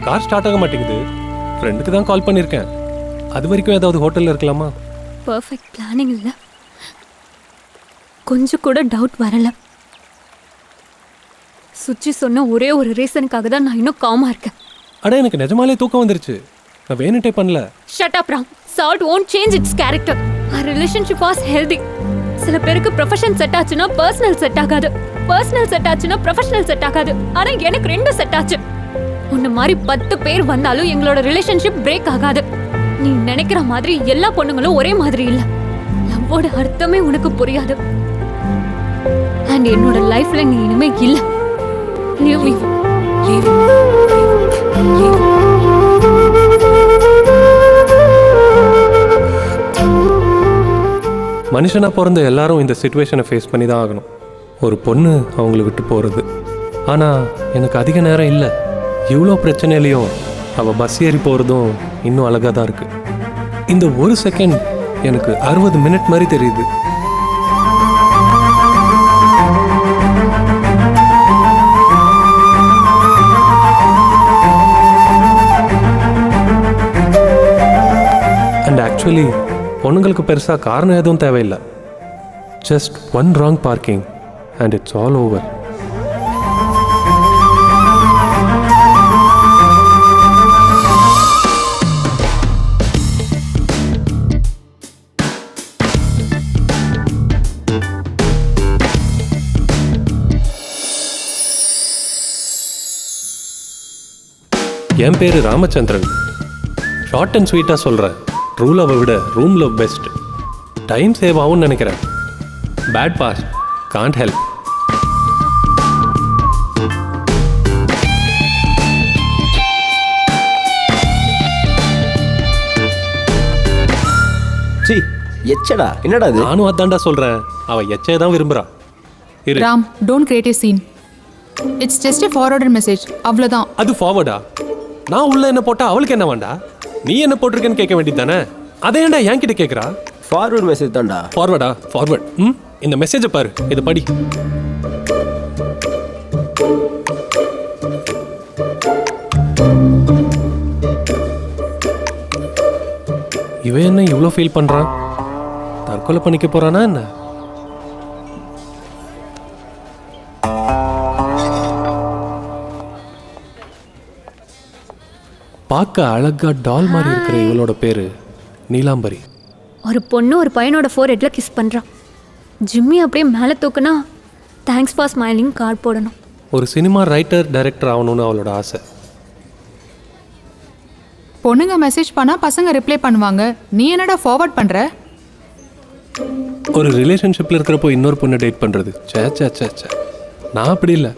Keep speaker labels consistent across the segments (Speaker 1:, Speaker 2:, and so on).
Speaker 1: Car start ஆக மாட்டேங்குது. ஃப்ரெண்டுக்கு தான் கால் பண்ணியிருக்கேன். அது வரைக்கும் ஏதாவது ஹோட்டலில் இருக்கலாமா?
Speaker 2: பர்ஃபெக்ட் பிளானிங் இல்லை, கொஞ்சம் கூட டவுட் வரல. சுச்சி சொன்ன ஒரே ஒரு ரீசனுக்காக தான் நான் இன்னும் காமா இருக்கேன்.
Speaker 1: அட எனக்கு நிஜமாலே தூக்கம் வந்துருச்சு. நான் வேணுட்டே பண்ணல.
Speaker 2: Shut up Ram. Salt won't change its character. Our relationship was healthy. சில பேருக்கு ப்ரொஃபஷன் செட் ஆச்சுன்னா பர்சனல் செட் ஆகாது, பர்சனல் செட் ஆச்சுன்னா ப்ரொஃபஷனல் செட் ஆகாது. ஆனா எனக்கு ரெண்டும் செட் ஆச்சு. உன்ன மாதிரி 10 பேர் வந்தாலும் எங்களோட ரிலேஷன்ஷிப் பிரேக் ஆகாது. நீ நினைக்கிற மாதிரி எல்லா பொண்ணுங்களும் ஒரே மாதிரி இல்ல. லவ்வோட அர்த்தமே உனக்கு புரியாது. அண்ட் என்னோட லைஃப்ல நீ இனிமே இல்ல. Leave me. Leave me. Leave me.
Speaker 1: மனுஷனாக பிறந்த எல்லாரும் இந்த சிச்சுவேஷனை ஃபேஸ் பண்ணி தான் ஆகணும். ஒரு பொண்ணு அவங்கள விட்டு போகிறது. ஆனால் எனக்கு அதிக நேரம் இல்லை. இவ்வளோ பிரச்சனையிலையும் அவள் பஸ் ஏறி போகிறதும் இன்னும் அழகாக தான் இருக்குது. இந்த ஒரு செகண்ட் எனக்கு 60 மினிட் மாதிரி தெரியுது. அண்ட் ஆக்சுவலி பொண்ணுங்களுக்கு பெருசாக காரணம் எதுவும் தேவையில்லை. Just one wrong parking and it's all over. என் பேர் ராமச்சந்திரன். ஷார்ட் அண்ட் ஸ்வீட்டாக சொல்கிறேன். ட்ரூ லவ்வை விட room love best. Time save ஆகும்னு நினைக்கிறேன். Bad past can't help.
Speaker 3: சி எச்சடா, என்னடா இது?
Speaker 1: நானும் அதான்டா சொல்கிறேன். அவள் எச்சையை தான் விரும்புகிறா.
Speaker 4: Ram, don't create a scene. It's just a forwarded message. அவ்வளோதான்.
Speaker 1: அது ஃபார்வர்டா? நான் உள்ள என்ன போட்டா அவளுக்கு என்ன வேண்டா? நீ என்ன போட்டிருக்கேன்னு கேட்க வேண்டியது தானே? அதை ஏன்டா என்கிட்ட கேட்குறா?
Speaker 3: ஃபார்வர்ட் மெசேஜ் தான்டா.
Speaker 1: ஃபார்வர்டா? ஃபார்வர்ட். இந்த மெசேஜை பாரு, இதை படி. இவன் என்ன இவ்வளோ ஃபீல் பண்ணுறான்? தற்கொலை பண்ணிக்க போறானா என்ன? பார்க்க அழகா டால் மாதிரி இருக்கிற இவளோட பேரு நீலாம்பரி.
Speaker 2: ஒரு பொண்ணு ஒரு பையனோட ஃபோர்ஹெட்ல கிஸ் பண்றான். ஜிம்மி அப்படியே மேலே தூக்குனா தேங்க்ஸ் ஃபார் ஸ்மைலிங் கார்டு போடணும்.
Speaker 1: ஒரு சினிமா ரைட்டர் டைரக்டர் ஆகணும்னு அவளோட ஆசை.
Speaker 4: பொண்ணுங்க மெசேஜ் பண்ணா பசங்க ரிப்ளை பண்ணுவாங்க. நீ என்னடா ஃபார்வர்ட் பண்ற?
Speaker 1: ஒரு ரிலேஷன்ஷிப்பில் இருக்கிறப்போ இன்னொரு பொண்ணை டேட் பண்ணுறது சே சே சே சே. நான் அப்படி இல்லை.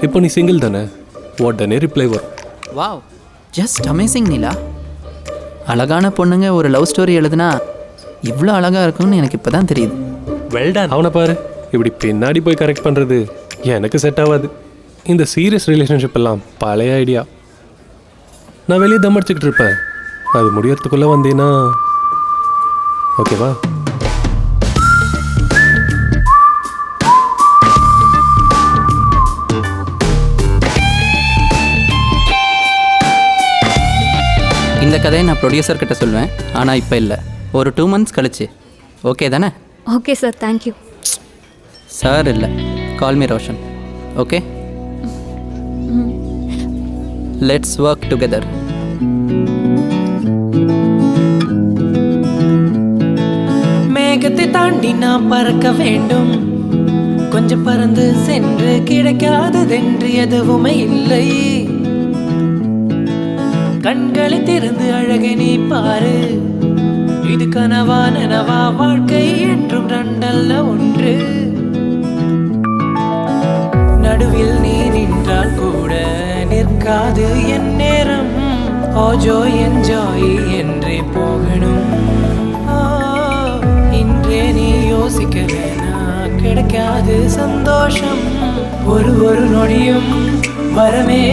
Speaker 1: இப்போ நீ சிங்கிள் தானே, உடனே ரிப்ளை வரும்.
Speaker 5: வாவ், ஜஸ்ட் அமேசிங் நீலா. அழகான பொண்ணுங்க ஒரு லவ் ஸ்டோரி எழுதுனா இவ்வளோ அழகாக இருக்கும்னு எனக்கு இப்போ தான் தெரியுது.
Speaker 1: வெல்டன். அவனை பாரு, இப்படி பின்னாடி போய் கரெக்ட் பண்ணுறது எனக்கு செட் ஆகாது. இந்த சீரியஸ் ரிலேஷன்ஷிப் எல்லாம் பழைய ஐடியா. நான் வெளியே தம் அடிச்சுக்கிட்டு இருப்பேன். அது முடியறதுக்குள்ளே வந்தீங்கன்னா ஓகேவா?
Speaker 5: இந்த கதையை நான் ப்ரொடியூசர்கிட்ட சொல்லுவேன். ஆனால் இப்போ இல்லை, ஒரு 2 months கழிச்சு. ஓகே தானே?
Speaker 2: Okay sir, thank you.
Speaker 5: சார் இல்லை, call me Roshan. Okay, let's work together.
Speaker 6: மேகத்தை தாண்டி நான் பறக்க வேண்டும். கொஞ்சம் பறந்து சென்று கிடைக்காததென்று எதுவுமே இல்லை. கண்களை திறந்து அழகை நீ பாரு. இது கனவா நனவா, வாழ்க்கை என்றும் ரெண்டல்ல ஒன்று. நடுவில் நீ நின்றால் கூட நிற்காது என் நேரம். ஓஜோ என்ஜாய் என்றே போகணும். இன்றே நீ யோசிக்க வேணா, கிடைக்காது சந்தோஷம். ஒரு நொடியும் வரமே.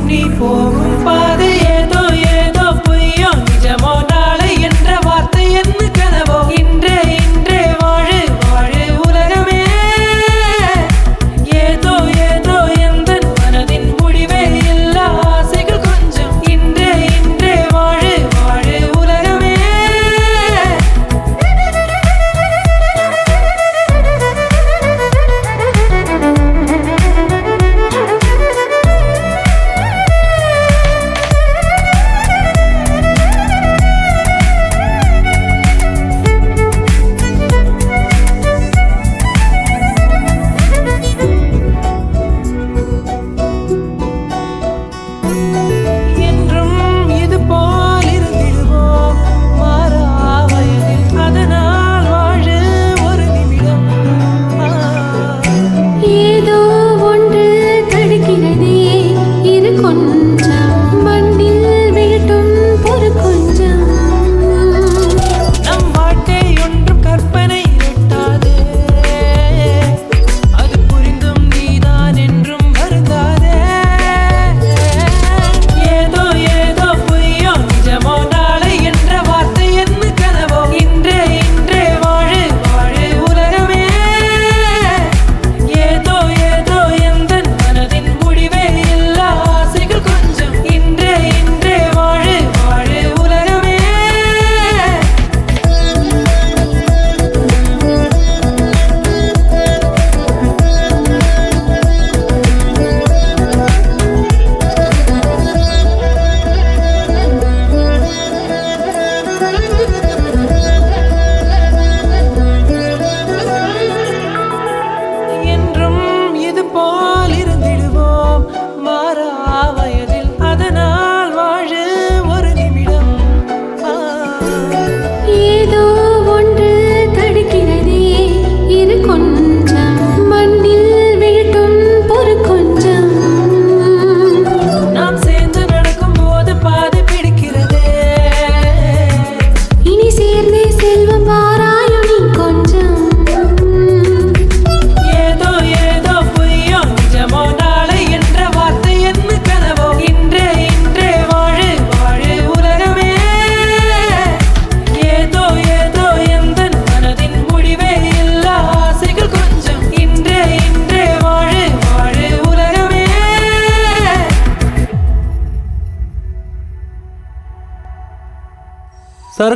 Speaker 6: நீ போகும் பாதை ஏதோ ஏதோ பொய்யோ நிஜமோ, நாளை என்ற வார்த்தை என்ன கனவோ. இன்றே இன்றே வாழு வாழு உலகமே. ஏதோ ஏதோ எந்த மனதின் முடிவே எல்லா ஆசைகள்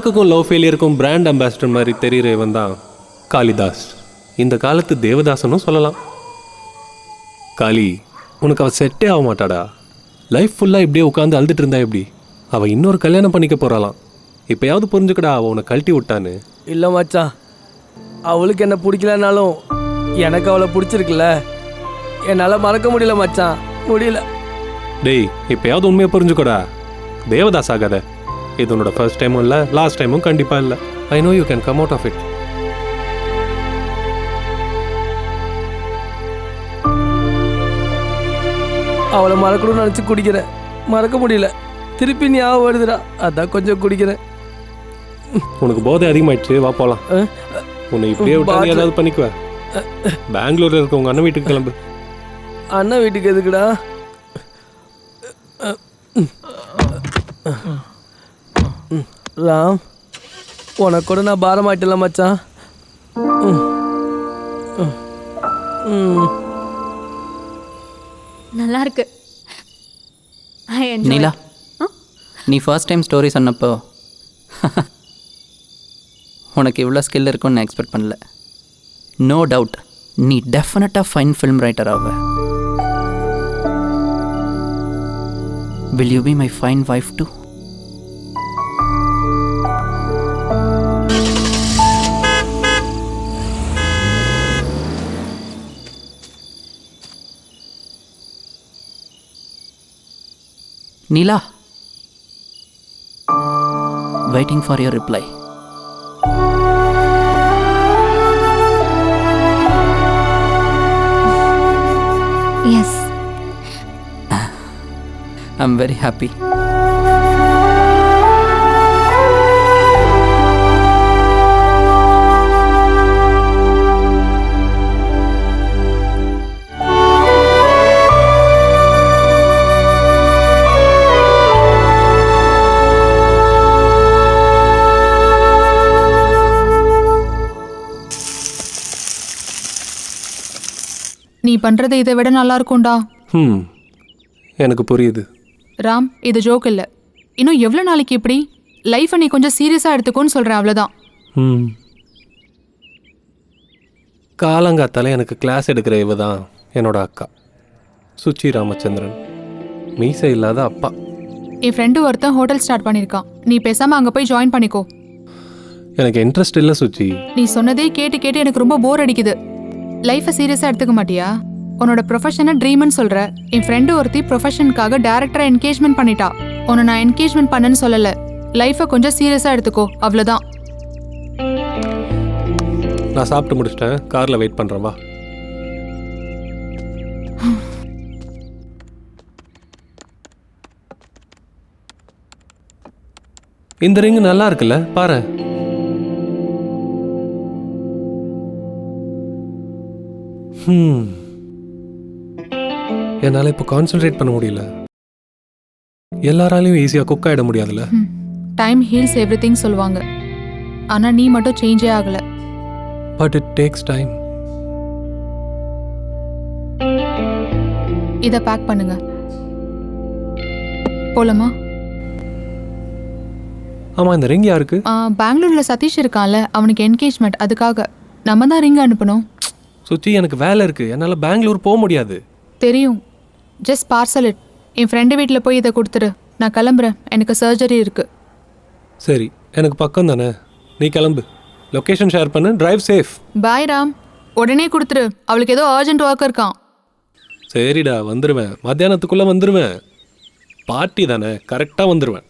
Speaker 1: மார்க்குக்கும் லவ் ஃபெயிலியருக்கும் பிராண்ட் அம்பாசிடர் மாதிரி தெரிகிற இவன் தான் காளிதாஸ். இந்த காலத்து தேவதாசனும் சொல்லலாம். காளி, உனக்கு அவள் செட்டே ஆக மாட்டாடா. லைஃப் ஃபுல்லாக இப்படியே உட்காந்து அழுதுட்டு இருந்தா எப்படி? அவள் இன்னொரு கல்யாணம் பண்ணிக்க போகிறாளாம். இப்போயாவது புரிஞ்சுக்கடா அவள் உன்னை கழட்டி விட்டான்னு.
Speaker 7: இல்லை மச்சான், அவளுக்கு என்ன பிடிக்கலனாலும் எனக்கு அவளை பிடிச்சிருக்குல்ல. என்னால் மறக்க முடியல மச்சான், முடியல.
Speaker 1: டேய், இப்போயாவது உண்மையை புரிஞ்சுக்கோடா. தேவதாஸ் ஆகாத. இது உன்னோட ஃபர்ஸ்ட் டைமும் இல்லை, லாஸ்ட் டைமும் கண்டிப்பாக இல்லை. I know you can come out of it.
Speaker 7: அவளை மறக்கணும்னு நினச்சி குடிக்கிறேன், மறக்க முடியல. திருப்பி ஞாபகம் வருதுடா, அதான் கொஞ்சம் குடிக்கிறேன்.
Speaker 1: உனக்கு போதை அதிகமாயிடுச்சு, வா போகலாம். உன்னை இப்படியே விட்டா நீ ஏதாவது பண்ணிக்குவ. பெங்களூர்ல இருக்க உங்க அண்ணன் வீட்டுக்கு கிளம்பு.
Speaker 7: அண்ணன் வீட்டுக்கு எதுக்குடா? ராம், உனக்கு கூட நான் பாரமாயிட்டல மச்சான்.
Speaker 2: நல்லா இருக்கு. I enjoy
Speaker 5: Neela,
Speaker 2: it.
Speaker 5: நீ ஃபர்ஸ்ட் டைம் ஸ்டோரி சொன்னப்போ உனக்கு இவ்வளோ ஸ்கில் இருக்குன்னு நான் எக்ஸ்பெக்ட் பண்ணல. நோ டவுட் நீ டெஃபினட்டாக ஃபைன் ஃபில்ம் ரைட்டர் ஆவ. Will you be my fine wife to? Neela, waiting for your reply.
Speaker 2: Yes.
Speaker 5: I'm very happy.
Speaker 4: நீ பண்றது இதை விட நல்லா இருக்கும்டா.
Speaker 1: எனக்கு புரியுது.
Speaker 4: ராம், இது ஜோக் இல்லை. இன்னும் எவ்வளோ நாளைக்கு இப்படி? லைஃப்பை நீ கொஞ்சம் சீரியஸாக எடுத்துக்கோன்னு சொல்கிறேன், அவ்வளோதான்.
Speaker 1: காலங்காத்தால எனக்கு கிளாஸ் எடுக்கிற இவ தான் என்னோட அக்கா சுச்சி ராமச்சந்திரன். மீசை இல்லாத அப்பா.
Speaker 4: என் ஃப்ரெண்டு ஒருத்தன் ஹோட்டல் ஸ்டார்ட் பண்ணியிருக்கான். நீ பேசாமல் அங்கே போய் ஜாயின் பண்ணிக்கோ.
Speaker 1: எனக்கு இன்ட்ரெஸ்ட் இல்லை சுச்சி.
Speaker 4: நீ சொன்னதே கேட்டு கேட்டு எனக்கு ரொம்ப போர் அடிக்குது. லைஃப்பை சீரியஸாக எடுத்துக்க மாட்டியா? உன்னோட ப்ரொஃபஷனை ட்ரீம்னு சொல்கிற. என் ஃப்ரெண்டு ஒருத்தி ப்ரொஃபஷனுக்காக டேரக்டராக என்கேஜ்மெண்ட் பண்ணிட்டா. உன்னை நான் என்கேஜ்மெண்ட் பண்ணேன்னு சொல்லலை. லைஃப்பை கொஞ்சம் சீரியஸாக எடுத்துக்கோ, அவ்வளோதான்.
Speaker 1: நான் சாப்பிட்டு முடிச்சிட்டேன், காரில் வெயிட் பண்ணுறேன், வா. இந்த ரிங் நல்லா இருக்குல்ல, பாரு. என்னால் இப்போ கான்சென்ட்ரேட் பண்ண முடியல. எல்லாராலையும் ஈஸியாக குக் ஆகிட முடியாதுல்ல.
Speaker 4: டைம் ஹீல்ஸ் எவ்ரி திங் சொல்லுவாங்க. ஆனால் நீ மட்டும் சேஞ்சே ஆகலை.
Speaker 1: But it takes time.
Speaker 4: இதை பேக் பண்ணுங்க. போலாமா?
Speaker 1: ஆமாம், இந்த ரிங் யாருக்கு?
Speaker 4: பெங்களூரில் சதீஷ் இருக்கான்ல, அவனுக்கு என்கேஜ்மெண்ட். அதுக்காக நம்ம தான் ரிங் அனுப்பணும்.
Speaker 1: சுச்சி, எனக்கு வேலை இருக்குது, என்னால் பெங்களூர் போக முடியாது.
Speaker 4: தெரியும், just parcel it. N friend வீட்டில் போய் இதை கொடுத்துரு. நான் கிளம்புறேன், எனக்கு சர்ஜரி இருக்குது.
Speaker 1: சரி, எனக்கு பக்கம் தானே, நீ கிளம்பு. லொக்கேஷன் ஷேர் பண்ணு, டிரைவ் சேஃப்.
Speaker 4: பாய் ராம், உடனே கொடுத்துரு. அவளுக்கு ஏதோ அர்ஜென்ட் ஒர்க் இருக்கான்.
Speaker 1: சரிடா, வந்துடுவேன். மத்தியானத்துக்குள்ளே வந்துடுவேன். பார்ட்டி தானே, கரெக்டாக வந்துடுவேன்.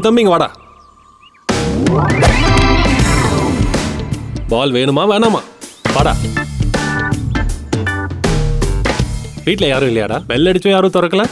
Speaker 1: தம்பிங்க வாடா. பால் வேணுமா வேணாமா? வாடா. வீட்டில் யாரும் இல்லையாடா? பெல் அடிச்சும் யாரும் திறக்கல.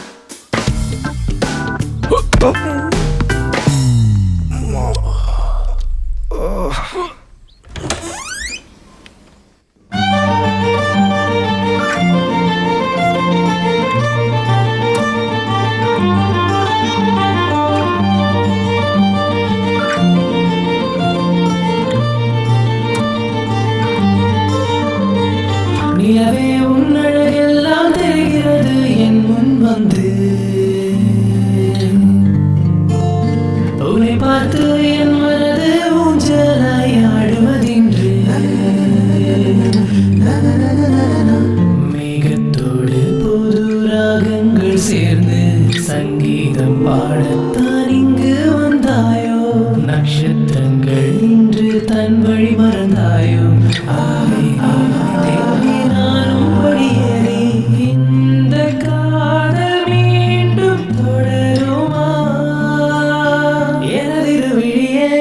Speaker 6: நிலவே உன்னழகெல்லாம் தெரிகிறது என் முன் வந்து உன்னை பார்த்து என் மனது ஊஞ்சலாய் ஆடுவதின்று மேகத்தோடு புது ராகங்கள் சேர்ந்து சங்கீதம் பாடத்தான் இங்கு வந்தாயோ நட்சத்திரங்கள் இன்று தன் வழி மறந்தாயோ தேவி நானும் படியேறி இந்த காதல் மீண்டும் தொடருமா எனதிரு விழியே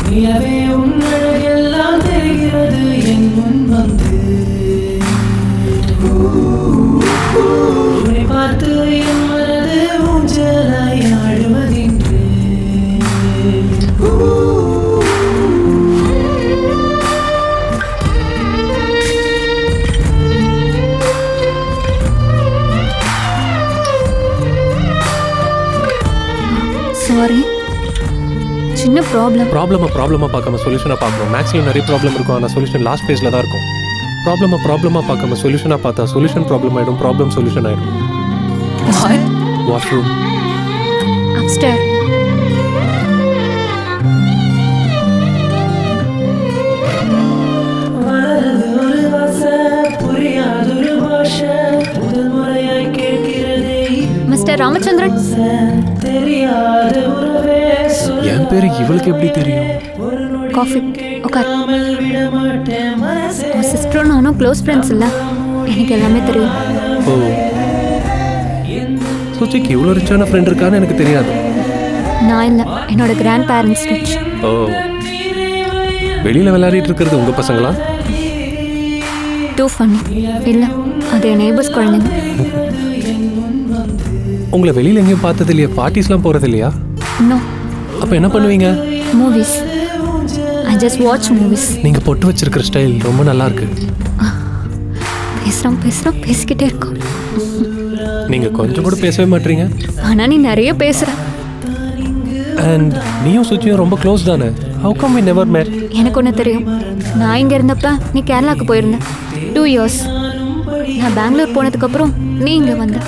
Speaker 6: நிலவே உன்னழகெல்லாம் தெரிகிறது என் முன் வந்து உன்னை பார்த்து என் மனது ஊஞ்சலாய் ஆடுவதின்று
Speaker 2: சாரி, சின்ன ப்ராப்ளம்.
Speaker 1: ப்ராப்ளமாக பார்க்காம சொல்யூஷனாக பார்க்கணும். மேக்ஸில் நிறைய ப்ராப்ளம் இருக்கும், ஆனால் சொல்யூஷன் லாஸ்ட் பேஜில் தான் இருக்கும். ப்ராப்ளமாக பார்க்காம சொல்யூஷனாக பார்த்தா சொல்யூஷன் ப்ராப்ளம் ஆகிடும், ப்ராப்ளம் சொல்யூஷன் ஆகிடும். வாஷ்ரூம்.
Speaker 2: அப்ஸ்டேர்.
Speaker 6: வளரது ஒரு ஆசை புரியாதொரு பாஷை முதல் முறையாய் கேட்கிறதே
Speaker 2: மிஸ்டர் ராமச்சந்திரன்,
Speaker 6: தெரியாத உறவே
Speaker 1: என் பேர் இவளுக்கு எப்படி தெரியும்?
Speaker 2: காஃபி உட்கார்.
Speaker 6: சொல்லாமல் விட மாட்டேன் மனசே
Speaker 2: உன் சிஸ்டரும் நானும் க்ளோஸ் ஃப்ரெண்ட்ஸ் இல்லை, எனக்கு எல்லாமே தெரியும்.
Speaker 1: ஓ, சுச்சிக்கு இவ்வளோ ரிச்சான ஃப்ரெண்ட் இருக்கான்னு எனக்கு தெரியாது.
Speaker 2: நான் இல்லை, என்னோட கிராண்ட் பேரண்ட்ஸ் ரிச்.
Speaker 1: ஓ, வெளியில் விளையாடிட்டு இருக்கிறது உங்கள் பசங்களா?
Speaker 2: Too funny. இல்லை, அது என் நெய்பர்ஸ் குழந்தைங்க.
Speaker 1: உங்களை வெளியில் எங்கேயும் பார்த்தது இல்லையா? பார்ட்டிஸ்லாம் போகிறது இல்லையா?
Speaker 2: இன்னும்
Speaker 1: அப்போ என்ன பண்ணுவீங்க?
Speaker 2: Movies. I just watch movies.
Speaker 1: நீங்கள் பொட்டு வச்சிருக்கிற ஸ்டைல் ரொம்ப நல்லா இருக்கு.
Speaker 2: பேசுகிறோம் பேசிக்கிட்டே இருக்கோம்.
Speaker 1: நீங்கள் கொஞ்சம் கூட பேசவே மாட்டீங்க.
Speaker 2: ஆனால் நீ நிறைய பேசுகிற.
Speaker 1: அண்ட் நீயும் சுச்சியும் ரொம்ப க்ளோஸ் தானே? How come we never met?
Speaker 2: எனக்கு ஒன்று தெரியும். நான் இங்கே இருந்தப்ப நீ கேரளாவுக்கு போயிருந்த 2 years. நான் பெங்களூர் போனதுக்கப்புறம் நீ இங்கே வந்த.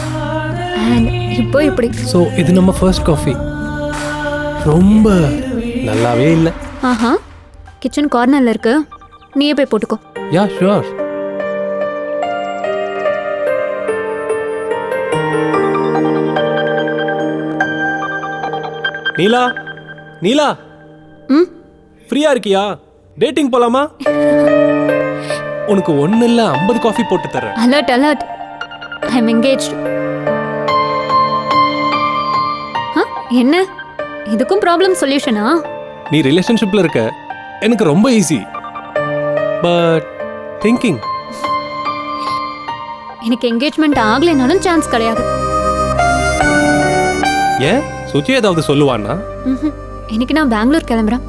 Speaker 2: அண்ட் இப்போ இப்படி.
Speaker 1: ஸோ இது நம்ம ஃபர்ஸ்ட் காஃபி. ரொம்ப நல்லாவே இல்லை.
Speaker 2: ஆஹா, கிச்சன் கார்னரில் இருக்கு, நீயே போய் போட்டுக்கோ.
Speaker 1: யா ஷுவர். நீலா
Speaker 2: ம்,
Speaker 1: ஃப்ரீயா இருக்கியா? டேட்டிங் போலாமா? உனக்கு ஒண்ணு இல்ல 50 காஃபி போட்டு தரேன்.
Speaker 2: அலர்ட். I am engaged. என்ன இதுக்கும் ப்ராப்ளம் சொல்யூஷனா?
Speaker 1: நீ ரிலேஷன்ஷிப்ல இருக்க, எனக்கு ரொம்ப ஈஸி. But thinking.
Speaker 2: எனக்கு என்கேஜ்மெண்ட் ஆகலைனாலும் சான்ஸ் கிடையாது.
Speaker 1: ஏன் சுச்சி ஏதாவது சொல்லுவான்னா?
Speaker 2: ம்ஹும். இன்னைக்கு நான் பெங்களூர் கிளம்புறேன்,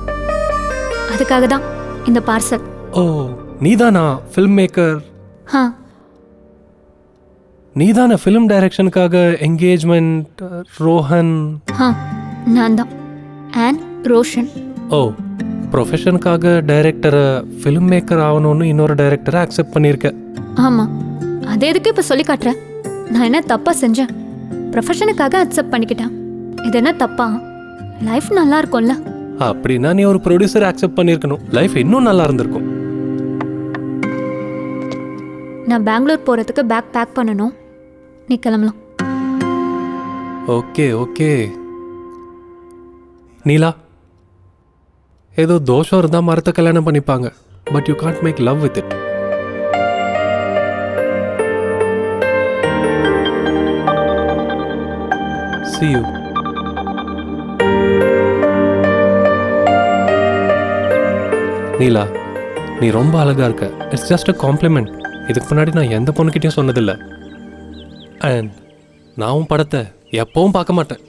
Speaker 2: அதுக்காக தான் இந்த பார்சல்.
Speaker 1: ஓ, நீதானா ஃபில்ம் மேக்கர்? நீதான ஃபிலிம் டைரக்ஷனுக்காக என்கேஜ்மெண்ட் ரோஹன்?
Speaker 2: நான் தான். அண்ட் ரோஷன்.
Speaker 1: ஓ, ப்ரொஃபஷனுக்காக டைரக்டரை ஃபிலிம் மேக்கர் ஆகணும்னு இன்னொரு டைரக்டரை அக்செப்ட் பண்ணியிருக்க.
Speaker 2: ஆமாம், அது எதுக்கு இப்போ சொல்லி காட்டுறேன்? நான் என்ன தப்பாக செஞ்சேன்? ப்ரொஃபஷனுக்காக அக்செப்ட் பண்ணிக்கிட்டேன். இது என்ன தப்பா? லைஃப் நல்லா இருக்கும்ல.
Speaker 1: அப்படின்னா நீ ஒரு ப்ரொடியூசர் அக்செப்ட் பண்ணியிருக்கணும், லைஃப் இன்னும் நல்லா இருந்திருக்கும்.
Speaker 2: நான் பெங்களூர் போகிறதுக்கு பேக் பண்ணணும், நீ கிளம்பலாம்.
Speaker 1: ஓகே நீலா, ஏதோ தோஷம் இருந்தால் மரத்தை கல்யாணம் பண்ணிப்பாங்க, but you can't make love with it. See you. Neela, நீ ரொம்ப அழகா இருக்க. It's just a compliment. இதுக்கு முன்னாடி நான் எந்த பொண்ணுக்கிட்டையும் சொன்னதில்லை. அண்ட் நான் உன் படத்தை எப்பவும் பார்க்க மாட்டேன்.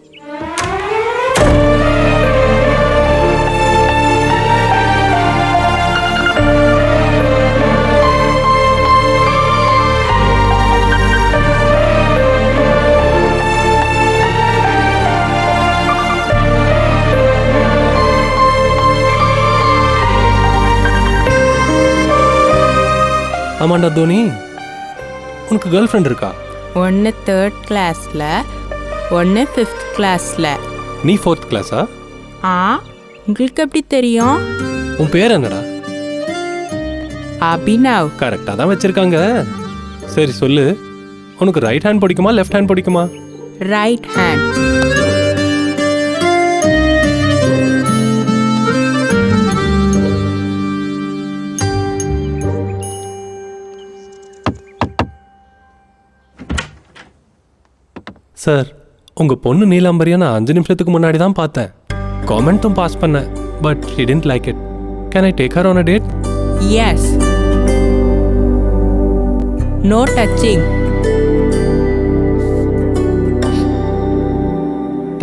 Speaker 1: ஆமாண்டா தோனி, உனக்கு கேர்ள் ஃப்ரெண்ட் இருக்கா?
Speaker 8: ஒன்று 3rd கிளாஸில், ஒன்று 5th கிளாஸில்.
Speaker 1: நீ 4th கிளாஸா?
Speaker 8: ஆ, உங்களுக்கு எப்படி தெரியும்?
Speaker 1: உன் பேர் என்னடா?
Speaker 8: அபினவ்.
Speaker 1: கரெக்டாக தான் வச்சிருக்காங்க. சரி சொல்லு, உனக்கு ரைட் ஹேண்ட் பிடிக்குமா லெஃப்ட் ஹேண்ட் பிடிக்குமா?
Speaker 8: Right hand.
Speaker 1: சார், உங்கள் பொண்ணு நீலாம்பரியை நான் 5 நிமிஷத்துக்கு முன்னாடி தான் பார்த்தேன். காமெண்ட்டும் பாஸ் பண்ணேன், but she didn't like it. Can I take her on a date?
Speaker 8: Yes. No touching.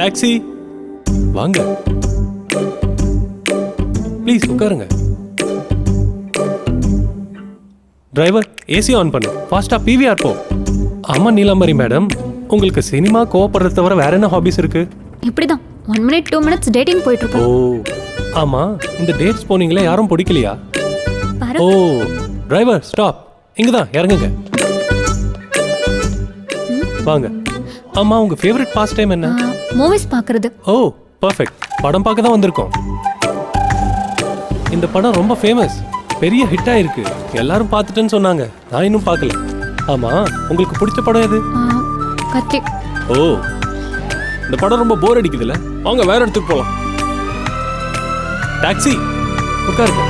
Speaker 1: Taxi வாங்க, ப்ளீஸ் உட்காருங்க. டிரைவர், ஏசி ஆன் பண்ணு, ஃபாஸ்டா பிவிஆர் போ. ஆமா நீலாம்பரி மேடம், உங்களுக்கு சினிமா கோவப்படுறத தவிர வேற என்ன ஹாபிஸ் இருக்கு?
Speaker 2: இப்படிதான் 1 minute 2 minutes டேட்டிங் போயிட்டு
Speaker 1: ஓ
Speaker 2: இருக்கோம்.
Speaker 1: ஆமா, இந்த டேட்ஸ் போனீங்களே யாரும் பிடிக்கலையா?
Speaker 2: பாரு,
Speaker 1: ஓ டிரைவர் ஸ்டாப், இங்க தான் இறங்குங்க. வாங்க. ஆமா, உங்க ஃபேவரட் பாஸ் டைம் என்ன?
Speaker 2: மூவிஸ் பார்க்கறது.
Speaker 1: ஓ பர்ஃபெக்ட், படம் பார்க்க தான் வந்திருக்கோம். இந்த படம் ரொம்ப ஃபேமஸ், பெரிய ஹிட் ஆயிருக்கு, எல்லாரும் பார்த்துட்டேன்னு சொன்னாங்க. நான் இன்னும் பார்க்கல. ஆமா, உங்களுக்கு பிடிச்ச படம் எது?
Speaker 2: கத்தி.
Speaker 1: ஓ, இந்த படம் ரொம்ப போர் அடிக்குதுல்ல, வாங்க வேற இடத்துக்கு போலாம். டாக்ஸி உட்காருங்க.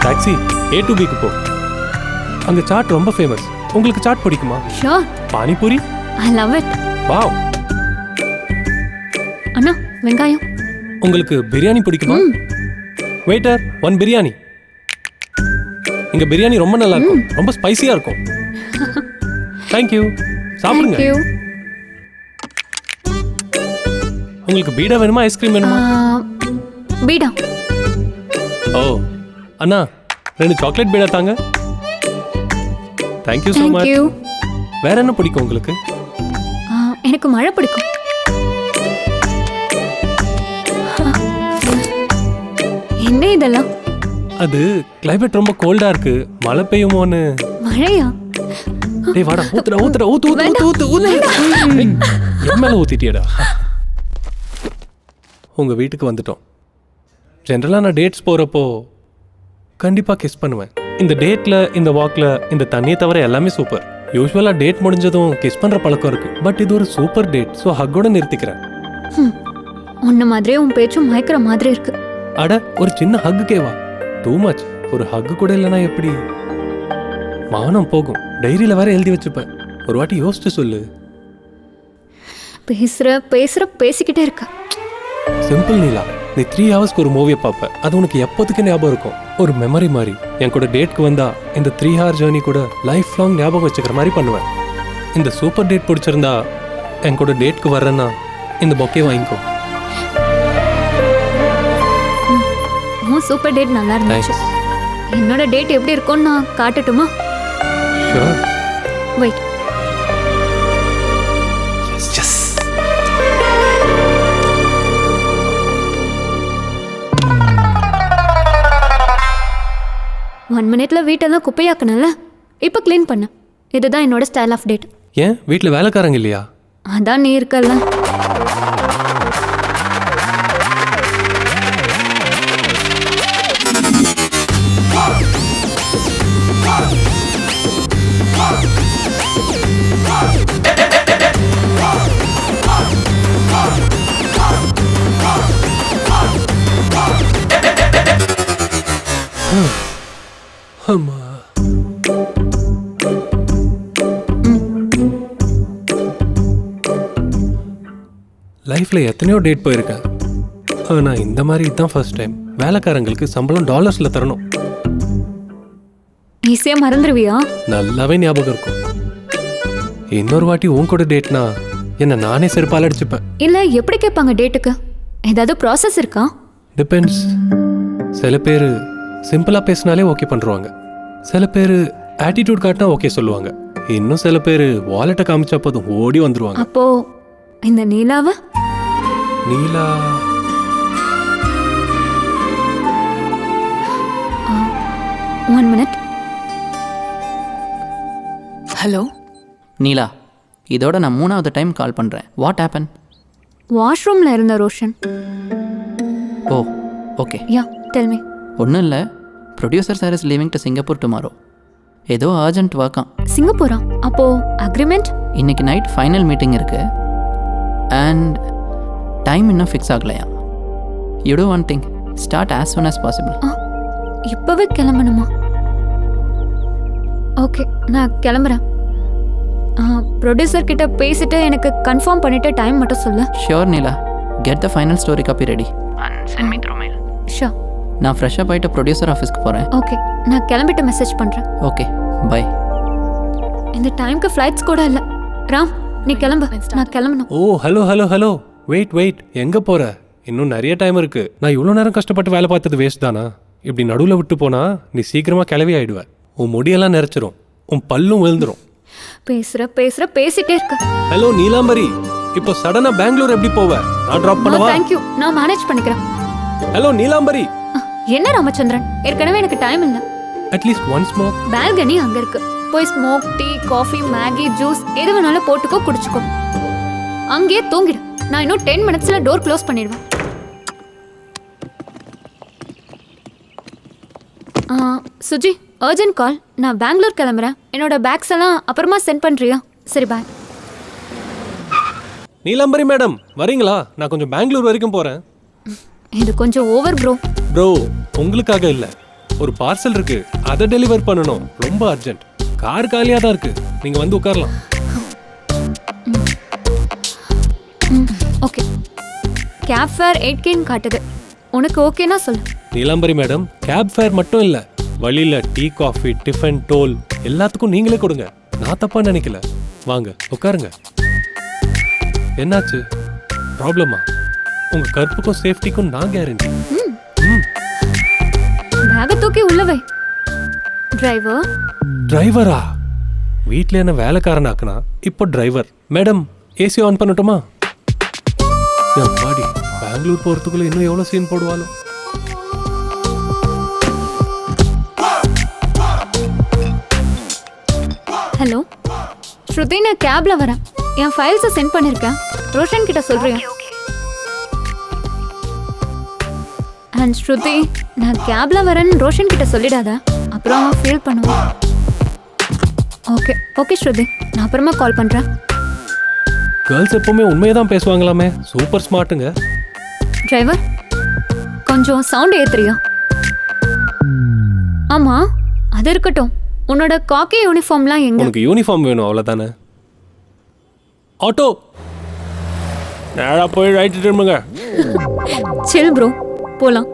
Speaker 1: டாக்ஸி A to B க்கு போ. அங்க சாட் ரொம்ப ஃபேமஸ். உங்களுக்கு சாட் பிடிக்குமா?
Speaker 2: Sure.
Speaker 1: Panipuri?
Speaker 2: I love it.
Speaker 1: Wow.
Speaker 2: அண்ணா, வெங்காயம்.
Speaker 1: உங்களுக்கு பிரியாணி பிடிக்குமா? வெயிட்டர், 1 பிரியாணி. இங்க பிரியாணி ரொம்ப நல்லா இருக்கும், ரொம்ப ஸ்பைசியா இருக்கும். தேங்க்யூ, சாப்பிடுங்க.
Speaker 2: Thank you.
Speaker 1: உங்களுக்கு பீடா வேணுமா ஐஸ்கிரீம் வேணுமா?
Speaker 2: பீடா.
Speaker 1: ஓ அண்ணா, 2 சாக்லேட் பீடா தாங்க. Thank you so
Speaker 2: Thank
Speaker 1: much.
Speaker 2: you.
Speaker 1: வேற என்ன பிடிக்கும் உங்களுக்கு?
Speaker 2: எனக்கு மழை பிடிக்கும். என்ன இதெல்லாம்?
Speaker 1: அது கிளைமேட் ரொம்ப கோல்டா இருக்கு, மழை பெய்யுமோன்னு.
Speaker 2: மழையா?
Speaker 1: டேய் வாடா, ஊத்துடா ஊத்துடா ஊத்து ஊத்து ஊத்து ஊத்து ஊத்து. ஏய், என் மேல ஊத்திட்டியடா. உங்க வீட்டுக்கு வந்துட்டோம். ஜென்ரலா நான் டேட்ஸ் போறப்போ கண்டிப்பா கிஸ் பண்ணுவேன். இந்த டேட்ல, இந்த வாக்ல, இந்த தண்ணியை தவிர எல்லாமே சூப்பர். யூஸ்வலா டேட் முடிஞ்சதும் கிஸ் பண்ற பழக்கம் இருக்கு, பட் இது ஒரு சூப்பர் டேட், ஸோ ஹக்கோட நிறுத்திக்கிறேன்.
Speaker 2: உன்ன மாதிரியே உன் பேச்சும் மயக்கிற மாதிரி இருக்கு.
Speaker 1: அட, ஒரு சின்ன ஹக்கு கேவா? Too much. ஒரு ஹக்கு கூட இல்லைன்னா எப்படி? மானம் போகும். டைரியில வேற எழுதி வச்சுப்பேன். ஒரு வாட்டி யோசிச்சு சொல்லு.
Speaker 2: பேசிக்கிட்டே இருக்க.
Speaker 1: சிம்பிள் நீலா, நீ 3 ஹவர்ஸ்க்கு ஒரு மூவியை பார்ப்ப, அது உனக்கு எப்போதுக்கு ஞாபகம் இருக்கும், ஒரு மெமரி மாதிரி. என் கூட டேட்க்கு வந்தா இந்த 3 ஹவர் ஜேர்னி கூட லைஃப் லாங் ஞாபகம் வச்சுக்கிற மாதிரி பண்ணுவேன். இந்த சூப்பர் டேட் பிடிச்சிருந்தா என் கூட டேட்க்கு வர்றேன்னா இந்த பொக்கே வாங்கிக்கோ.
Speaker 2: சூப்பர் டேட் நல்லா இருந்துச்சு. என்னோட டேட் எப்படி இருக்கும்னு நான் காட்டட்டுமா?
Speaker 1: ஷூர்.
Speaker 2: வெயிட்.
Speaker 1: எஸ்.
Speaker 2: 1 மினிட்ல வீட்டெல்லாம் குப்பையாக்கணும்ல, இப்போ க்ளீன் பண்ண. இதுதான் என்னோட ஸ்டைல் ஆஃப் டேட்.
Speaker 1: ஏன் வீட்டில் வேலைக்காரங்க இல்லையா?
Speaker 2: அதான் நீ இருக்கல்ல.
Speaker 1: ஆமா. லைஃப்ல எத்தனையோ டேட் போயிருக்கேன், ஆனா இந்த மாதிரி இதுதான் ஃபர்ஸ்ட் டைம். வேலைக்காரங்களுக்கு சம்பளம் டாலர்ஸ்ல தரணும்.
Speaker 2: ஈஸியா மறந்துடுவியா?
Speaker 1: நல்லாவே ஞாபகம் இருக்கும். இன்னொரு வாட்டி உன் கூட டேட்னா என்ன நானே செருப்பால் அடிச்சுப்பேன்.
Speaker 2: இல்ல எப்படி கேட்பாங்க டேட்டுக்கு? ஏதாவது ப்ராசஸ் இருக்கா?
Speaker 1: டிபெண்ட்ஸ். சில பேர் சிம்பிளா பேசினாலே ஓகே பண்றாங்க, சில பேர் ஆட்டிடியூட் காட்டினா ஓகே சொல்லுவாங்க, இன்னும் சில பேர் வாலெட்டை காமிச்சா போதும் ஓடி வந்துருவாங்க.
Speaker 2: அப்போ இந்த நீலாவ?
Speaker 1: நீலா
Speaker 2: 1 minute.
Speaker 4: ஹலோ
Speaker 5: நீலா, இதோட நான் 3வது டைம் கால் பண்ணுறேன். What happen?
Speaker 2: வாஷ்ரூம்ல இருந்த Roshan.
Speaker 5: Oh okay.
Speaker 2: Yeah, tell me.
Speaker 5: ஒன்றும் இல்லை, producer sir is leaving to Singapore tomorrow. ஏதோ அர்ஜென்ட் ஒர்க்காம்.
Speaker 2: சிங்கப்பூரா? அப்போ அக்ரிமெண்ட்?
Speaker 5: இன்னைக்கு நைட் ஃபைனல் மீட்டிங் இருக்குது அண்ட் டைம் இன்னும் ஃபிக்ஸ் ஆகலையா. You do one thing, start as soon as possible.
Speaker 2: இப்பவே கிளம்பணுமா? ஓகே, நான் கிளம்புறேன். ப்ரொடியூசர் கிட்ட பேசிட்டு எனக்கு கன்ஃபார்ம் பண்ணிட்டு டைம் மட்டும் சொல்லு.
Speaker 5: Sure Neela, get the final story copy ready and send me through mail.
Speaker 2: Sure.
Speaker 5: நான் ஃப்ரெஷ்ஷாக போயிட்டு ப்ரொடியூசர் ஆஃபீஸ்க்கு போகிறேன்.
Speaker 2: ஓகே, நான் கிளம்பிட்டு மெசேஜ் பண்ணுறேன்.
Speaker 5: Okay bye.
Speaker 2: இந்த டைம்க்கு ஃப்ளைட்ஸ் கூட இல்லை. ராம், நீ கிளம்பு, நான் கிளம்பணும்.
Speaker 1: ஓ ஹலோ ஹலோ ஹலோ, வெயிட், எங்கே போகிற? இன்னும் நிறைய டைம் இருக்கு. நான் இவ்வளோ நேரம் கஷ்டப்பட்டு வேலை பார்த்தது வேஸ்ட் தானா? இப்படி நடுவில் விட்டு போனா நீ சீக்கிரமாக கிளவி ஆயிடுவ. உன் முடியெல்லாம் நிறைச்சிரும், உன் பல்லும் விழுந்துரும்.
Speaker 2: பேசிட்டே இருக்க.
Speaker 1: ஹலோ நீலாம்பரி, இப்போ சடனா பெங்களூர் எப்படி போவ? நான் டிராப் பண்ணவா?
Speaker 2: தேங்க்யூ, நான் மேனேஜ் பண்ணிக்கிறேன்.
Speaker 1: ஹலோ நீலாம்பரி.
Speaker 2: என்ன ராமச்சந்திரன், ஏற்கனவே எனக்கு டைம் இல்லை.
Speaker 1: At least one smoke.
Speaker 2: பால்கனி அங்க இருக்கு, போய் smoke, tea, coffee, Maggi, juice எது வேணாலும் போட்டுக்கோ, குடிச்சுக்கோ. அங்கேயே தூங்கிடு. நான் இன்னும் 10 minutesல டோர் க்ளோஸ் பண்ணிடுவேன். சுஜி, அர்ஜென்ட் கால். நான் பெங்களூர் கிளம்புறேன். என்னோட பேக்ஸ் எல்லாம் அப்புறமா சென்ட் பண்றியா? சரி, பாய்.
Speaker 1: நீலாம்பரி மேடம் வரீங்களா? நான் கொஞ்சம் பெங்களூர் வரைக்கும் போறேன்.
Speaker 2: இது கொஞ்சம் ஓவர்
Speaker 1: ப்ரோ, உங்களுக்காக இல்லை, ஒரு பார்சல் இருக்கு, அதை டெலிவர் பண்ணணும். ரொம்ப அர்ஜென்ட். கார் காலியாக தான் இருக்கு, நீங்க வந்து உட்காரலாம்.
Speaker 2: ஓகே. கேப் ஃபேர் 8K காட்டுது. உனக்கு ஓகேனா சொல்லு.
Speaker 1: நீலாம்பரி மேடம், கேப் ஃபேர் மட்டும் இல்லை, வழியில் டீ, காஃபி, டிஃபன், டோல் எல்லாத்துக்கும் நீங்களே கொடுங்க. நான் தப்பா நினைக்கல. வாங்க உட்காருங்க. என்னாச்சு? ப்ராப்ளமா? உங்க கற்புக்கும் சேஃப்டிக்கும் நான் கேரண்டி.
Speaker 2: பேக தூக்கி உள்ள வை.
Speaker 1: டிரைவரா? வீட்டில் என்ன வேலைக்காரனாக்குனா இப்போ டிரைவர். மேடம், ஏசி ஆன் பண்ணட்டுமா? பாடி பெங்களூர் போகிறதுக்குள்ள இன்னும் எவ்வளோ சீன் போடுவாலும்.
Speaker 2: ஹலோ ஸ்ருதி, நான் கேப்ல வரேன். என் ஃபைல்ஸை சென்ட் பண்ணிருக்கேன். ரோஷன் கிட்ட சொல்றியா? அண்ட் ஸ்ருதி, நான் கேப்ல வரேன்னு ரோஷன் கிட்ட சொல்லிடாத, அப்புறம் ஃபீல் பண்ணுவேன். ஓகே ஸ்ருதி, நான் அப்புறமா கால் பண்றேன்.
Speaker 1: கேர்ள்ஸ் எப்பவுமே உண்மையை தான் பேசுவாங்களாமே. சூப்பர் ஸ்மார்ட்டுங்க.
Speaker 2: டிரைவர், கொஞ்சம் சவுண்ட் ஏத்துறியா? ஆமா, அது இருக்கட்டும். உன்னோட காக்கி யூனிஃபார்ம்லாம் எங்க?
Speaker 1: உனக்கு யூனிஃபார்ம் வேணும் அவ்வளோதானே? ஆட்டோ நேராக போய் ரைட்டு திரும்புங்க.
Speaker 2: சில் ப்ரோ, போலாம்.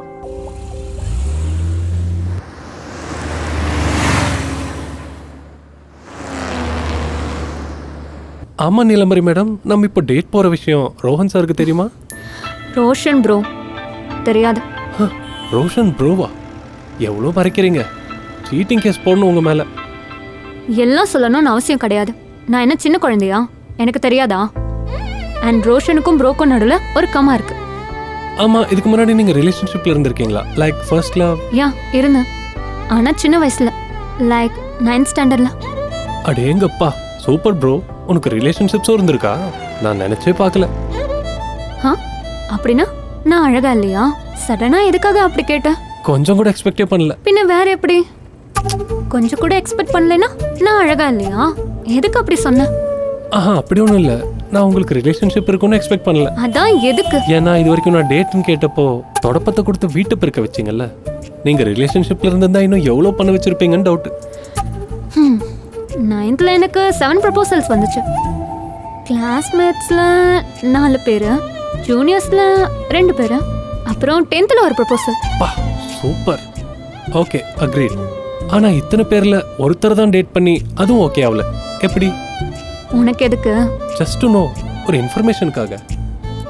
Speaker 1: ஆமாம் நீலம்பரி மேடம், நம்ம இப்போ டேட் போகிற விஷயம் ரோஹன் சாருக்கு தெரியுமா?
Speaker 2: ரோஷன் ப்ரோ தெரியாது.
Speaker 1: ரோஷன் ப்ரோவா? எவ்வளோ மறைக்கிறீங்க? சீட்டிங் கேஸ் போடணும் உங்கள் மேலே.
Speaker 2: எல்லாம் சொல்லணும்னு அவசியம் கிடையாது. நான் என்ன சின்ன குழந்தையா? எனக்கு தெரியாதா? அண்ட் ரோஷனுக்கும் ப்ரோக்கும் நடுவில் ஒரு கமா இருக்கு.
Speaker 1: ஆமாம், இதுக்கு முன்னாடி நீங்கள் ரிலேஷன்ஷிப்பில் இருந்திருக்கீங்களா? Like first love?
Speaker 2: யா, இருந்தேன். ஆனால் சின்ன வயசில், லைக் 9th ஸ்டாண்டர்டில்.
Speaker 1: அடேங்கப்பா, சூப்பர் ப்ரோ. உனக்கு ரிலேஷன்ஷிப்ஸும் இருந்திருக்கா? நான் நினச்சே பார்க்கல.
Speaker 2: அப்படின்னா நான் அழகா இல்லையா? சடனா எதுக்காக அப்படி கேட்டேன்?
Speaker 1: கொஞ்சம் கூட எக்ஸ்பெக்டே பண்ணல.
Speaker 2: பின்ன வேற எப்படி? கொஞ்சம் கூட எக்ஸ்பெக்ட் பண்ணலைன்னா நான் அழகா இல்லையா? எதுக்கு அப்படி சொன்ன?
Speaker 1: அப்படி ஒன்றும் இல்லை. நான் உங்களுக்கு ரிலேஷன்ஷிப் இருக்குன்னு எக்ஸ்பெக்ட் பண்ணல.
Speaker 2: அதான் எதுக்கு?
Speaker 1: ஏன்னா இது வரைக்கும் நான் டேட்னு கேட்டப்போ தொடப்பத்தை கொடுத்து வீட்டை பெருக்க வச்சிங்கல்ல. நீங்கள் ரிலேஷன்ஷிப்பில் இருந்திருந்தா இன்னும் எவ்வளோ பண்ண வச்சிருப்பீங்கன்னு டவுட்டு.
Speaker 2: 9th எனக்கு 7 ப்ரப்போசல்ஸ் வந்துச்சு. கிளாஸ்மேட்ஸில் 4 பேர், ஜூனியர்ஸில் 2 பேர், அப்புறம் 10th ஒரு ப்ரப்போசல்.
Speaker 1: பா, சூப்பர். Okay, agreed. ஆனால் இத்தனை பேரில் ஒருத்தர் தான் டேட் பண்ணி அதுவும் ஓகே ஆகல. எப்படி?
Speaker 2: உனக்கு எதுக்கு?
Speaker 1: ஜஸ்ட் டு நோ, ஒரு இன்ஃபர்மேஷனுக்காக.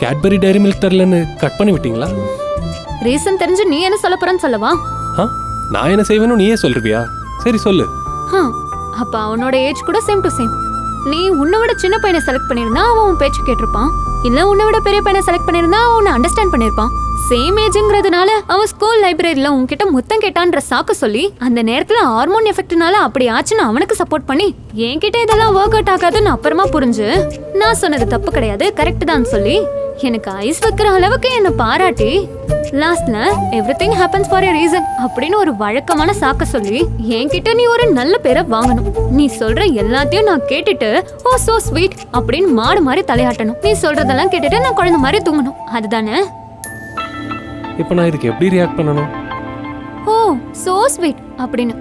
Speaker 1: கேட்பரி டைரி மில்க் தரலன்னு கட் பண்ணி விட்டீங்களா?
Speaker 2: ரீசன் தெரிஞ்சு நீ என்ன சொல்ல போறன்னு சொல்லவா?
Speaker 1: நான் என்ன செய்வேன்னு நீயே சொல்றியா? சரி சொல்லு.
Speaker 2: அப்ப அவனோட ஏஜ் கூட சேம் டு சேம். நீ உன்னை விட சின்ன பையனை செலக்ட் பண்ணியிருந்தா அவன் உன் பேச்சு கேட்டிருப்பான். இல்ல உன்னை விட பெரிய பையனை செலக்ட் பண்ணியிருந்தா அவன் உன்னை அண்டர்ஸ்டாண்ட் பண்ணியிருப்பான். சேம் ஏஜ்ங்கிறதுனால அவன் ஸ்கூல் லைப்ரரியில உன்கிட்ட முத்தம் கேட்டான்ற சாக்கு சொல்லி அந்த நேரத்துல ஹார்மோன் எஃபெக்ட்னால அப்படி ஆச்சுன்னு அவனுக்கு சப்போர்ட் பண்ணி என்கிட்ட இதெல்லாம் ஒர்க் அவுட் ஆகாதுன்னு அப்புறமா புரிஞ்சு நான் சொன்னது தப்பு கிடையாது கரெக்ட் தான் சொல்லி எனக்கு ஐஸ் வைக்கிற அளவுக்கு என்ன பாராட்டி லாஸ்ட்ல everything happens for a reason அப்படின்னு ஒரு வழக்கமான சாக்க சொல்லி என்கிட்ட நீ ஒரு நல்ல பேரை வாங்கணும். நீ சொல்ற எல்லாத்தையும் நான் கேட்டுட்டு ஓ சோ ஸ்வீட் அப்படின்னு மாடு மாதிரி தலையாட்டணும். நீ சொல்றதெல்லாம் கேட்டுட்டு நான் குழந்தை மாதிரி தூங்கணும். அதுதானே?
Speaker 1: இப்போ நான் இதுக்கு எப்படி ரியாக்ட் பண்ணணும்?
Speaker 2: ஓ சோ ஸ்வீட் அப்படின்னு.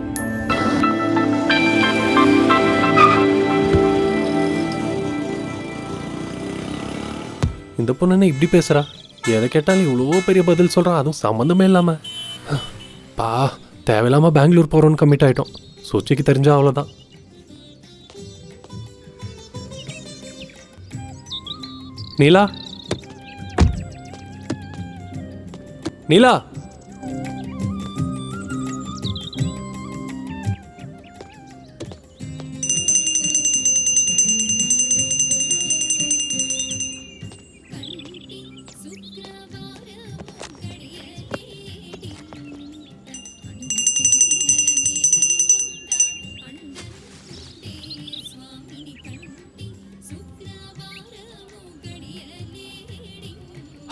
Speaker 1: இந்த பொண்ணு என்ன இப்படி பேசுறா? எதை கேட்டாலும் இவ்வளோ பெரிய பதில் சொல்றான், அதுவும் சம்மந்தமே இல்லாம. பா தேவையில்லாம பெங்களூர் போறோன்னு கமிட் ஆயிட்டோம். சூச்சிக்கு தெரிஞ்சா அவ்வளோதான். நீலா, நீலா,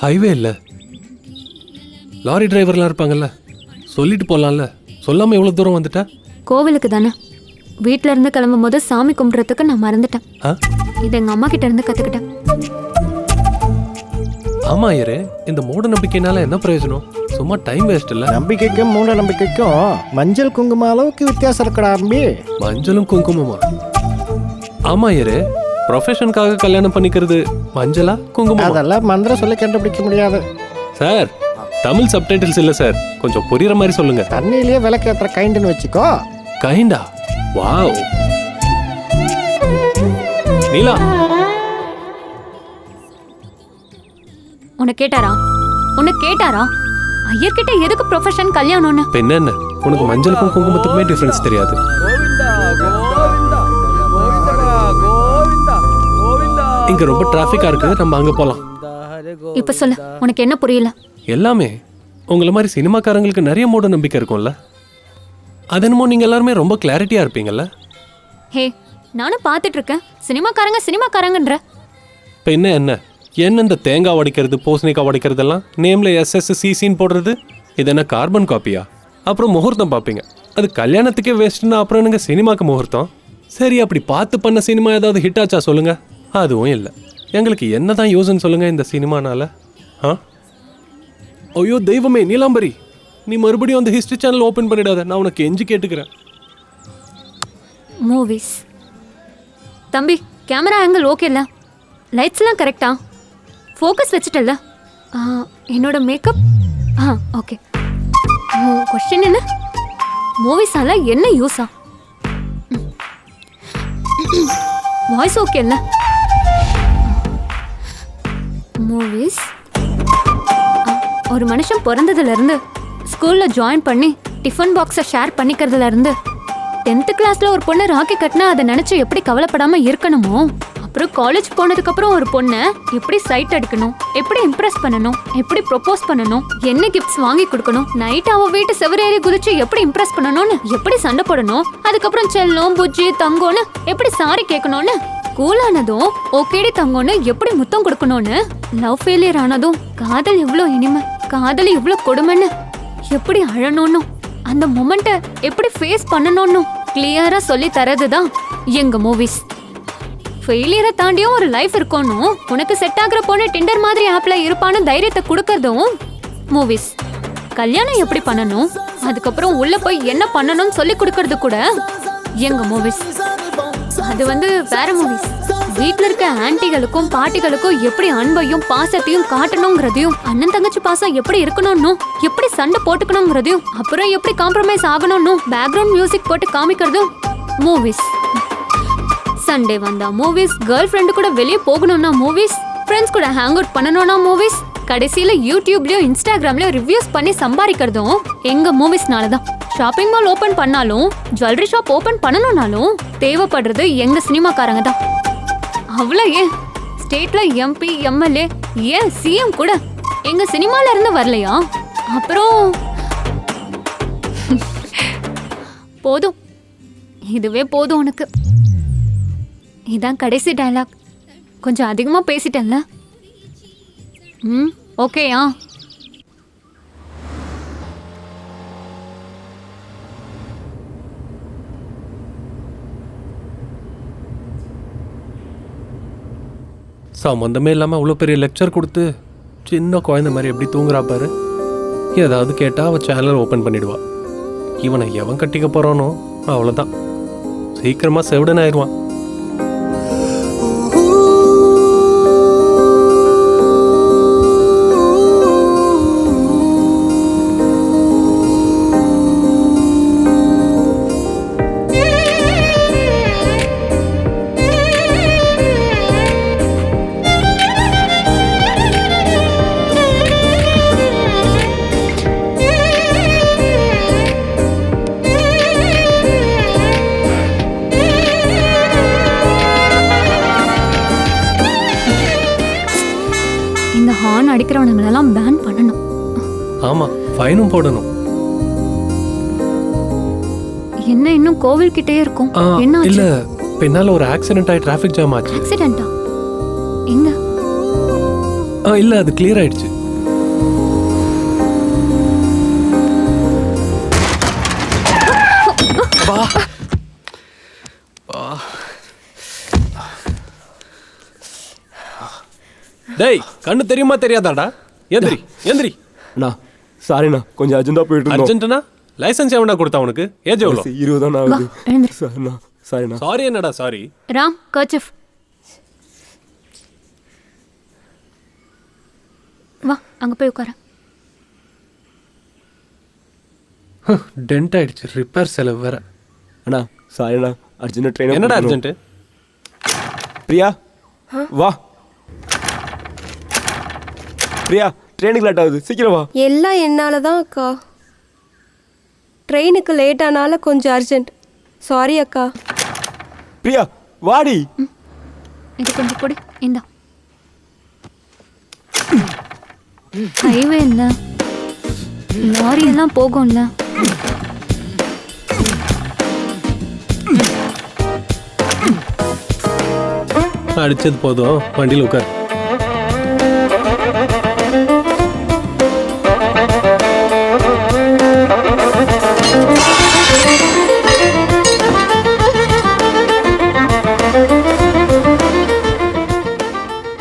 Speaker 1: ஹைவே இல்லை, லாரி டிரைவர்லாம் இருப்பாங்கல்ல, சொல்லிட்டு போகலாம்ல. சொல்லாமல் எவ்வளோ தூரம் வந்துட்ட?
Speaker 2: கோவிலுக்கு தானே. வீட்டில இருந்து கிளம்பும் போது சாமி கும்பிட்றதுக்கு நான் மறந்துட்டேன். இது எங்க அம்மா கிட்ட இருந்து கத்துக்கிட்டேன்.
Speaker 1: ஆமா ஐயரே, இந்த மூட நம்பிக்கைனால என்ன பிரயோஜனம்? சும்மா டைம் வேஸ்ட் இல்லை.
Speaker 9: நம்பிக்கைக்கும் மூட நம்பிக்கைக்கும் மஞ்சள் குங்குமம் அளவுக்கு வித்தியாசம் இருக்கடா அம்பி.
Speaker 1: மஞ்சளும் குங்குமமா? ஆமா ஐயரே, ப்ரொஃபஷனுக்காக கல்யாணம் பண்ணிக்கிறது மஞ்சளா குங்குமம்?
Speaker 9: அதெல்லாம் மந்திரம் சொல்லி கண்டுபிடிக்க முடியாது
Speaker 1: சார். தமிழ் சப்டைட்டில்ஸ் இல்லை சார், கொஞ்சம் புரியுற மாதிரி சொல்லுங்க.
Speaker 9: தண்ணியிலேயே விளக்கேற்ற கைண்டுன்னு வச்சுக்கோ.
Speaker 1: கைண்டா? வாவ். நீலா,
Speaker 2: உன்னை கேட்டாரா? ஐயர்கிட்ட எதுக்கு ப்ரொஃபஷன் கல்யாணம்னு?
Speaker 1: பெண்ண என்ன, உனக்கு மஞ்சளுக்கும் குங்குமத்துக்குமே டிஃபரன்ஸ் தெரியாது. இங்க ரொம்ப டிராஃபிக்கா இருக்கு, நம்ம அங்க போலாம்.
Speaker 2: இப்ப சொல்லு, உனக்கு என்ன புரியல?
Speaker 1: எல்லாமே உங்களை மாதிரி சினிமாக்காரங்களுக்கு நிறைய மூட நம்பிக்கை இருக்கும்ல, அது என்னமோ நீங்க எல்லாருமே ரொம்ப கிளாரிட்டியா இருப்பீங்கல்ல.
Speaker 2: ஹே, நானும் பார்த்துட்டு இருக்கேன். சினிமாக்காரங்கன்ற
Speaker 1: இப்போ என்ன இந்த தேங்காய் உடைக்கிறது, பூசணிக்காய் உடைக்கிறதெல்லாம் நேம்ல SSCCன்னு போடுறது, இது என்ன கார்பன் காப்பியா? அப்புறம் முகூர்த்தம் பார்ப்பீங்க, அது கல்யாணத்துக்கே வேஸ்ட்னா அப்புறம் என்னங்க சினிமாக்கு முகூர்த்தம்? சரி, அப்படி பார்த்து பண்ண சினிமா ஏதாவது ஹிட் ஆச்சா சொல்லுங்க? அதுவும் இல்லை. எங்களுக்கு என்னதான் யூஸ்ன்னு சொல்லுங்க இந்த சினிமானால? ஐயோ தெய்வமே, நீலாம்பரி, நீ மறுபடியும் அந்த ஹிஸ்ட்ரி சேனல் ஓப்பன் பண்ணிடாத, நான் உனக்கு எஞ்சி கேட்டுக்கிறேன்.
Speaker 2: மூவிஸ். தம்பி, கேமரா ஆங்கிள் ஓகே இல்லை? லைட்ஸ்லாம் கரெக்டா? ஃபோக்கஸ் வச்சுட்டல்ல? என்னோட மேக்கப் ஓகே. கொஸ்டின் என்ன? மூவிஸால என்ன யூஸா? வாய்ஸ் ஓகே இல்லை? மூவிஸ். ஒரு மனுஷன் பிறந்ததுல இருந்து ஸ்கூல்ல ஜாயின் பண்ணி டிஃபன் பாக்ஸை ஷேர் பண்ணிக்கிறதுல இருந்து 10th கிளாஸ்ல ஒரு பொண்ணு ராக்கி கட்டினா அதை நினைச்சு எப்படி கவலைப்படாம இருக்கணுமோ, அப்புறம் காலேஜ் போனதுக்கு அப்புறம் ஒரு பொண்ணை எப்படி சைட் அடிக்கணும், எப்படி இம்ப்ரெஸ் பண்ணணும், எப்படி ப்ரொபோஸ் பண்ணணும், என்ன கிஃப்ட்ஸ் வாங்கி கொடுக்கணும், நைட் அவ வீட்டு செவரேறி குதிச்சு எப்படி இம்ப்ரெஸ் பண்ணணும்னு, எப்படி சண்டை போடணும், அதுக்கப்புறம் செல்லம் புஜ்ஜி தங்கோன்னு எப்படி சாரி கேட்கணும்னு, கூலானதும் ஓகேடி தங்கோன்னு எப்படி முத்தம் கொடுக்கணும்னு, லவ் ஃபெயிலியர் ஆனதும் காதல் எவ்வளோ இனிமை, காதல் எவ்வளோ கொடுமைன்னு எப்படி அழணும்னு, அந்த மொமெண்ட்டை எப்படி ஃபேஸ் பண்ணணும்னு கிளியரா சொல்லி தரதுதான் எங்க மூவிஸ். ஃபெயிலியரை தாண்டியும் ஒரு லைஃப் இருக்கணும், உனக்கு செட் ஆகுற பொண்ணு டிண்டர் மாதிரி ஆப்ல இருப்பான்னு தைரியத்தை கொடுக்கறதும் மூவிஸ். கல்யாணம் எப்படி பண்ணணும், அதுக்கப்புறம் உள்ள போய் என்ன பண்ணணும்னு சொல்லி கொடுக்கறது கூட எங்க மூவிஸ். அது வேற மூவிஸ். வீட்ல இருக்க ஆன்ட்டிகளுக்கும் பாட்டிகளுக்கும் எப்படி அன்பையும் பாசத்தையும் காட்டணுங்கிறதையும், அண்ணன் தங்கச்சி பாசம் எப்படி இருக்கணும்னு, எப்படி சண்டை போட்டுக்கணுங்கிறதையும், அப்புறம் எப்படி காம்ப்ரமைஸ் ஆகணும்னு பேக்ரவுண்ட் மியூசிக் போட்டு காமிக்கிறதும் மூவிஸ். சண்டே வந்தா மூவிஸ், கேர்ள் ஃப்ரெண்டு கூட வெளியே போகணும்னா மூவிஸ், ஃப்ரெண்ட்ஸ் கூட ஹேங் அவுட் பண்ணணும்னா மூவிஸ், கடைசியில யூடியூப்லயும் இன்ஸ்டாகிராம்லயும் ரிவ்யூஸ் பண்ணி சம்பாதிக்கிறதும் எங்க மூவிஸ்னால தான். ஷாப்பிங் மால் ஓபன் பண்ணாலும், ஜுவல்லரி ஷாப் ஓபன் பண்ணணும்னாலும் தேவைப்படுறது எங்க சினிமாக்காரங்க தான். அவ்வளோ ஏன் ஸ்டேட்ல MP MLA ஏன் CM கூட எங்க சினிமால இருந்து வரலையா? அப்புறம் போதும், இதுவே போதும் உனக்கு. இதான் கடைசி டயலாக். கொஞ்சம் அதிகமா பேசிட்டேன்ல. ஓகேயா?
Speaker 1: சம்மந்தமே இல்லாமல் அவ்வளோ பெரிய லெக்சர் கொடுத்து சின்ன குழந்தை மாதிரி எப்படி தூங்குறா பாரு. ஏதாவது கேட்டால் அவள் சேனல் ஓப்பன் பண்ணிடுவா. இவனை எவன் கட்டிக்க போகிறானோ அவ்வளோதான், சீக்கிரமாக செவிடன் ஆயிடுவான்.
Speaker 2: ஹார்ன் அடிக்கிறவனுங்களெல்லாம் பேன் பண்ணணும்.
Speaker 1: ஆமாம், ஃபைனும் போடணும்.
Speaker 2: என்ன இன்னும் கோவில் கிட்டே இருக்கும்? என்ன
Speaker 1: இல்ல, பின்னால ஒரு ஆக்சிடென்ட் ஆகி டிராஃபிக் ஜாம் ஆச்சு.
Speaker 2: ஆக்சிடென்ட்டா? எங்க?
Speaker 1: இல்ல, அது கிளியர் ஆயிடுச்சு. டேய், கண்ணு தெரியுமா தெரியாதாடா? எந்திரி எந்திரி.
Speaker 3: அண்ணா சாரிண்ணா, கொஞ்சம் அர்ஜென்ட்டாக போயிட்டு இருந்தோம்.
Speaker 1: அர்ஜென்ட்னா லைசன்ஸ் எவனா கொடுத்தா உனக்கு? ஏஜ் எவ்வளோ?
Speaker 3: 20 தான் ஆகுது.
Speaker 2: எழுந்திரு.
Speaker 3: சாரிண்ணா, சாரிண்ணா.
Speaker 1: சாரி என்னடா சாரி?
Speaker 2: ராம், கர்ச்சிஃப். வா, அங்க போய் உட்கார.
Speaker 1: டென்ட் ஆயிடுச்சு, ரிப்பேர் செலவு வேற.
Speaker 3: அண்ணா சாரிண்ணா, அர்ஜென்ட் ட்ரெயின்.
Speaker 1: என்னடா அர்ஜென்ட்?
Speaker 3: பிரியா வா. பிரியா, ட்ரெயினுக்கு லேட் ஆகுது, சீக்கிரம் வா.
Speaker 10: எல்லாம் என்னால தான் அக்கா. ட்ரெயினுக்கு லேட் ஆனால கொஞ்சம் அர்ஜென்ட். சாரி அக்கா.
Speaker 3: பிரியா வாடி.
Speaker 2: இது கொஞ்சம் பொடி. இந்தா. ஹைவே இல்ல, லாரி எல்லாம் போகும்ல.
Speaker 1: அடிச்சது போதும், வண்டியில் உட்கார்.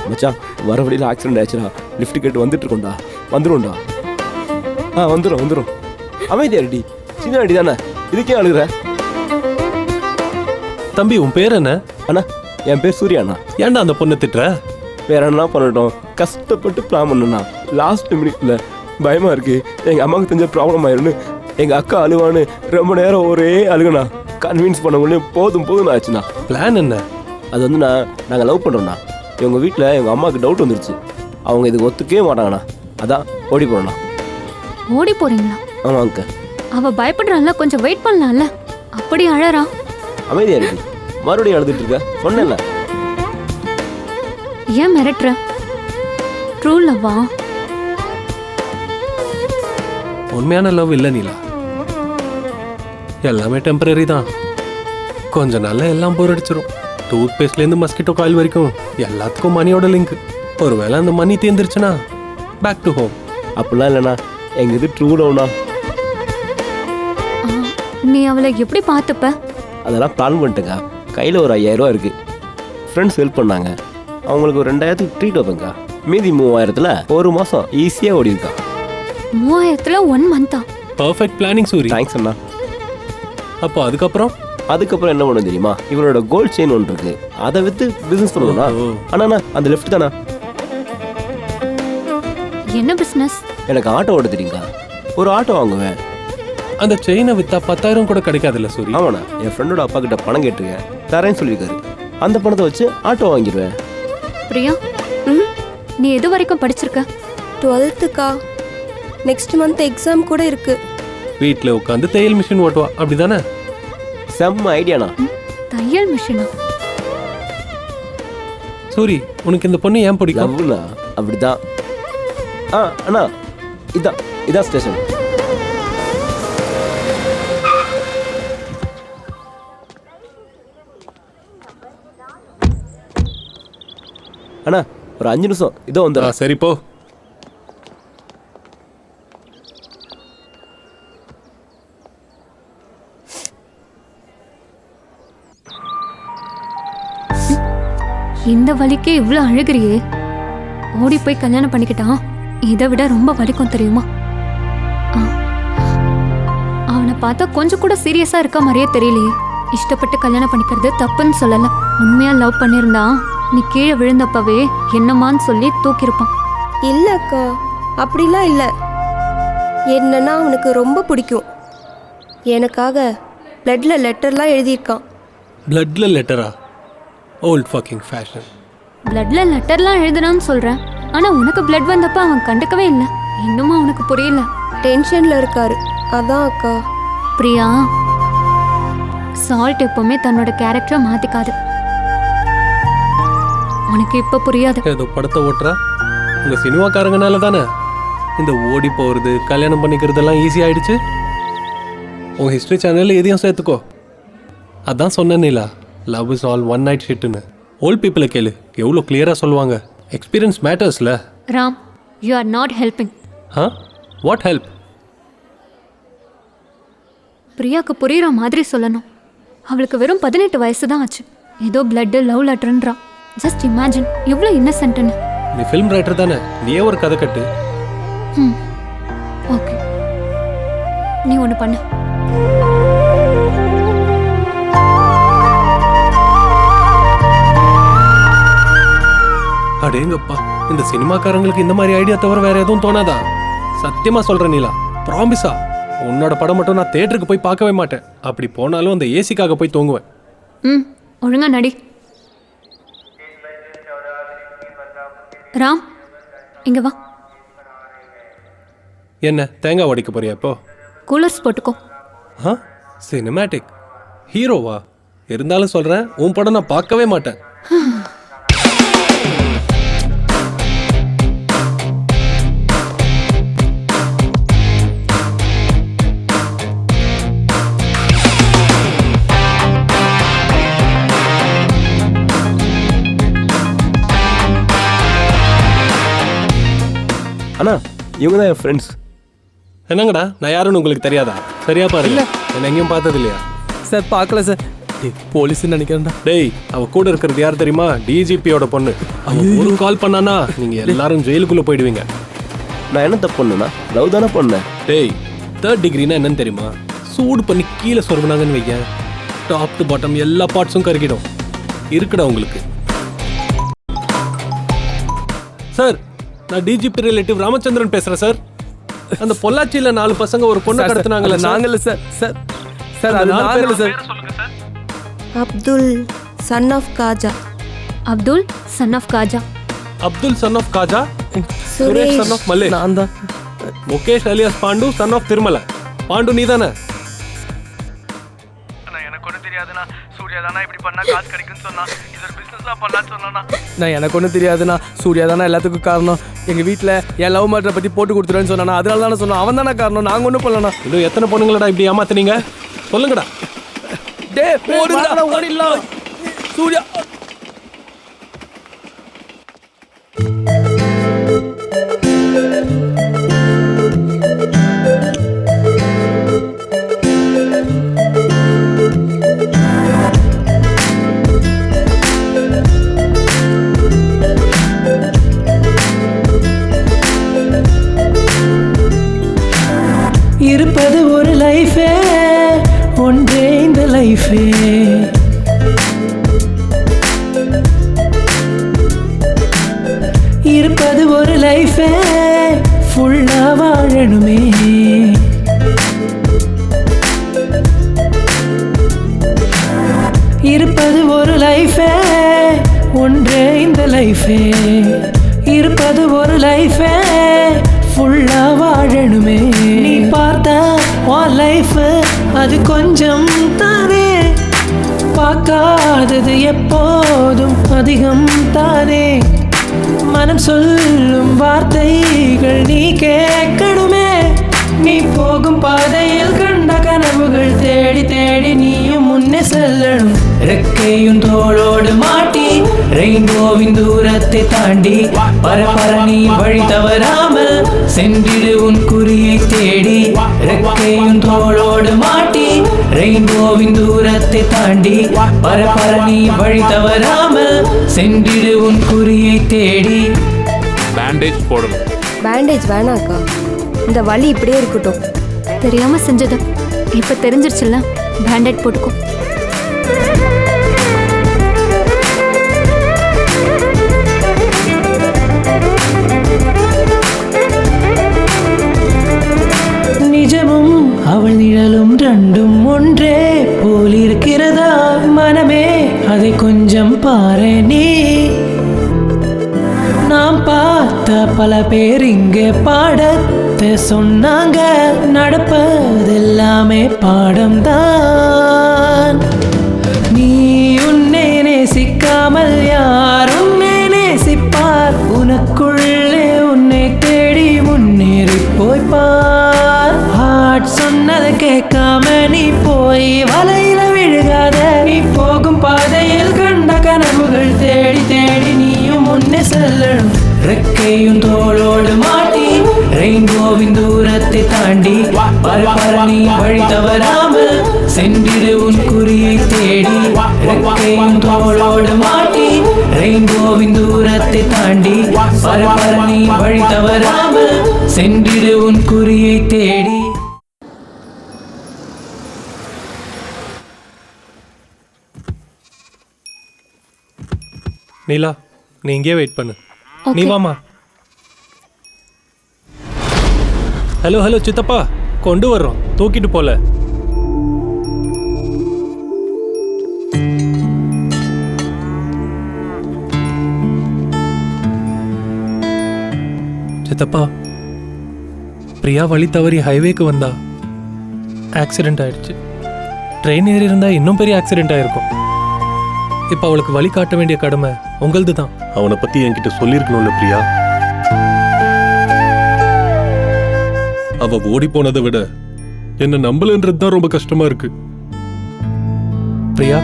Speaker 3: மச்சான், வர வழியில் ஆக்சிடென்ட் ஆயிடுச்சுடா. லிஃப்ட் கேட்டு வந்துட்டு இருக்கோம்டா. வந்துடும்டா. வந்துடும். அமைதியா ரெடி, சின்ன அடி தானே, இதுக்கே அழுகுற?
Speaker 1: தம்பி, உன் பேர் என்ன?
Speaker 3: அண்ணா, என் பேர் சூர்யாண்ணா.
Speaker 1: ஏன்டா அந்த பொண்ணை திட்டுற?
Speaker 3: வேற என்ன பண்ணட்டும், கஷ்டப்பட்டு பிளான் பண்ணா. லாஸ்ட் மினிட்ல பயமா இருக்கு, எங்க அம்மாவுக்கு தெரிஞ்ச ப்ராப்ளம் ஆயிரும்னு எங்க அக்கா அழுவான்னு ரொம்ப நேரம் ஒரே அழுகுண்ணா. கன்வின்ஸ் பண்ண முடியும், போதும் ஆச்சுண்ணா.
Speaker 1: பிளான் என்ன?
Speaker 3: அது வந்து நாங்கள் லவ் பண்ணுறோண்ணா. இவங்க வீட்டில் எங்கள் அம்மாவுக்கு டவுட் வந்துருச்சு. அவங்க இதுக்கு ஒத்துக்கவே மாட்டாங்கண்ணா. அதான் ஓடி போகிறோண்ணா.
Speaker 2: ஓடி போறீங்களா?
Speaker 3: ஆமாம் அங்க.
Speaker 2: அவ பயப்படுறான்ல, கொஞ்சம் வெயிட் பண்ணலாம்ல. அப்படி அழறா.
Speaker 3: அமைதியா இருக்கு, மறுபடியும் அழுதுட்டு இருக்க. சொன்னேன்ல.
Speaker 2: ஏன் மிரட்டுற? ட்ரூ லவ்வா?
Speaker 1: உண்மையான லவ் இல்லை நீலா, எல்லாமே டெம்பரரி தான். கொஞ்ச நாள்ல எல்லாம் போர் அடிச்சிடும். டூத் பேஸ்ட்லேருந்து மஸ்கிட்டோ காயில் வரைக்கும் எல்லாத்துக்கும் மணியோட லிங்க். ஒருவேளை அந்த மணி தேர்ந்துருச்சுன்னா பேக் டு ஹோம்.
Speaker 3: அப்படிலாம் இல்லைண்ணா, எங்கள் இது ட்ரூ லவ்ண்ணா.
Speaker 2: நீ அவளை எப்படி பார்த்துப்ப?
Speaker 3: அதெல்லாம் பிளான் பண்ணிட்டேங்க. கையில் ஒரு 5000 ரூபா இருக்குது. ஃப்ரெண்ட்ஸ் ஹெல்ப் பண்ணாங்க, அவங்களுக்கு ஒரு 2000க்கு ட்ரீட் வைப்பேங்க. மீதி 3000த்தில் ஒரு மாதம் ஈஸியாக ஓடி இருக்கா.
Speaker 2: 3000த்துல 1 மந்தா?
Speaker 1: Perfect planning Soori.
Speaker 3: தேங்க்ஸ் அண்ணா.
Speaker 1: அப்போ அதுக்கப்புறம்
Speaker 3: என்ன பண்ண தெரியுமா? இவரோட கோல்ட் செயின் ஒன்று இருக்கு, அதை விற்று பிஸ்னஸ் பண்ணுவோம்ண்ணா. அண்ணா அந்த லெஃப்ட் தானே.
Speaker 2: என்ன பிஸ்னஸ்?
Speaker 3: எனக்கு ஆட்டோ ஓட தெரியுங்க. ஒரு ஆட்டோ வாங்குவேன்.
Speaker 1: அந்த செயினை விற்றா 10,000 கூட கிடைக்காதுல்ல சூரி?
Speaker 3: ஆமாண்ணா, என் ஃப்ரெண்டோட அப்பா கிட்ட பணம் கேட்டிருக்கேன், தரேன்னு சொல்லியிருக்காரு. அந்த பணத்தை வச்சு ஆட்டோ வாங்கிடுவேன்.
Speaker 2: பிரியா, நீ எது வரைக்கும் படிச்சிருக்க?
Speaker 10: 12க்கா. நெக்ஸ்ட் மந்த் எக்ஸாம் கூட இருக்கு.
Speaker 1: வீட்டில் உட்காந்து தையல் மிஷின் ஓட்டுவா, அப்படிதானே?
Speaker 3: செம்ம ஐடியாண்ணா.
Speaker 2: தையல் மிஷினா?
Speaker 1: சூரி, உனக்கு இந்த பொண்ணு ஏன் பிடிக்கும்?
Speaker 3: லவ்னா அப்படிதான். அண்ணா இதான் ஸ்டேஷன். அண்ணா ஒரு 5 நிமிஷம் இதோ வந்துடும்.
Speaker 1: சரி போ.
Speaker 2: இந்த வலிக்கே இவ்வளோ அழுகிறியே, ஓடி போய் கல்யாணம் பண்ணிக்கிட்டான் இதை விட ரொம்ப வலிக்கும் தெரியுமா? அவனை பார்த்தா கொஞ்சம் கூட சீரியஸா இருக்க மாதிரியே தெரியலையே. இஷ்டப்பட்டு கல்யாணம் பண்ணிக்கிறது தப்புன்னு சொல்லல. உண்மையா லவ் பண்ணியிருந்தா நீ கீழே விழுந்தப்பவே என்னமான்னு சொல்லி தூக்கியிருப்பான்.
Speaker 10: இல்லை அக்கா, அப்படிலாம் இல்லை. என்னன்னா அவனுக்கு ரொம்ப பிடிக்கும். எனக்காக பிளட்ல லெட்டர்லாம் எழுதியிருக்கான்.
Speaker 1: பிளட்ல லெட்டரா? Old fucking fashion.
Speaker 2: பிளட்ல லெட்டர்லாம் எழுதுறான்னு சொல்றேன், ஆனா உனக்கு பிளட் வந்தப்ப அவன் கண்டுக்கவே இல்லை. இன்னுமா உனக்கு புரியல?
Speaker 10: டென்ஷன்ல இருக்காரு, அதான் அக்கா.
Speaker 2: பிரியா, சால்ட் எப்பவுமே தன்னோட கேரக்டரை மாத்திக்காது. உனக்கு இப்ப புரியாது.
Speaker 1: ஏதோ படத்தை ஓட்டுறா. உங்க சினிமாக்காரங்கனால தானே இந்த ஓடி போகிறது கல்யாணம் பண்ணிக்கிறதெல்லாம் ஈஸி ஆயிடுச்சு. உங்க ஹிஸ்ட்ரி சேனலில் எதையும் சேர்த்துக்கோ. அதான் சொன்னேன்னிலா, love is all one night ஷிட்டுன்னு. ஓல்ட் பீப்புளை கேளு, எவ்வளோ கிளியராக சொல்லுவாங்க. எக்ஸ்பீரியன்ஸ் மேட்டர்ஸ்ல.
Speaker 2: Ram, you are not helping.
Speaker 1: What help?
Speaker 2: பிரியாக்கு புரியுற மாதிரி சொல்லணும். அவளுக்கு வெறும் 18 வயசு தான் ஆச்சு. ஏதோ பிளட் லவ் லெட்டர்ன்றா. ஜஸ்ட் இமேஜின் எவ்வளோ இன்னசென்ட்னு.
Speaker 1: நீ ஃபிலிம் ரைட்டர் தானே, நீயே ஒரு கதை கட்டு.
Speaker 2: ஓகே, நீ ஒன்று பண்ணு.
Speaker 1: அடேங்கப்பா, இந்த சினிமாக்காரங்களுக்கு இந்த மாதிரி ஐடியா தவிர வேற எதுவும் தோணாதா? சத்தியமா சொல்றேன் நீலா, ப்ராமிஸா. உன்னோட படம் மட்டும் நான் தியேட்டருக்கு போய் பார்க்கவே மாட்டேன். அப்படி போனாலும் அந்த ஏசிக்காக போய் தூங்குவேன்.
Speaker 2: ஒழுங்கா நடி. ராம், இங்க வா.
Speaker 1: என்ன தேங்காய் உடைக்க போறியா இப்போ?
Speaker 2: கூலர்ஸ் போட்டுக்கோ.
Speaker 1: சினிமேட்டிக் ஹீரோவா? இருந்தாலும் சொல்றேன், உன் படம் நான் பார்க்கவே மாட்டேன்.
Speaker 3: அண்ணா இவங்க தான் என் ஃப்ரெண்ட்ஸ்.
Speaker 1: என்னங்கடா, நான் யாருன்னு உங்களுக்கு தெரியாதா? சரியா பாருங்க, என்ன எங்கேயும் பார்த்தது இல்லையா?
Speaker 7: சார் பார்க்கல சார். போலீஸ்ன்னு நினைக்கிறேன்டா.
Speaker 1: டேய், அவ கூட இருக்கிறது யார் தெரியுமா? டிஜிபியோட பொண்ணு. அவன் ஒரு கால் பண்ணானா நீங்க எல்லாரும் ஜெயிலுக்குள்ள போயிடுவீங்க.
Speaker 3: நான் என்ன தப்பு பண்ணேன்னா, லவ் தானே பண்ணேன்.
Speaker 1: டேய், 3rd டிகிரினா என்னன்னு தெரியுமா? சூடு பண்ணி கீழே சொருகுனாங்கன்னு வைக்க, டாப் டு பாட்டம் எல்லா பார்ட்ஸும் கருகிடும். இருக்குடா உங்களுக்கு. சார், நான் டிஜிபி ரிலேட்டிவ் ராமச்சந்திரன் பேசுறேன் சார். அந்த பொள்ளாச்சியில 4 பசங்க ஒரு பொண்ணு கடத்துனாங்கல்ல?
Speaker 7: நாங்கல்ல சார். சார் அது நாங்கல்ல sir.
Speaker 10: Abdul son of Khaja.
Speaker 2: Abdul son of Khaja.
Speaker 1: Abdul son of Khaja. Suresh son of Malle.
Speaker 7: நான் தான்.
Speaker 1: Mukesh alias Pandu son of Thirumalai. Pandu நீ தானே?
Speaker 11: எனக்கு ஒன்றும் தெரியாதுண்ணா. சூர்யா தானே இப்படி பண்ணா காசு கிடைக்குன்னு சொன்னா, இது ஒரு பிஸ்னஸ்லாம் பண்ணலான்னு சொன்னா.
Speaker 7: நான் எனக்கு ஒன்றும் தெரியாதுண்ணா. சூர்யா தானே எல்லாத்துக்கும் காரணம். எங்கள் வீட்டில் என் லவ் மேட்டரை பற்றி போட்டு கொடுத்துருவேன்னு சொன்னானா, அதனால தானே சொன்னோம். அவன் தானே காரணம், நாங்கள் ஒன்றும் பண்ணலண்ணா.
Speaker 1: இன்னும் எத்தனை பொண்ணுங்களடா இப்படி ஏமாத்துனீங்க? சொல்லுங்கடா.
Speaker 7: ஓடிடலாம். சூர்யா
Speaker 6: இருப்பது ஒரு லைஃபே, ஒன்றே இந்த லைஃபே. இருப்பது ஒரு லைஃபே, ஃபுல்லா வாழணுமே. இருப்பது ஒரு லைஃபே, ஒன்றே இந்த லைஃபே. இருப்பது ஒரு லைஃபே, ஃபுல்லா வாழணுமே. நீ பார்த்த உன் லைஃப் அது கொஞ்சம் தானே, பார்க்காதது எப்போதும் அதிகம் தானே. மனம் சொல்லும் வார்த்தைகள் நீ கேட்கணுமே. நீ போகும் பாதையில் கண்ட கனவுகள் தேடி தேடி நீயும் முன்னே செல்லணும். ரெக்கையும் தோளோடு மாட்டி ரெயின்போவின் தூரத்தை தாண்டி பரபர நீ வழி தவறாமல் சென்றிடு உன் குறியை தேடி. ரெக்கையும் தோளோடு மாட்டி ரெயின்போவின் தூரத்தை தாண்டி பரபர நீ வழி தவறாமல் சென்றிடு உன் குறியை தேடி.
Speaker 12: பேண்டேஜ் போடணும்.
Speaker 10: பேண்டேஜ் வேணாக்கா, இந்த வலி இப்படியே இருக்கட்டும்.
Speaker 2: தெரியாம செஞ்சது இப்ப தெரிஞ்சிருச்சுல்ல, பேண்டேட் போட்டுக்கோ.
Speaker 6: நிஜமும் அவள் நிழலும் ரெண்டும் ஒன்றே போலிருக்கிறதா மனமே, அதை கொஞ்சம் பாரு நீ. நாம் பார்த்த பல பேர் இங்கே பாடத்தை சொன்னாங்க, நடப்பதெல்லாமே பாடம்தான். நீ உன்னை நேசிக்காமல் யார் உன்னை நேசிப்பார்? உனக்குள்ளே உன்னை தேடி முன்னேறி போய்ப்பார். ஹார்ட் சொன்னதை கேட்காம நீ போய் வலையில விழுகாத. நீ போகும் பாதையில் கண்ட கனவுகள் தேடி தேடி நீயும் முன்னே செல்லணும். ரெக்கையும் தோளோடு மாட்டி ரெயின்போவின் தூரத்தை தாண்டி பரபர நீ வழி தவறாமல் சென்றிடு உன் குறியை தேடி. ரெக்கையும் தோளோடு மாட்டி ரெயின்போவின் தூரத்தை தாண்டி பரபர நீ வழி தவறாமல் சென்றிடு உன் குறியை தேடி.
Speaker 1: நீலா, நீ இங்கே வெயிட் பண்ணு. நீ வாமா. ஹலோ ஹலோ சித்தப்பா, கொண்டு வர்றோம், தூக்கிட்டு போல. சித்தப்பா, பிரியா வழி தவறி ஹைவேக்கு வந்தா ஆக்சிடென்ட் ஆயிடுச்சு. ட்ரெயின் ஏறி இருந்தா இன்னும் பெரிய ஆக்சிடென்ட் ஆயிருக்கும். இப்ப அவளுக்கு வழி காட்ட வேண்டிய கடமை உங்களது தான்.
Speaker 12: அவனை பத்தி என்கிட்ட சொல்லியிருக்கணும்ல பிரியா.
Speaker 1: அவ ஓடி போனதை விட என்ன நம்பலன்றது தான் ரொம்ப கஷ்டமா இருக்கு. பிரியா,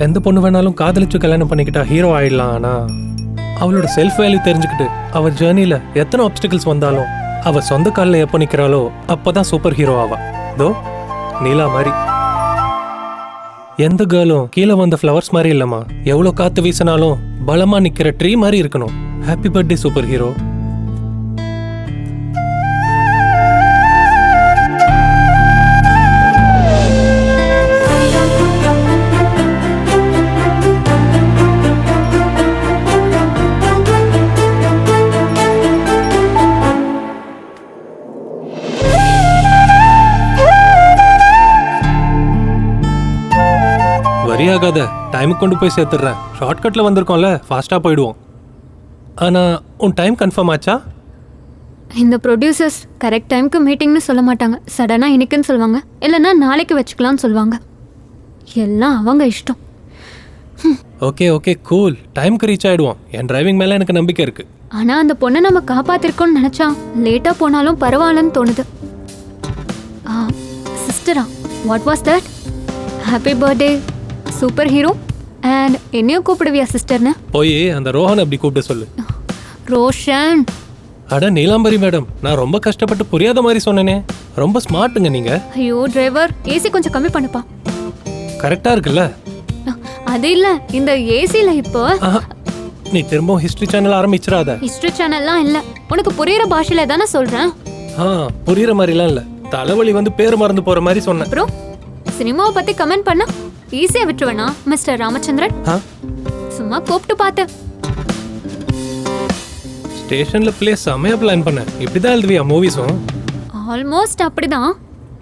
Speaker 1: எந்த பொண்ணு வேணாலும் காதலிச்சு கல்யாணம் பண்ணிக்கிட்டா ஹீரோ ஆயிடலாம். ஆனா அவளோட செல்ஃப் வேல்யூ தெரிஞ்சுக்கிட்டு அவ ஜேர்னில எத்தனை ஆப்ஸ்டிகல்ஸ் வந்தாலும் அவ சொந்த காலில் எப்போ நிக்கிறாளோ அப்பதான் சூப்பர் ஹீரோ ஆவா. தோ நீலா மாதிரி. எந்த கேர்ளும் கீழே வந்த ஃப்ளவர்ஸ் மாதிரி இல்லம்மா. எவ்வளோ காத்து வீசினாலும் பலமா நிக்கிற ட்ரீ மாதிரி இருக்கணும். Happy birthday super hero. வரியாகாத, டைமுக்கு கொண்டு போய் சேர்த்துடுறேன். ஷார்ட்கட்டில் வந்திருக்கோம்ல, ஃபாஸ்ட்டாக போயிடுவோம். ஆனால் உன் டைம் கன்ஃபார்ம் ஆச்சா?
Speaker 2: இந்த ப்ரொடியூசர்ஸ் கரெக்ட் டைமுக்கு மீட்டிங்னு சொல்ல மாட்டாங்க. சடனாக இன்னைக்குன்னு சொல்லுவாங்க, இல்லைன்னா நாளைக்கு வச்சுக்கலாம்னு சொல்லுவாங்க. எல்லாம் அவங்க இஷ்டம்.
Speaker 1: ஓகே ஓகே கூல், டைமுக்கு ரீச் ஆகிடுவோம். என் டிரைவிங் மேலே எனக்கு நம்பிக்கை இருக்குது.
Speaker 2: ஆனால் அந்த பொண்ணை நம்ம காப்பாற்றிருக்கோம்னு நினச்சா லேட்டாக போனாலும் பரவாயில்லன்னு தோணுது. சிஸ்டரா, what was that? Happy birthday super hero. And என்னையும் கூப்பிடுவியா சிஸ்டர்னு?
Speaker 1: போய் அந்த ரோஹன் அப்படி கூப்பிட்டு சொல்லு.
Speaker 2: ரோஷன்.
Speaker 1: அட நீலாம்பரி மேடம், நான் ரொம்ப கஷ்டப்பட்டு புரியாத மாதிரி சொன்னேனே. ரொம்ப ஸ்மார்ட்டுங்க நீங்க.
Speaker 2: ஐயோ டிரைவர், ஏசி கொஞ்சம் கம்மி பண்ணுப்பா.
Speaker 1: கரெக்டா இருக்குல்ல?
Speaker 2: அது இல்ல, இந்த ஏசில இப்போ
Speaker 1: நீ திரும்ப ஹிஸ்டரி சேனல் ஆரம்பிச்சிராத.
Speaker 2: ஹிஸ்டரி சேனல்லாம் இல்ல, உனக்கு புரியுற பாஷையில தானே சொல்றேன்.
Speaker 1: புரியுற மாதிரிலாம் இல்ல, தலைவலி வந்து பேர் மறந்து போற மாதிரி சொன்னேன்.
Speaker 2: அப்புறம் சினிமாவை பத்தி கமெண்ட் பண்ணா ஈஸியா விட்டுருவேனா மிஸ்டர் ராமச்சந்திரன்? சும்மா கூப்பிட்டு பார்த்தேன்.
Speaker 1: ஸ்டேஷன்ல பிளே செமையா பிளான் பண்ண. இப்படிதான் எழுதுவியா மூவிஸும்?
Speaker 2: ஆல்மோஸ்ட் அப்படிதான்.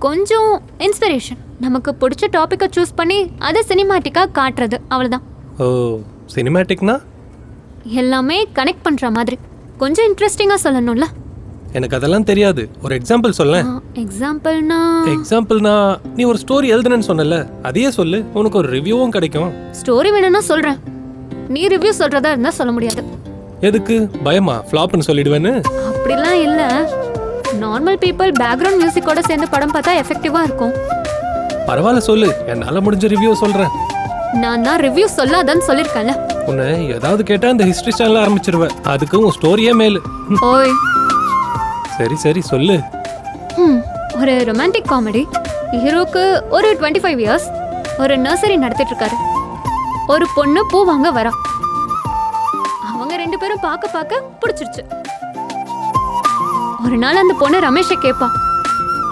Speaker 2: கொஞ்சம் இன்ஸ்பிரேஷன், நமக்கு பிடிச்ச டாபிக்கை சூஸ் பண்ணி அதை சினிமாட்டிக்கா காட்டுறது, அவ்வளவுதான்.
Speaker 1: ஓ, சினிமாட்டிக்னா
Speaker 2: எல்லாமே கனெக்ட் பண்ற மாதிரி, கொஞ்சம் இன்ட்ரெஸ்டிங்கா சொல்லணும்ல.
Speaker 1: எனக்கு அதெல்லாம் தெரியாது. ஒரு எக்ஸாம்பிள் சொல்லேன். எக்ஸாம்பிள்னா நீ ஒரு ஸ்டோரி எழுதுனேன்னு சொன்னல, அதையே சொல்லு, உனக்கு ஒரு ரிவ்யூவும் கிடைக்கும்.
Speaker 2: ஸ்டோரி வேணும்னா சொல்றேன். நீ ரிவ்யூ சொல்றதா இருந்தா சொல்ல முடியாது.
Speaker 1: எதுக்கு பயமா ஃப்ளாப்னு சொல்லிடுவேன்னு?
Speaker 2: அப்படிலாம் இல்ல. நார்மல் பீப்புள் பேக்ரவுண்ட் மியூசிக்கோட சேர்ந்து படம் பார்த்தா எஃபெக்டிவா இருக்கும்.
Speaker 1: பரவாயில்ல சொல்லு, என்னால முடிஞ்ச ரிவ்யூ சொல்றேன்.
Speaker 2: நான் தான் ரிவ்யூ சொல்லாதன்னு சொல்லிருக்கேன்ல.
Speaker 1: உன்னை ஏதாவது கேட்டா இந்த ஹிஸ்டரி சேனல் ஆரம்பிச்சிருவேன். அதுக்கு உன் ஸ்டோரியே மேலு.
Speaker 2: ஓய்
Speaker 1: சரி சரி சொல்லு.
Speaker 2: ஒரு ரொமான்டிக் காமெடி. ஹீரோக்கு ஒரு 25 இயர்ஸ். ஒரு நர்சரி நடத்திட்டு இருக்காரு. ஒரு பொண்ணு பூ வாங்க வரா. அவங்க 2 பேரும் பார்க்க பிடிச்சிருச்சு. ஒரு நாள் அந்த பொண்ணு ரமேஷை கேட்பா,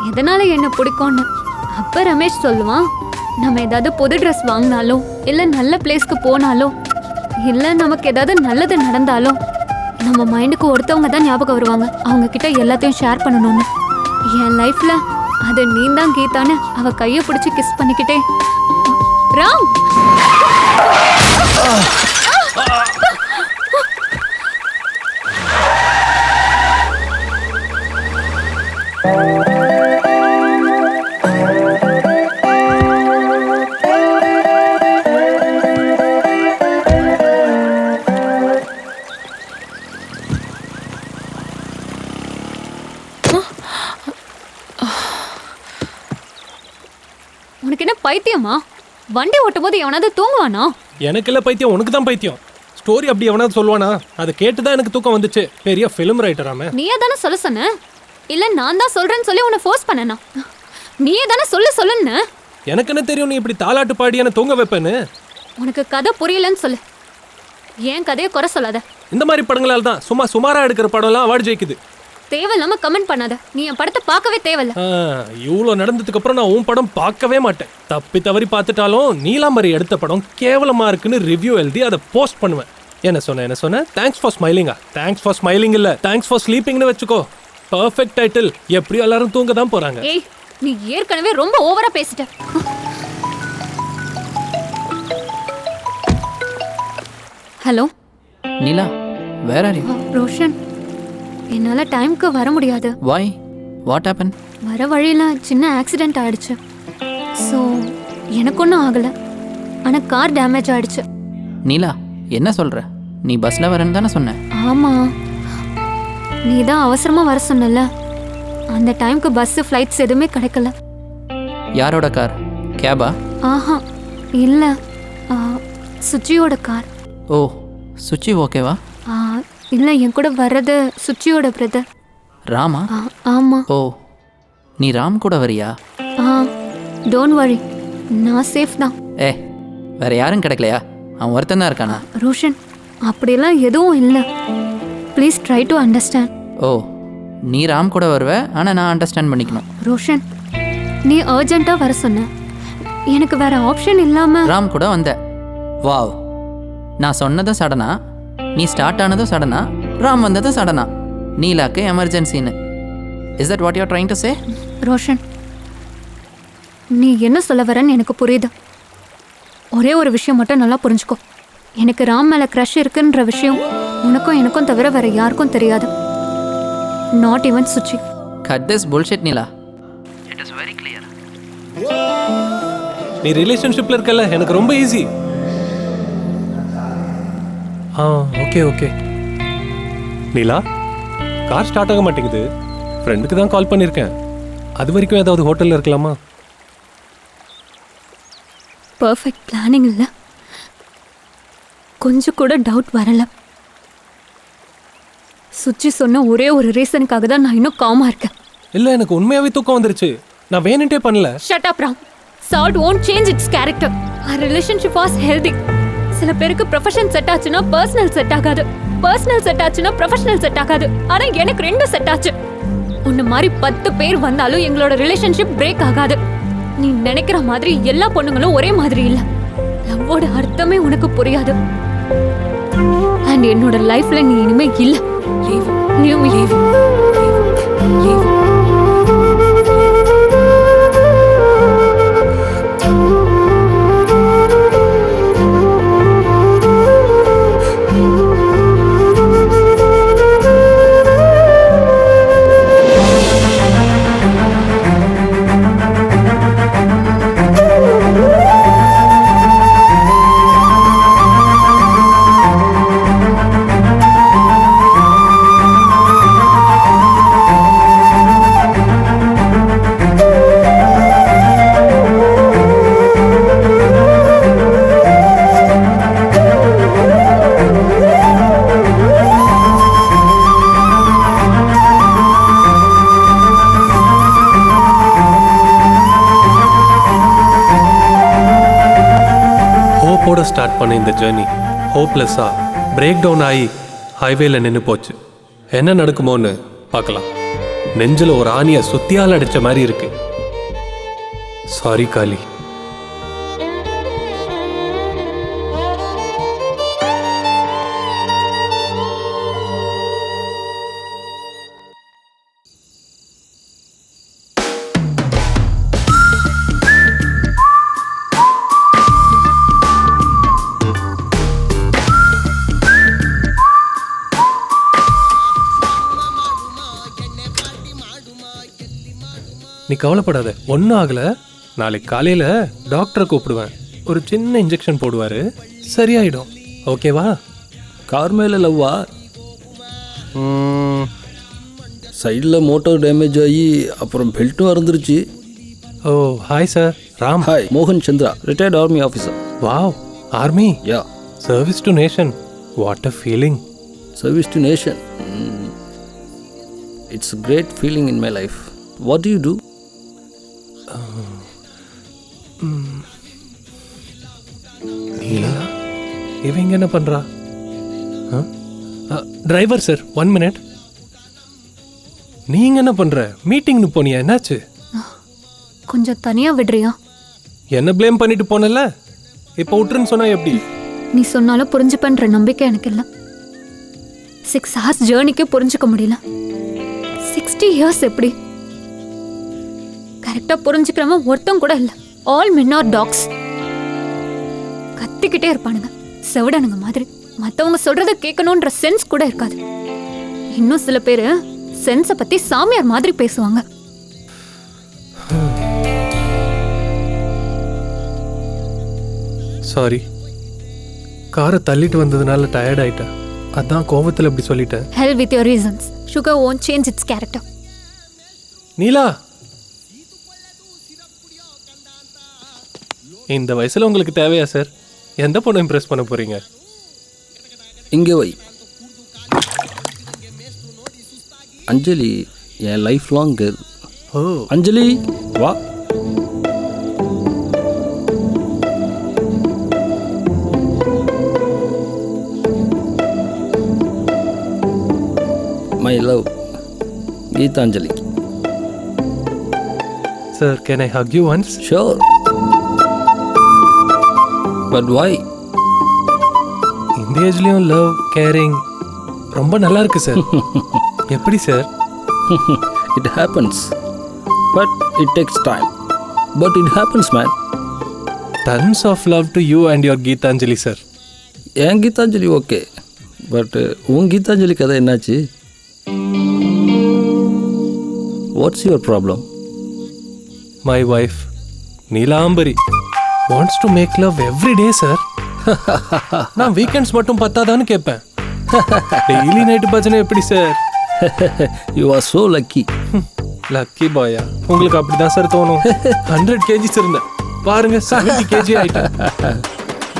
Speaker 2: எதனால என்ன பிடிக்கும்னு. அப்ப ரமேஷ் சொல்லுவான், நம்ம ஏதாவது புது ட்ரெஸ் வாங்கினாலோ இல்ல நல்ல பிளேஸ்க்கு போனாலோ இல்ல நமக்கு ஏதாவது நல்லது நடந்தாலோ நம்ம மைண்டுக்கு ஒருத்தவங்க தான் ஞாபகம் வருவாங்க, அவங்க கிட்ட எல்லாத்தையும் ஷேர் பண்ணணும்னு. என் லைஃப்ல அது நீ தான் கீதான்னு அவ கையை பிடிச்சி கிஸ் பண்ணிக்கிட்டே ராம் உனக்கு என்ன பைத்தியமா? வண்டி ஓட்டும் போது எவனாவது தூங்குவானா?
Speaker 1: எனக்கு இல்ல பைத்தியம், உனக்கு தான் பைத்தியம். ஸ்டோரி அப்படி எவனாவது சொல்லுவானா? அதை கேட்டுதான் எனக்கு தூக்கம் வந்துச்சு. பெரிய ஃபிலிம் ரைட்டராமே.
Speaker 2: நீயே தானே சொல்ல சொன்ன, இல்ல நான் தான் சொல்றேன்னு சொல்லி உன்னை ஃபோர்ஸ் பண்ணனா? நீயே தானே சொல்லுன்னு.
Speaker 1: எனக்கு என்ன தெரியும் நீ இப்படி தாலாட்டு பாடி என்ன தூங்க வைப்பேன்னு?
Speaker 2: உனக்கு கதை புரியலன்னு சொல்லு, ஏன் கதையை குறை சொல்லாத.
Speaker 1: இந்த மாதிரி படங்களால தான் சுமாரா எடுக்கிற படம்லாம் அவார்டு ஜெயிக்குது.
Speaker 2: தேவையில்லாம கமெண்ட் பண்ணாத. நீ என் படத்தை பார்க்கவே தேவையில்ல.
Speaker 1: இவ்வளோ நடந்ததுக்கு அப்புறம் நான் உன் படம் பார்க்கவே மாட்டேன். தப்பி தவறி பார்த்துட்டாலும் நீலாம்பரி எடுத்த படம் கேவலமா இருக்குன்னு ரிவ்யூ எழுதி அதை போஸ்ட் பண்ணுவேன். என்ன சொன்ன தேங்க்ஸ் ஃபார் ஸ்மைலிங்கா? தேங்க்ஸ் ஃபார் ஸ்மைலிங் இல்ல, தேங்க்ஸ் ஃபார் ஸ்லீப்பிங்னு வச்சுக்கோ. Perfect title. எப்படியும் எல்லாரும் தூங்க தான் போறாங்க.
Speaker 2: ஏய், நீ ஏற்கனவே ரொம்ப ஓவரா பேசிட்ட. Hello
Speaker 5: Neela, where are you?
Speaker 2: Roshan, என்னால டைம்க்கு வர முடியாது.
Speaker 5: வை? What happen?
Speaker 2: வர வழியில சின்ன ஆக்சிடென்ட் ஆயிடுச்சு. ஸோ எனக்கு ஒன்றும் ஆகலை, ஆனால் கார் டேமேஜ் ஆயிடுச்சு.
Speaker 5: நீலா, என்ன சொல்ற? நீ பஸ்ல வரேன்னு தானே சொன்ன?
Speaker 2: ஆமா, நீ தான் அவசரமா வர சொன்னல. அந்த டைம்க்கு பஸ் ஃப்ளைட்ஸ் எதுவுமே கிடைக்கல.
Speaker 5: யாரோட கார்? கேபா?
Speaker 2: ஆஹா இல்ல, சுச்சியோட கார்.
Speaker 5: ஓ, சுச்சி ஓகேவா?
Speaker 2: இல்ல, என் கூட வர்றது சுச்சியோட பிரதர்
Speaker 5: ராமா.
Speaker 2: ஆமா.
Speaker 5: ஓ, நீ ராம் கூட வரியா?
Speaker 2: டோன்ட் வரி, நான் சேஃப் தான்.
Speaker 5: ஏ, வேற யாரும் கிடைக்கலையா? அவன் ஒருத்தன் தான் இருக்கானா?
Speaker 2: ரோஷன், அப்படியெல்லாம் எதுவும் இல்லை. Please try to understand.
Speaker 5: Oh, நீ ராம் கூட வருவ, ஆனால் நான் அண்டர்ஸ்டாண்ட் பண்ணிக்கணும்.
Speaker 2: ரோஷன், நீ அர்ஜென்ட்டாக வர சொன்ன, எனக்கு வேற ஆப்ஷன் இல்லாம
Speaker 5: ராம் கூட வந்த. வாவ், நான் சொன்னதும் சடனா, நீ ஸ்டார்ட் ஆனதும் சடனா, ராம் வந்ததும் சடனா. நீலாக்கு எமர்ஜென்சின்னு. Is that what you are trying to say?
Speaker 2: Roshan, நீ என்ன சொல்ல வரன்னு எனக்கு புரியுது. ஒரே ஒரு விஷயம் மட்டும் நல்லா புரிஞ்சுக்கோ. எனக்கு ராம் மேலே க்ரஷ் இருக்குன்ற விஷயம் உனக்கும் எனக்கும் தவிர வேற யாருக்கும் தெரியாது. Not even Suchi.
Speaker 5: Cut this bullshit Neela.
Speaker 11: It is very clear.
Speaker 1: நீ ரிலேஷன்ஷிப்ல இருக்கல, எனக்கு ரொம்ப easy. Okay okay. Neela, car start ஆக மாட்டேங்குது. ஃப்ரெண்டுக்கு தான் கால் பண்ணியிருக்கேன். அது வரைக்கும் ஏதாவது ஹோட்டலில் இருக்கலாமா?
Speaker 2: பர்ஃபெக்ட் பிளானிங் இல்லை, கொஞ்சம் கூட டவுட் வரல. சுச்சி சொன்ன ஒரே ஒரு ரீசனுக்காக தான் நான் இன்னும் காமா இருக்கேன்.
Speaker 1: இல்லை, எனக்கு உண்மையாகவே தூக்கம் வந்துருச்சு. நான் வேணுன்ட்டே பண்ணல.
Speaker 2: Shut up Ram. Salt won't change its character. Our relationship was healthy. சில பேருக்கு ப்ரொஃபஷன் செட் ஆச்சுன்னா பர்சனல் செட் ஆகாது, பர்சனல் செட் ஆச்சுன்னா ப்ரொஃபஷனல் செட் ஆகாது. ஆனா எனக்கு 2 செட் ஆச்சு. உன்ன மாதிரி 10 பேர் வந்தாலும் எங்களோட ரிலேஷன்ஷிப் பிரேக் ஆகாது. நீ நினைக்கிற மாதிரி எல்லா பொண்ணுங்களும் ஒரே மாதிரி இல்ல. லவ்வோட அர்த்தமே உனக்கு புரியாது. அண்ட் என்னோட லைஃப்ல நீ இனிமே இல்ல. Leave, leave, leave.
Speaker 1: ஹோப்போட ஸ்டார்ட் பண்ண இந்த ஜேர்னி ஹோப்லெஸ்ஸாக பிரேக் டவுன் ஆகி ஹைவேல நின்று போச்சு. என்ன நடக்குமோன்னு பார்க்கலாம். நெஞ்சில் ஒரு ஆணியை சுத்தியால் அடித்த மாதிரி இருக்கு. சாரி காளி. நீ கவலைப்படாத, ஒன்றும் ஆகலை. நாளைக்கு காலையில் டாக்டரை கூப்பிடுவேன். ஒரு சின்ன இன்ஜெக்ஷன் போடுவார், சரியாயிடும். ஓகேவா?
Speaker 13: கார் மேலே லவ்வா? சைடில் மோட்டார் டேமேஜ் ஆகி அப்புறம் பெல்ட்டும் அறந்துருச்சு.
Speaker 1: ஓ ஹாய் சார். ராம்.
Speaker 13: ஹாய், மோகன் Chandra, retired army officer.
Speaker 1: Wow, army.
Speaker 13: Yeah.
Speaker 1: Service to nation. What a feeling.
Speaker 13: Service to nation. It's a great feeling in my life. What do you do?
Speaker 1: நீலா, இவங்க என்ன பண்றா? Driver sir, 1 minute. நீங்க என்ன பண்ற? மீட்டிங்னு போனியா? என்னாச்சு?
Speaker 2: கொஞ்சம் தனியா விடுறியா?
Speaker 1: என்ன ப்ளேம் பண்ணிட்டு போனல, இப்போ விட்டுருன்னு சொன்னா எப்படி?
Speaker 2: நீ சொன்னாலும் புரிஞ்சுப்பன்ற நம்பிக்கை எனக்கு இல்லை. 6 hours ஜேர்னிக்கே புரிஞ்சுக்க முடியல. 60 years எப்படி? கரெக்டா புரிஞ்சுக்கிறவன் ஒருத்தம் கூட இல்லை. All men are dogs. கத்திக்கிட்டே இருப்பானுங்க, செவிடனுங்க மாதிரி. மற்றவங்க சொல்றத கேட்கணுன்ற சென்ஸ் கூட இருக்காது. இன்னும் சில பேர் சென்ஸை பத்தி சாமியார் மாதிரி பேசுவாங்க.
Speaker 1: சாரி, காரை தள்ளிட்டு வந்ததுனால டயர்ட் ஆயிட்டேன். அதான் கோவத்தில் இப்படி சொல்லிட்டேன்.
Speaker 2: Hell with your reasons. Sugar won't change its character.
Speaker 1: நீலா, இந்த வயசுல உங்களுக்கு தேவையா சார்? எந்த பொண்ணு இம்ப்ரெஸ் பண்ண போறீங்க?
Speaker 13: இங்கே வை. அஞ்சலி என் life long girl.
Speaker 1: Oh
Speaker 13: Anjali வா. My love Geethanjali.
Speaker 1: Sir, can I hug you once?
Speaker 13: Sure. But why?
Speaker 1: இந்த ஏஜ்லயும் லவ், கேரிங் ரொம்ப நல்லா இருக்கு சார். எப்படி sir?
Speaker 13: It happens, but it takes time. But it happens man.
Speaker 1: Tons of love to you and your Geethanjali sir.
Speaker 13: என் Geethanjali okay, but உன் கீதாஞ்சலி கதை என்னாச்சு? What's your problem?
Speaker 1: My wife, Neelambari, wants to make love every day sir. நான் weekends மட்டும் பத்தாதான்னு கேட்பேன். Daily night பஜனை எப்படி sir?
Speaker 13: You are so lucky.
Speaker 1: Lucky பாயா? உங்களுக்கு அப்படிதான் சார் தோணும். 100 kgs இருந்தேன், பாருங்க 70 kg ஆயிட்டேன்.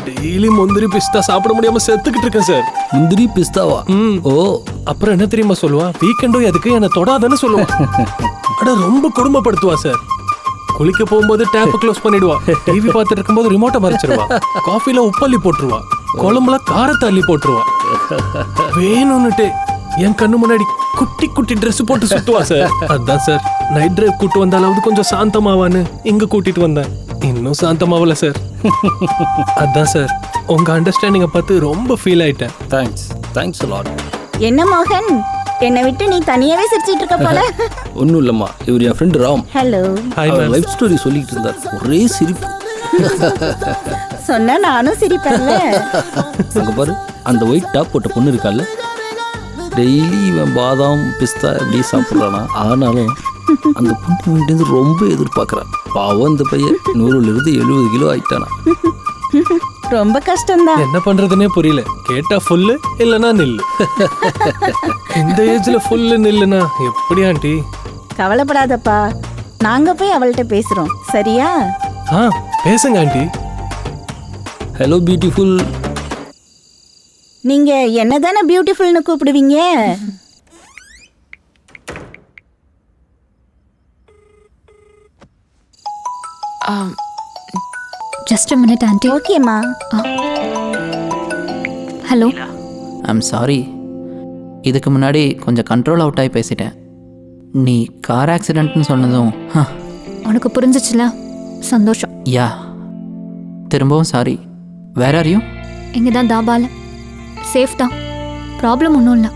Speaker 1: டெய்லி முந்திரி பிஸ்தா சாப்பிட முடியாம செத்துக்கிட்டு இருக்கேன் சார்.
Speaker 13: முந்திரி பிஸ்தாவா? ஓ.
Speaker 1: அப்புறம் என்ன தெரியுமா சொல்லுவா? வீக்கெண்டும் எதுக்கு என்ன தொடாதன்னு சொல்லுவா. அட ரொம்ப கொடுமைப்படுத்துவா சார். குளிக்க போகும்போது டேப் க்ளோஸ் பண்ணிடுவா. டிவி பார்த்துட்டு இருக்கும்போது ரிமோட்டை மறைச்சிருவா. காஃபில உப்பள்ளி போட்டுருவா. குழம்புல காரத்தை அள்ளி போட்டுருவா. வேணும்னுட்டு என் கண்ணு முன்னாடி குட்டி குட்டி ட்ரெஸ் போட்டு சுத்துவா சார். அதான் சார், நைட் டிரைவ் கூட்டு வந்தாலாவது கொஞ்சம் சாந்தமாவான்னு இங்க கூட்டிட்டு வந்தேன். இன்னும் சாந்தமாவல சார். அதான் சார், உங்க அண்டர்ஸ்டாண்டிங்கை பார்த்து ரொம்ப ஃபீல் ஆயிட்டேன்.
Speaker 13: Thanks, thanks a lot.
Speaker 14: என்ன மோகன், என்னை விட்டு நீ தனியாவே சிரிச்சிட்டு இருக்க போல.
Speaker 13: ஒன்றும் இல்லைம்மா, இவர் என் ஃப்ரெண்டு ராம்.
Speaker 14: ஹலோ.
Speaker 13: அவர் லைஃப் ஸ்டோரி சொல்லிட்டு இருந்தார், ஒரே சிரிப்பு.
Speaker 14: சொன்னா நானும் சிரிப்பேன்ல.
Speaker 13: அங்கே பாரு, அந்த ஒயிட் டாப் போட்ட பொண்ணு இருக்கால, டெய்லி இவன் பாதாம் பிஸ்தா இப்படி சாப்பிட்றானா. ஆனாலும் அந்த பொண்ணு வீட்டு ரொம்ப எதிர்பார்க்குறான். பாவம் இந்த பையன் 100லிருந்து 70 கிலோ ஆயிட்டானா.
Speaker 14: ரொம்ப கஷ்டம்தான்.
Speaker 1: என்ன பண்றதுன்னே புரியல. கேட்டா ஃபுல்லு இல்லனா நில்லு. இந்த ஏஜ்ல ஃபுல்லு நில்லுனா எப்படி ஆண்டி?
Speaker 14: கவலைப்படாதப்பா, நாங்க போய் அவள்கிட்ட பேசுறோம், சரியா?
Speaker 1: பேசுங்க ஆண்டி.
Speaker 13: Hello beautiful.
Speaker 14: நீங்க என்னதானே பியூட்டிஃபுல்னு கூப்பிடுவீங்க?
Speaker 2: Just a minute aunty.
Speaker 14: ஓகேம்மா.
Speaker 2: ஹலோ.
Speaker 5: ஐம் சாரி, இதுக்கு முன்னாடி கொஞ்சம் கண்ட்ரோல் அவுட் ஆகி பேசிட்டேன். நீ கார் ஆக்சிடென்ட்னு சொன்னதும்
Speaker 2: உனக்கு புரிஞ்சிச்சுல, சந்தோஷம்.
Speaker 5: யா, திரும்பவும் சாரி. வேற யாரையும்?
Speaker 2: இங்கே தான் தாபால. சேஃப் தான், ப்ராப்ளம் ஒன்றும் இல்லை.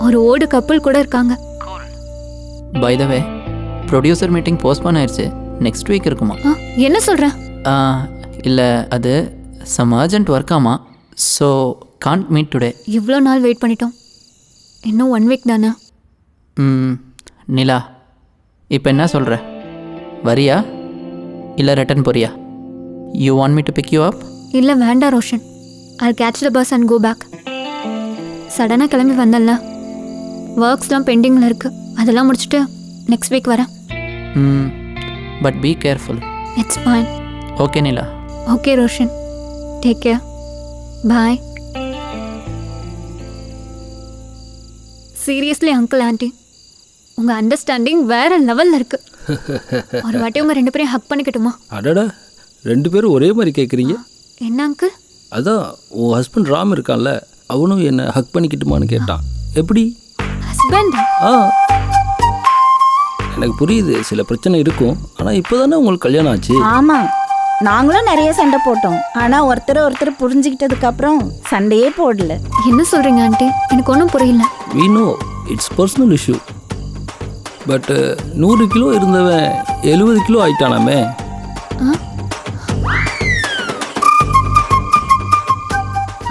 Speaker 2: ஒரு ஓல்டு கப்புள் கூட இருக்காங்க.
Speaker 5: By the way, producer meeting postpone ஆயிடுச்சு. நெக்ஸ்ட் வீக் இருக்குமா?
Speaker 2: என்ன சொல்கிற?
Speaker 5: இல்லை, அது சம் அர்ஜென்ட் ஒர்க் ஆமா, ஸோ கான்ட் மீட் டுடே.
Speaker 2: இவ்வளோ நாள் வெயிட் பண்ணிட்டோம், இன்னும் 1 வீக் தானே.
Speaker 5: நிலா, இப்போ என்ன சொல்கிற? வரியா இல்லை ரிட்டன் போறியா? You want me to pick you up?
Speaker 2: இல்லை வேண்டாம் Roshan, I'll catch the bus and go back. சடனாக கிளம்பி வந்தேன்ல, ஒர்க்ஸ்லாம் பெண்டிங்கில் இருக்குது. அதெல்லாம் முடிச்சுட்டு நெக்ஸ்ட் வீக் வரேன்.
Speaker 5: But be careful.
Speaker 2: It's fine.
Speaker 5: Okay Nila.
Speaker 2: Okay Roshan, take care, bye. Seriously uncle aunty, உங்கள் அண்டர்ஸ்டாண்டிங் வேற லெவலில் இருக்கு. ஒரு வாட்டி உங்கள் 2 பேரையும் ஹக் பண்ணிக்கட்டுமா?
Speaker 13: அடடா, 2 பேரும் ஒரே மாதிரி கேட்குறீங்க.
Speaker 2: என்ன அங்கிள்?
Speaker 13: அதான் உன் ஹஸ்பண்ட் ராம் இருக்கான்ல, அவனும் என்னை ஹக் பண்ணிக்கிட்டுமான்னு கேட்டான். எப்படி?
Speaker 2: ஹஸ்பண்ட்?
Speaker 13: எனக்கு புரியுது, சில பிரச்சனை இருக்கும். ஆனால் இப்போ தானே உங்களுக்கு கல்யாணம் ஆச்சு.
Speaker 14: ஆமாம், நாங்களும் நிறைய சண்டை போட்டோம். ஆனால் ஒருத்தர் புரிஞ்சுக்கிட்டதுக்கு அப்புறம் சண்டையே போடல.
Speaker 2: என்ன சொல்கிறீங்க ஆண்டி? எனக்கு ஒன்றும் புரியல.
Speaker 13: we know it's personal issue, but 100 kilo இருந்தவன் 70 கிலோ ஆயிட்டானாமே.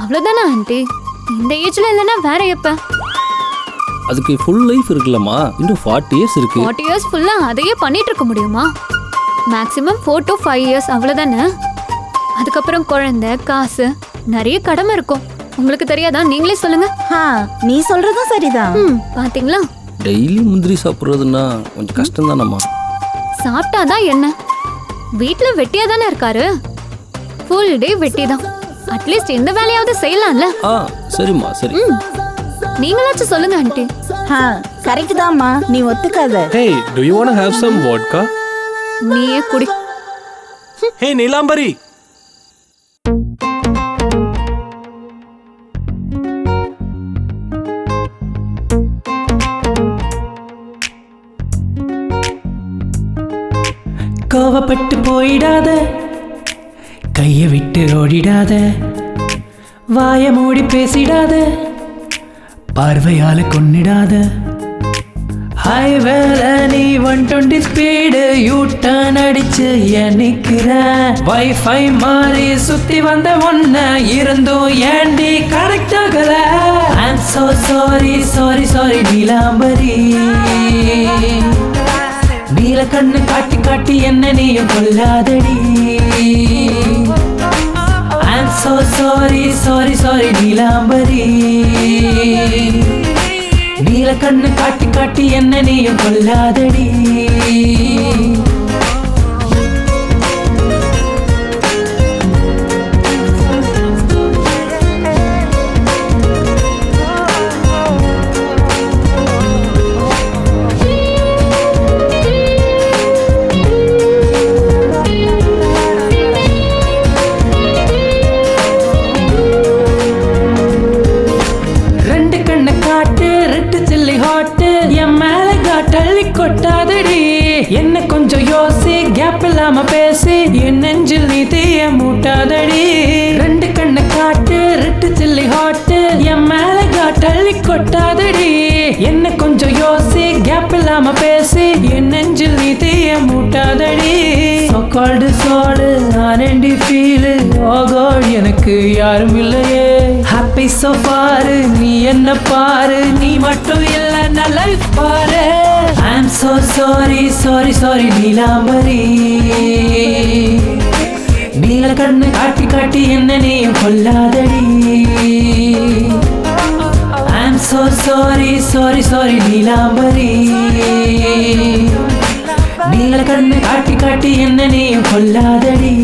Speaker 2: அவ்வளோதானே ஆண்டி? இந்த ஏஜ்ல இல்லைன்னா வேற எப்ப?
Speaker 13: அதுக்கு ஃபுல் லைஃப் இருக்குல்லம்மா, இன்னும் 40 இயர்ஸ் இருக்கு.
Speaker 2: 40 இயர்ஸ் ஃபுல்லா அதையே பண்ணிட்டு இருக்க முடியுமா? மேக்ஸிமம் 4 to 5 இயர்ஸ், அவ்வளோதானே. அதுக்கப்புறம் குழந்தை, காசு, நிறைய கடமை இருக்கும். உங்களுக்கு தெரியாதா? நீங்களே சொல்லுங்க.
Speaker 14: நீ சொல்றதும் சரிதான்.
Speaker 2: பாத்தீங்களா?
Speaker 13: டெய்லி முந்திரி சாப்பிட்றதுன்னா கொஞ்சம் கஷ்டம் தானம்மா.
Speaker 2: சாப்பிட்டாதான் என்ன? வீட்டில் வெட்டியா தானே இருக்காரு. ஃபுல் டே வெட்டி தான். அட்லீஸ்ட் இந்த வேலையாவது செய்யலாம்ல.
Speaker 13: சரிம்மா, சரி.
Speaker 2: நீங்களாச்சும் சொல்லுங்க ஆண்டி.
Speaker 14: கரெக்ட் தான்மா, நீ ஒத்துக்காத.
Speaker 1: Hey, do you want to have some vodka?
Speaker 2: நீயே குடி.
Speaker 1: Hey, நீலாம்பரி.
Speaker 6: கோவப்பட்டு போயிடாத, கையை விட்டு ஓடிடாத, வாய மூடி பேசிடாத, பார்வையால கொன்னிடாத. ஹைவேல நீ 120 ஸ்பீடு யூ டர்ன் அடிச்சு நிக்கிற. வைஃபை மாறி சுத்தி வந்த ஒன்ன இருந்தும் ஏண்டி கனெக்ட் ஆகல. I'm so sorry sorry sorry Neelambari. நீல கண்ணு காட்டி காட்டி என்ன நீயும் கொல்லாதடி. I'm so sorry sorry sorry Neelambari. நீல கண்ணு காட்டி காட்டி என்ன நீயும் கொல்லாதடி. கொட்டாதடி என்ன கொஞ்சம் யோசி, கேப் இல்லாம பேசி என் நெஞ்சில் நீ தீய மூட்டாதடி. 2 கண்ணை காட்டு ரெட்டு சில்லி ஹாட்டு என் மேல காட்டள்ளி கொட்டாதடி. என்ன கொஞ்சம் யோசி, கேப் இல்லாம பேசி என் நெஞ்சில் நீ தீய மூட்டாதடி. சோகால்டு சோடு ஆனண்டி ஃபீலு, ஓ காட் எனக்கு யாரும் இல்லையே. ஹாப்பி சோ பாரு, நீ என்ன பாரு, நீ மட்டும் இல்ல நான் லைஃப் பாரு. I'm so sorry sorry sorry Neelambari. நீல கண்ணு காட்டி காட்டி என்ன நீயும் கொல்லாதடி. I'm so sorry sorry sorry Neelambari. நீல கண்ணு காட்டி காட்டி என்ன நீயும் கொல்லாதடி.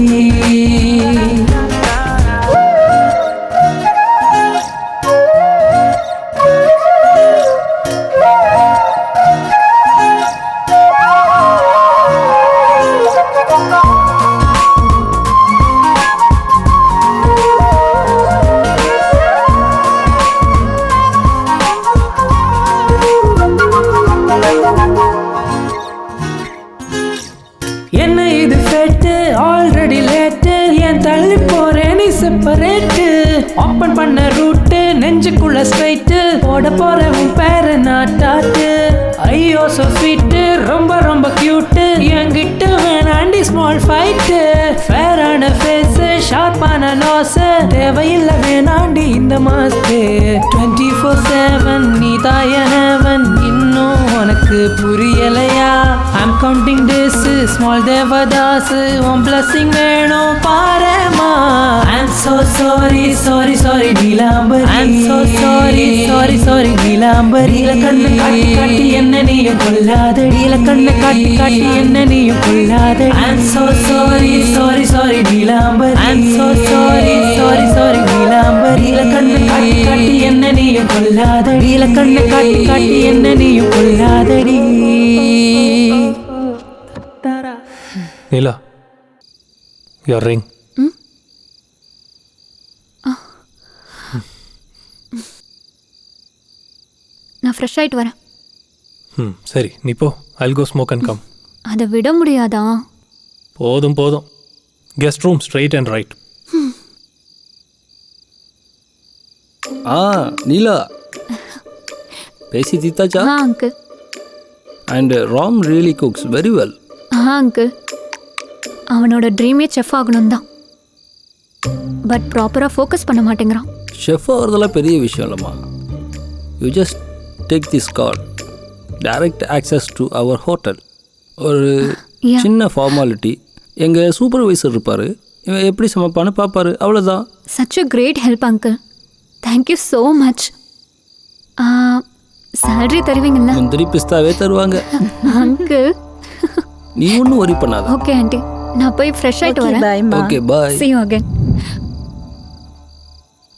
Speaker 6: டெம்பரேட்டு ஓப்பன் பண்ண ரூட்டு நெஞ்சுக்குள்ள ஸ்ட்ரைட்டு போட போற உன் பேரு நாட்டாட்டு ஐயோ சோ ஸ்வீட்டு ரொம்ப ரொம்ப கியூட்டு என்கிட்ட வேணாண்டி ஸ்மால் ஃபைட்டு ஃபேரான ஃபேஸ் ஷார்ப்பான லாஸ் தேவையில்லை வேணாண்டி இந்த மாஸ்க்கு 24/7 நீ தாய ஹெவன் இன்னும் உனக்கு புரியலையா I'm counting days small Devadas உன் blessing வேணும் பாரேமா I'm so sorry sorry sorry Neelambari I'm so sorry sorry sorry Neelambari நீல கண்ணு காட்டி காட்டி என்ன நீயும் கொல்லாதடி நீல கண்ணு காட்டி காட்டி என்ன நீயும் கொல்லாதடி I'm so sorry sorry sorry Neelambari I'm so sorry sorry sorry Neelambari நீல கண்ணு காட்டி காட்டி என்ன நீயும் கொல்லாதடி நீல கண்ணு காட்டி காட்டி என்ன நீயும் கொல்லாதடி
Speaker 1: நீலா your ring.
Speaker 2: நான் ஃப்ரெஷ் ஆயிட்டு வரேன்.
Speaker 1: சரி நீ போ. I'll go smoke and come.
Speaker 2: அதை விட முடியாதா?
Speaker 1: போதும் போதும். Guest room straight and right.
Speaker 13: Neela பேசி தீத்தாச்சா?
Speaker 2: Uncle.
Speaker 13: And Ram really cooks very well.
Speaker 2: Uncle அவனோட ட்ரீமே செஃப் ஆகணும் தான், பட் ப்ராப்பராக ஃபோக்கஸ் பண்ண மாட்டேங்கிறான்.
Speaker 13: ஷெஃப் ஆகிறதெல்லாம் பெரிய விஷயம் இல்லைம்மா. You just take this card, direct access to our hotel. ஒரு சின்ன ஃபார்மாலிட்டி, எங்கள் சூப்பர்வைசர் இருப்பார், இவன் எப்படி சமைப்பான்னு பார்ப்பாரு, அவ்வளோதான்.
Speaker 2: Such a great help uncle, thank you so much. Salary தருவீங்களா?
Speaker 13: முந்திரி பிஸ்தாவே தருவாங்க
Speaker 2: அங்கிள்.
Speaker 13: நீ ஒன்றும் ஒரி பண்ணாத.
Speaker 2: ஓகே ஆண்டி, நான் போய் ஃப்ரெஷ் ஆகிட்டு வரேன்.
Speaker 13: Okay bye.
Speaker 2: see you again.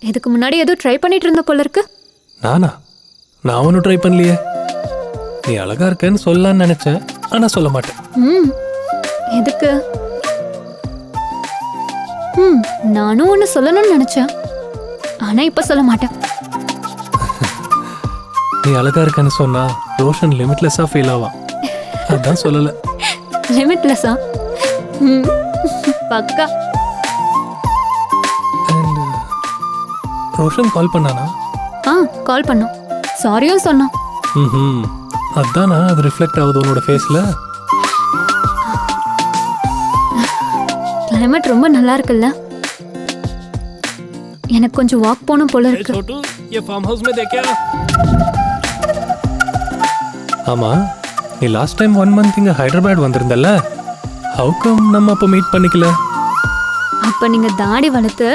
Speaker 2: இதுக்கு முன்னாடி ஏதோ ட்ரை பண்ணிட்டு இருந்த போல இருக்கு.
Speaker 1: நான் ஒன்றும் ட்ரை பண்ணலையே. நீ அழகா இருக்கேன்னு சொல்லலான்னு நினைச்சேன், ஆனால் சொல்ல மாட்டேன்.
Speaker 2: எதுக்கு? நானும் ஒன்று சொல்லணும்னு நினைச்சேன், ஆனால் இப்போ சொல்ல மாட்டேன்.
Speaker 1: நீ அழகா இருக்கேன்னு சொன்னா ரோஷன் லிமிட்லெஸ்ஸாக ஃபீல் ஆவான், அதான் சொல்லலை.
Speaker 2: லிமிட்லெஸ்ஸா? பக்கா.
Speaker 1: ரோஷன் கால் பண்ணானா?
Speaker 2: கால் பண்ணோம், சாரியும் சொன்னான்.
Speaker 1: அதானா அது ரிஃப்ளெக்ட் ஆகுது உன்னோட ஃபேஸில்.
Speaker 2: கிளைமேட் ரொம்ப நல்லா இருக்குல்ல, எனக்கு கொஞ்சம் வாக் போகணும் போல இருக்கு.
Speaker 1: ஆமா, நீ லாஸ்ட் டைம் 1 month இங்கே ஹைதராபாத் வந்திருந்தல்ல, ஹவு கம் நம்ம அப்போ மீட் பண்ணிக்கல?
Speaker 2: அப்போ நீங்கள் தாடி வளர்த்து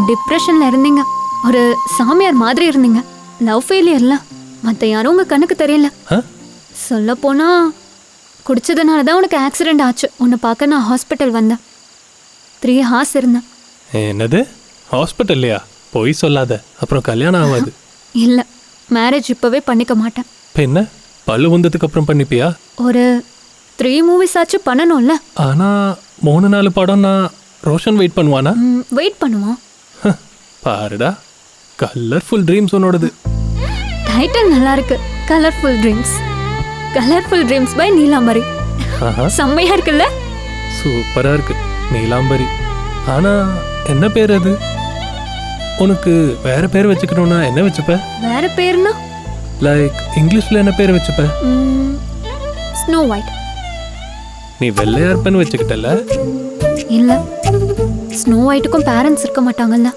Speaker 2: டிப்ரெஷனில் இருந்தீங்க, ஒரு சாமியார் மாதிரி இருந்தீங்க, லவ் ஃபெயிலியர்ல. மற்ற யாரும் உங்கள் கண்ணுக்கு தெரியல. சொல்லப்போனா குடிச்சதுனால தான் உனக்கு ஆக்சிடென்ட் ஆச்சு. உன்னை பார்க்க நான் ஹாஸ்பிட்டல் வந்தேன், 3 hours இருந்தேன்.
Speaker 1: என்னது ஹாஸ்பிட்டல்லையா? போய் சொல்லாத, அப்புறம் கல்யாணம் ஆகாது.
Speaker 2: இல்லை, மேரேஜ் இப்போவே பண்ணிக்க மாட்டேன்.
Speaker 1: இப்போ என்ன, பல்லு வந்ததுக்கு அப்புறம் பண்ணிப்பியா?
Speaker 2: ஒரு 3 movies ஆச்சு பண்ணணும்ல.
Speaker 1: ஆனால் 3-4 படம் நான் ரோஷன் வெயிட் பண்ணுவானா?
Speaker 2: வெயிட் பண்ணுவான்.
Speaker 1: பாருடா, கலர்ஃபுல் ட்ரீம்ஸ் உன்னோடது.
Speaker 2: டைட்டில் நல்லா இருக்கு, colourful dreams. Colourful dreams by Neelambari. செம்மையா இருக்குல்ல?
Speaker 1: சூப்பரா இருக்கு நீலாம்பரி. ஆனா என்ன பேர் அது? உனக்கு வேற பேர் வச்சுக்கணும்னா என்ன வச்சுப்ப?
Speaker 2: வேற பேர்னா
Speaker 1: லைக் இங்கிலீஷ்ல என்ன பேர் வச்சுப்ப?
Speaker 2: Snow white.
Speaker 1: நீ வெள்ளையா இருப்பேன்னு வச்சுக்கிட்டல?
Speaker 2: இல்ல, ஸ்னோ ஒயிட்டுக்கும் பேரண்ட்ஸ் இருக்க மாட்டாங்கல்ல.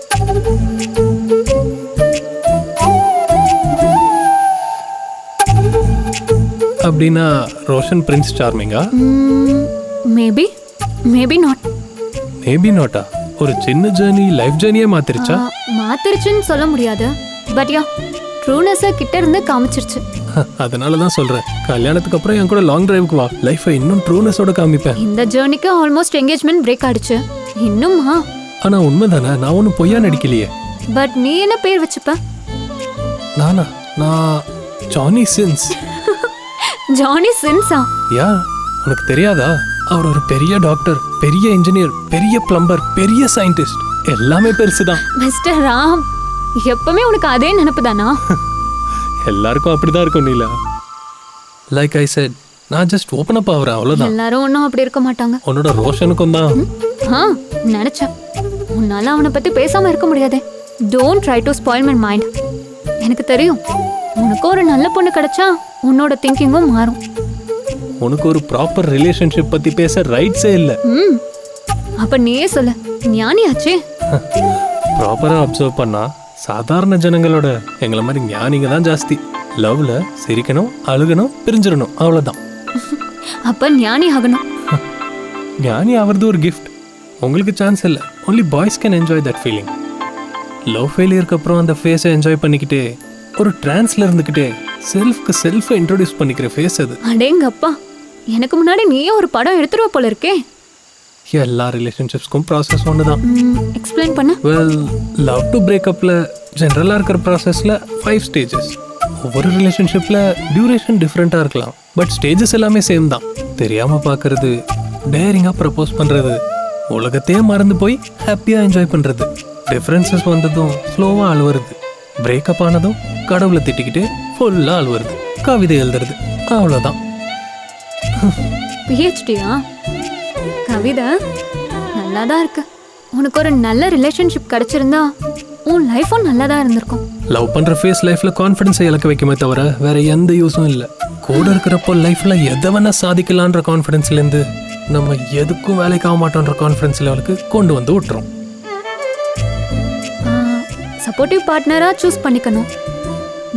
Speaker 1: அப்படின்னா ரோஷன் பிரின்ஸ் சார்மிங்கா?
Speaker 2: Maybe, maybe not.
Speaker 1: மேபி நாட்டா? ஒரு சின்ன ஜர்னி லைஃப் ஜர்னியே மாத்திருச்சா?
Speaker 2: மாத்திருச்சுன்னு சொல்ல முடியாது, பட் யா ட்ரூனஸை கிட்ட இருந்து காமிச்சிருச்சு.
Speaker 1: அதனால தான் சொல்றேன், கல்யாணத்துக்கு அப்புறம் என் கூட லாங் டிரைவுக்கு வா, லைஃபை இன்னும் ட்ரூனஸோட காமிப்பேன்.
Speaker 2: இந்த ஜர்னிக்கு ஆல்மோஸ்ட் என்கேஜ்மெண்ட் பிரேக் ஆயிடுச்சு. இன்னுமா?
Speaker 1: ஆனா உண்மைதானே, நான் ஒன்றும் பொய்யா நடிக்கலையே.
Speaker 2: பட் நீ என்ன பேர் வச்சுப்ப?
Speaker 1: நான் ஜானி சின்ஸ்.
Speaker 2: ஜானி சின்ஸா?
Speaker 1: யா, உனக்கு தெரியாதா? அவர் ஒரு பெரிய டாக்டர், பெரிய இன்ஜினியர், பெரிய பிளம்பர், பெரிய சயின்டிஸ்ட், எல்லாமே பெருசுதான்.
Speaker 2: மிஸ்டர் ராம், எப்பவுமே உனக்கு அதே நினைப்பு தானா?
Speaker 1: எல்லாருக்கும் அப்படிதான் இருக்கும் நீலா. லைக் ஐ செட், நான் ஜஸ்ட் ஓப்பன் அப் ஆகுறேன், அவ்வளவுதான்.
Speaker 2: எல்லாரும் ஒன்றும் அப்படி இருக்க மாட்டாங்க.
Speaker 1: உன்னோட ரோஷனுக்கும் தான்.
Speaker 2: நினைச்சேன். உன்னால அவனை பத்தி பேசாம இருக்க முடியாதே. Don't try to spoil my mind. எனக்கு தெரியும் உனக்கு ஒரு நல்ல பொண்ணு கிடைச்சா உன்னோட திங்கிங்கும் மாறும்.
Speaker 1: உனக்கு ஒரு ப்ராப்பர் ரிலேஷன்ஷிப் பற்றி பேச ரைட்ஸே இல்லை.
Speaker 2: அப்ப நீயே சொல்ல, ஞானியாச்சே.
Speaker 1: ப்ராப்பராக அப்சர்வ் பண்ணால் சாதாரண ஜனங்களோட எங்களை மாதிரி ஞானிங்க தான் ஜாஸ்தி. லவ்ல சிரிக்கணும், அழுகணும், பிரிஞ்சிடணும், அவ்வளோதான்.
Speaker 2: அப்ப ஞானி ஆகணும்.
Speaker 1: ஞானி ஆகிறது ஒரு கிஃப்ட். உங்களுக்கு சான்ஸ் இல்லை. Only boys can enjoy that feeling. Love ஃபெயிலியருக்கு அப்புறம் அந்த ஃபேஸை என்ஜாய் பண்ணிக்கிட்டே ஒரு ட்ரான்ஸ்ல இருந்துக்கிட்டே செல்ஃப்க்கு செல்ஃபை இன்ட்ரோடியூஸ் பண்ணிக்கிற ஃபேஸ் அது.
Speaker 2: அடேங்கப்பா, எனக்கு முன்னாடி நீயே ஒரு படம் எடுத்துருவ போல இருக்கே.
Speaker 1: எல்லா ரிலேஷன்ஷிப்ஸ்க்கும் ப்ராசஸ் ஒன்று தான்.
Speaker 2: எக்ஸ்பிளைன் பண்ண.
Speaker 1: வெல், லவ் டு பிரேக்கப்பில் ஜென்ரலாக இருக்கிற ப்ராசஸில் 5 ஸ்டேஜஸ். ஒவ்வொரு ரிலேஷன்ஷிப்பில் டியூரேஷன் டிஃப்ரெண்ட்டாக இருக்கலாம், பட் ஸ்டேஜஸ் எல்லாமே சேம் தான். தெரியாமல் பார்க்கறது, டேரிங்காக ப்ரப்போஸ் பண்ணுறது, உலகத்தையே மறந்து போய் ஹாப்பியாக என்ஜாய் பண்ணுறது, டிஃப்ரென்சஸ் வந்ததும் ஸ்லோவாக அழுவுறது, பிரேக்கப் ஆனதும் கடவுளை திட்டிக்கிட்டு ஃபுல்லாக அழுவுறது, கவிதை எழுதுறது, அவ்வளோதான்.
Speaker 2: பிஹெச்டியா? கவிதை நல்லா தான் இருக்கு. உனக்கு ஒரு நல்ல ரிலேஷன்ஷிப் கிடைச்சிருந்தா உன் லைஃபும் நல்லா தான் இருந்திருக்கும்.
Speaker 1: லவ் பண்ணுற ஃபேஸ் லைஃப்பில் கான்ஃபிடென்ஸை இழக்க வைக்குமே தவிர வேற எந்த யூஸும் இல்லை. கூட இருக்கிறப்போ லைஃப்பில் எதை வேணா சாதிக்கலான்ற கான்ஃபிடென்ஸ்லேருந்து நம்ம எதுக்கும் வேலைக்கு ஆக மாட்டோன்ற கான்ஃபிடென்ஸ் லெவலுக்கு கொண்டு வந்து விட்டுரும்.
Speaker 2: சப்போர்ட்டிவ் பார்ட்னராக சூஸ் பண்ணிக்கணும்.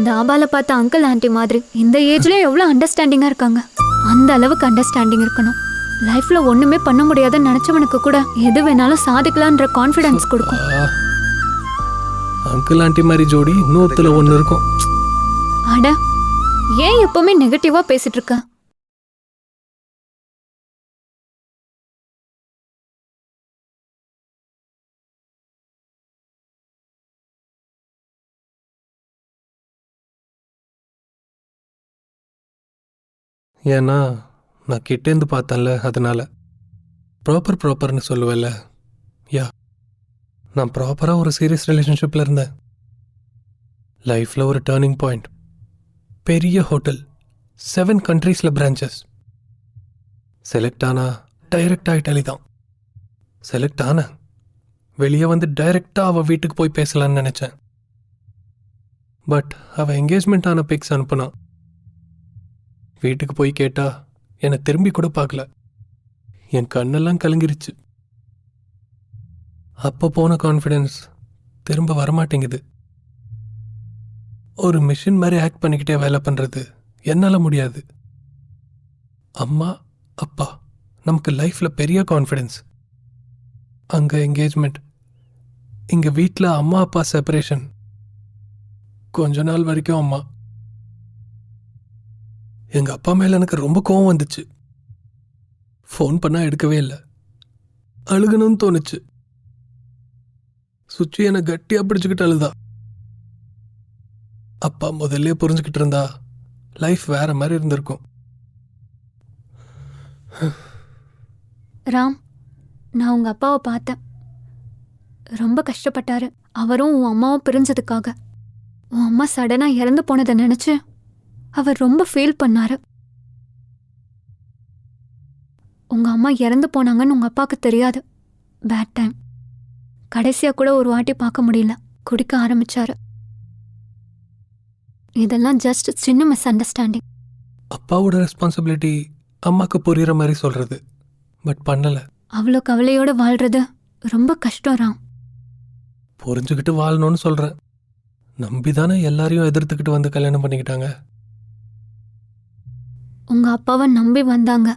Speaker 2: தாபால பார்த்த அங்கிள் ஆண்டி மாதிரி இந்த ஏஜ்லேயும் எவ்வளோ அண்டர்ஸ்டாண்டிங்காக இருக்காங்க. அந்த அளவுக்கு அண்டர்ஸ்டாண்டிங் இருக்கணும். லைஃப்பில் ஒன்றுமே பண்ண முடியாதுன்னு நினச்சவனுக்கு கூட எது வேணாலும் சாதிக்கலான்ற கான்ஃபிடென்ஸ் கொடுக்கும்.
Speaker 1: அங்கிள் ஆண்டி மாதிரி ஜோடி 100ல் 1 இருக்கும்.
Speaker 2: அட, ஏன் எப்பவுமே நெகட்டிவாக பேசிட்டு இருக்க?
Speaker 1: ஏன்னா நான் கிட்டேருந்து பார்த்தேன்ல, அதனால ப்ராப்பர்னு சொல்லுவேல்ல. யா, நான் ப்ராப்பராக ஒரு சீரியஸ் ரிலேஷன்ஷிப்பில் இருந்தேன். லைஃப்பில் ஒரு டேர்னிங் பாயிண்ட். பெரிய ஹோட்டல், 7 கண்ட்ரீஸில் பிரான்ச்சஸ். செலக்ட் ஆனா டைரக்டாக இட்டாலி தான். செலக்ட் ஆன வெளியே வந்து டைரெக்டாக அவள் வீட்டுக்கு போய் பேசலான்னு நினச்சேன். பட் அவள் என்கேஜ்மெண்ட் ஆன பிக்ஸ் அனுப்புனா. வீட்டுக்கு போய் கேட்டா என்னை திரும்பி கூட பார்க்கல. என் கண்ணெல்லாம் கலங்கிருச்சு. அப்போ போன கான்ஃபிடென்ஸ் திரும்ப வரமாட்டேங்குது. ஒரு மிஷின் மாதிரி ஆக்ட் பண்ணிக்கிட்டே வேலை பண்ணுறது என்னால் முடியாது. அம்மா அப்பா நமக்கு லைஃப்பில் பெரிய கான்ஃபிடென்ஸ். அங்கே என்கேஜ்மெண்ட், இங்கே வீட்டில் அம்மா அப்பா செப்பரேஷன். கொஞ்ச நாள் வரைக்கும் அம்மா. எங்கள் அப்பா மேலே எனக்கு ரொம்ப கோவம் வந்துச்சு. ஃபோன் பண்ணால் எடுக்கவே இல்லை. அழுகணும்னு தோணுச்சு. சுச்சி என்னை கட்டியாக பிடிச்சிக்கிட்டு அழுதா. அப்பா முதல்ல புரிஞ்சுக்கிட்டு இருந்தா லைஃப் வேற மாதிரி இருந்திருக்கும்.
Speaker 2: ராம், நான் உங்கள் அப்பாவை பார்த்தேன். ரொம்ப கஷ்டப்பட்டாரு. அவரும் உன் அம்மாவும் பிரிஞ்சதுக்காக. உன் அம்மா சடனாக இறந்து போனதை நினச்சி அவர் ரொம்ப ஃபீல் பண்ணாரு. உங்கள் அம்மா இறந்து போனாங்கன்னு உங்கள் அப்பாவுக்கு தெரியாது. Bad time. கடைசியாக கூட ஒரு வாட்டி பார்க்க முடியல. குடிக்க ஆரம்பிச்சாரு. இதெல்லாம் ஜஸ்ட் சின்ன மிஸ் அண்டர்ஸ்டாண்டிங்.
Speaker 1: அப்பாவோட ரெஸ்பான்சிபிலிட்டி அம்மாவுக்கு புரியுற மாதிரி சொல்கிறது, பட் பண்ணலை.
Speaker 2: அவ்வளோ கவலையோடு வாழ்கிறது ரொம்ப கஷ்டம் ராம்.
Speaker 1: புரிஞ்சுக்கிட்டு வாழணும்னு சொல்கிறேன். நம்பி தானே எல்லாரையும் எதிர்த்துக்கிட்டு வந்து கல்யாணம் பண்ணிக்கிட்டாங்க.
Speaker 2: உங்கள் அப்பாவை நம்பி வந்தாங்க.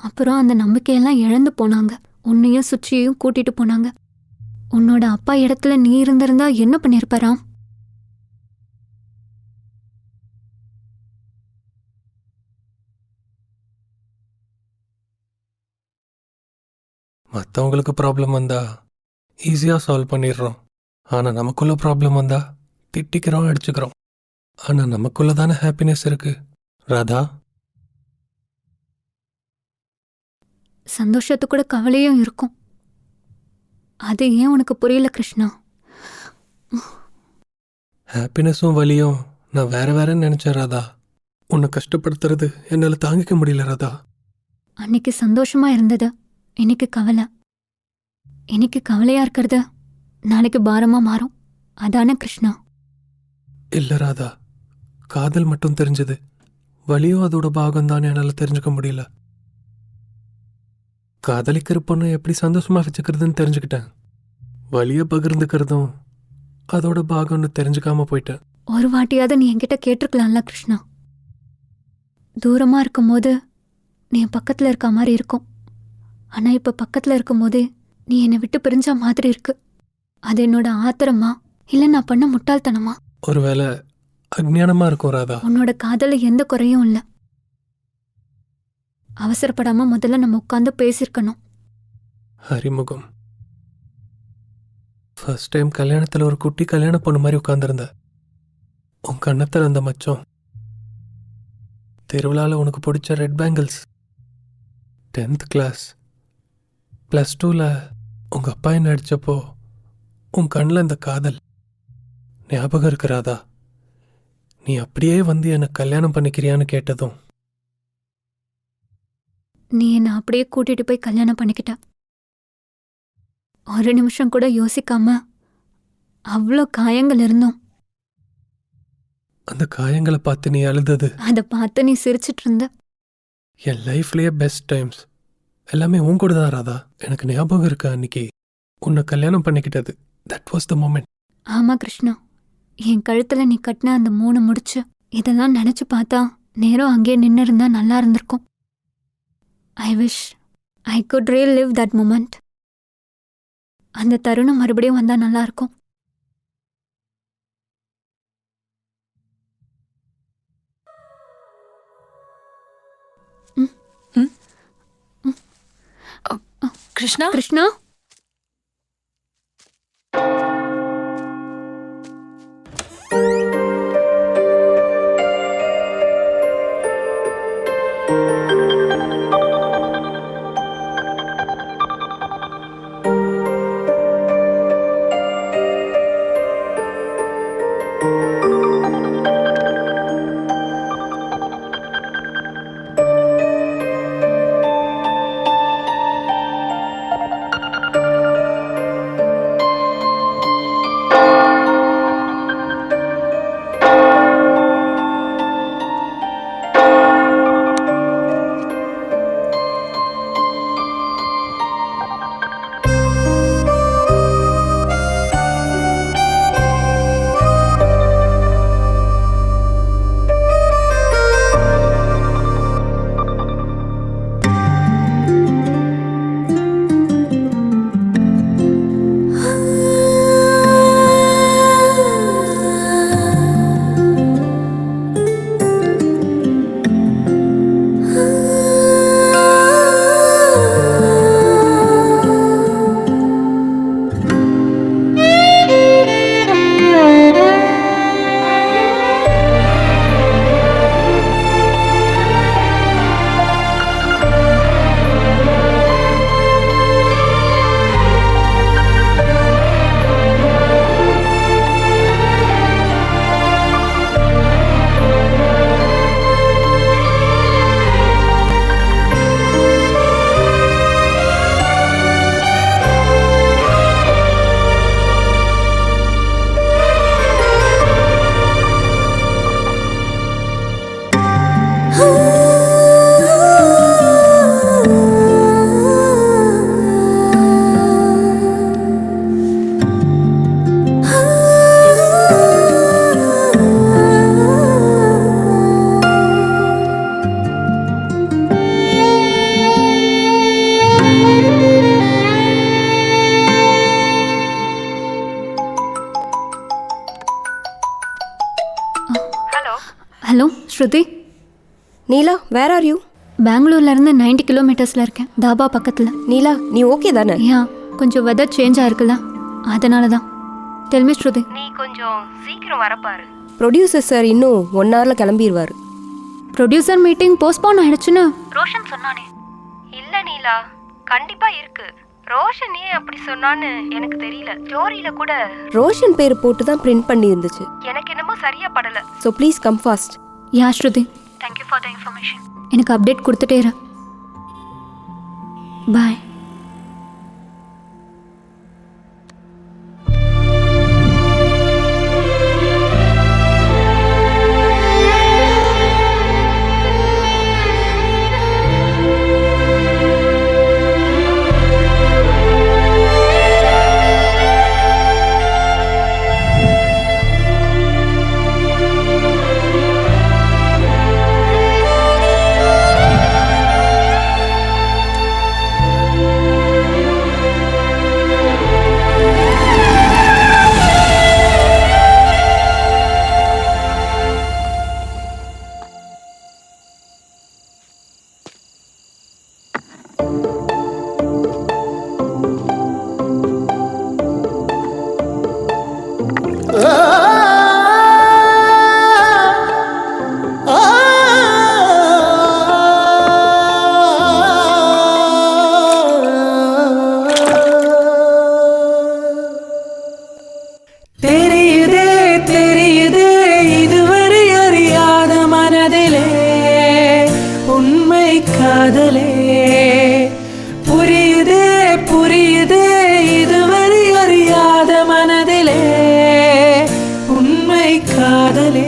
Speaker 2: அப்புறம் அந்த நம்பிக்கையெல்லாம் இழந்து போனாங்க. உன்னையும் சுச்சியையும் கூட்டிட்டு போனாங்க. உன்னோட அப்பா இடத்துல நீ இருந்திருந்தா என்ன பண்ணியிருப்பாராம்?
Speaker 1: மற்றவங்களுக்கு ப்ராப்ளம் வந்தா ஈஸியாக சால்வ் பண்ணிடுறோம். ஆனால் நமக்குள்ள ப்ராப்ளம் வந்தா திட்டிக்கிறோம், அடிச்சுக்கிறோம். ஆனால் நமக்குள்ள தானே ஹாப்பினஸ் இருக்கு ராதா.
Speaker 2: சந்தோஷத்து கூட கவலையும் இருக்கும். அது ஏன் உனக்கு புரியல கிருஷ்ணா?
Speaker 1: ஹாப்பினஸும் வலியும் நான் வேற வேறன்னு நினச்சேன் ராதா. உன்னை கஷ்டப்படுத்துறது என்னால் தாங்கிக்க முடியல ராதா.
Speaker 2: அன்னைக்கு சந்தோஷமா இருந்தது, இன்னைக்கு கவலை. இன்னைக்கு கவலையா இருக்கிறது நாளைக்கு பாரமா மாறும். அதானே கிருஷ்ணா?
Speaker 1: இல்லை ராதா, காதல் மட்டும் தெரிஞ்சது, வலியும் அதோட பாகம் தான் என்னால் தெரிஞ்சுக்க முடியல. காதலிக்கிற பொண்ணை எப்படி சந்தோஷமா வச்சுக்கிறதுன்னு தெரிஞ்சுக்கிட்டேன். வலியை பகிர்ந்துக்கிறதும் அதோட பாகம்னு தெரிஞ்சுக்காம போயிட்டேன்.
Speaker 2: ஒரு வாட்டியாவது நீ என்கிட்ட கேட்டிருக்கலாம்ல கிருஷ்ணா. தூரமா இருக்கும்போது நீ என் பக்கத்துல இருக்க மாதிரி இருக்கும். ஆனா இப்ப பக்கத்துல இருக்கும்போதே நீ என்னை விட்டு பிரிஞ்ச மாதிரி இருக்கு. அது என்னோட ஆத்திரமா இல்ல நான் பண்ண முட்டாள்தனமா?
Speaker 1: ஒருவேளை அஜ்ஞானமா இருக்கும் ராதா.
Speaker 2: உன்னோட காதல எந்த குறையும் இல்ல. அவசரப்படாம முதல்ல நம்ம உட்காந்து பேசியிருக்கணும்.
Speaker 1: அறிமுகம். ஃபர்ஸ்ட் டைம் கல்யாணத்தில் ஒரு குட்டி கல்யாண பொண்ணு மாதிரி உட்காந்துருந்த. உன் கண்ணத்தில் அந்த மச்சம், திருவிழாவில் உனக்கு பிடிச்ச ரெட் பேங்கிள்ஸ், 10th கிளாஸ், +2ல் உங்கள் அப்பா என்ன அடித்தப்போ உன் கண்ணில் இந்த காதல் ஞாபகம் இருக்கிறாதா? நீ அப்படியே வந்து என்னை கல்யாணம் பண்ணிக்கிறியான்னு கேட்டதும்
Speaker 2: நீ என்னை அப்படியே கூட்டிட்டு போய் கல்யாணம் பண்ணிக்கிட்ட. ஒரு நிமிஷம் கூட யோசிக்காம அவ்வளோ காயங்கள் இருந்தோம்.
Speaker 1: அந்த காயங்களை பார்த்து நீ அழுதது,
Speaker 2: அதை பார்த்து நீ சிரிச்சிட்டு இருந்த.
Speaker 1: என் லைஃப்லேயே பெஸ்ட் டைம்ஸ் எல்லாமே உன் கூட தான் ராதா. எனக்கு ஞாபகம் இருக்கா அன்னைக்கு உன்னை கல்யாணம் பண்ணிக்கிட்டது? That was the moment.
Speaker 2: ஆமா கிருஷ்ணா, என் கழுத்துல நீ கட்டின அந்த 3 முடிச்சு, இதெல்லாம் நினைச்சு பார்த்தா நேரம் அங்கேயே நின்று இருந்தா நல்லா இருந்திருக்கும். I wish I could relive that moment. அந்த தருணம் மறுபடியும் வந்தா நல்லா இருக்கும்.
Speaker 15: Krishna,
Speaker 2: Krishna, hello Shruti.
Speaker 10: Neela, where are you?
Speaker 2: பெங்களூர்ல இருந்து 90 கிலோமீட்டர்ஸ்ல இருக்கேன், தாபா பக்கத்துல.
Speaker 10: நீலா, நீ ஓகே தானே?
Speaker 2: கொஞ்சம் வெதர் சேஞ்ச் ஆயிருக்குல்ல, அதனால தான். டெல் மீ ஸ்ருதி.
Speaker 15: நீ கொஞ்சம் சீக்கிரம் வரப்பாரு.
Speaker 10: ப்ரொடியூசர் சார் இன்னும் 1 hourல கிளம்பிடுவார்.
Speaker 2: ப்ரொடியூசர் மீட்டிங் போஸ்ட்போன் ஆயிடுச்சுன்னு
Speaker 15: ரோஷன் சொன்னானே. இல்ல நீலா, கண்டிப்பா இருக்கு. ரோஷன் ஏன் அப்படி சொன்னான்னு எனக்கு தெரியல. ஸ்டோரியில கூட
Speaker 10: ரோஷன் பேர் போட்டு தான் பிரிண்ட் பண்ணி இருந்துச்சு.
Speaker 15: எனக்கு என்னமோ சரியா படல.
Speaker 10: So please come fast.
Speaker 2: Yeah Shruti,
Speaker 15: thank you for the information.
Speaker 2: எனக்கு அப்டேட் கொடுத்துட்டே இரு. பாய்.
Speaker 6: தெரியுதே தெரியுதே இதுவரை அறியாத மனதிலே உண்மை காதலே புரியுதே புரியுதே இதுவரை அறியாத மனதிலே உண்மை காதலே.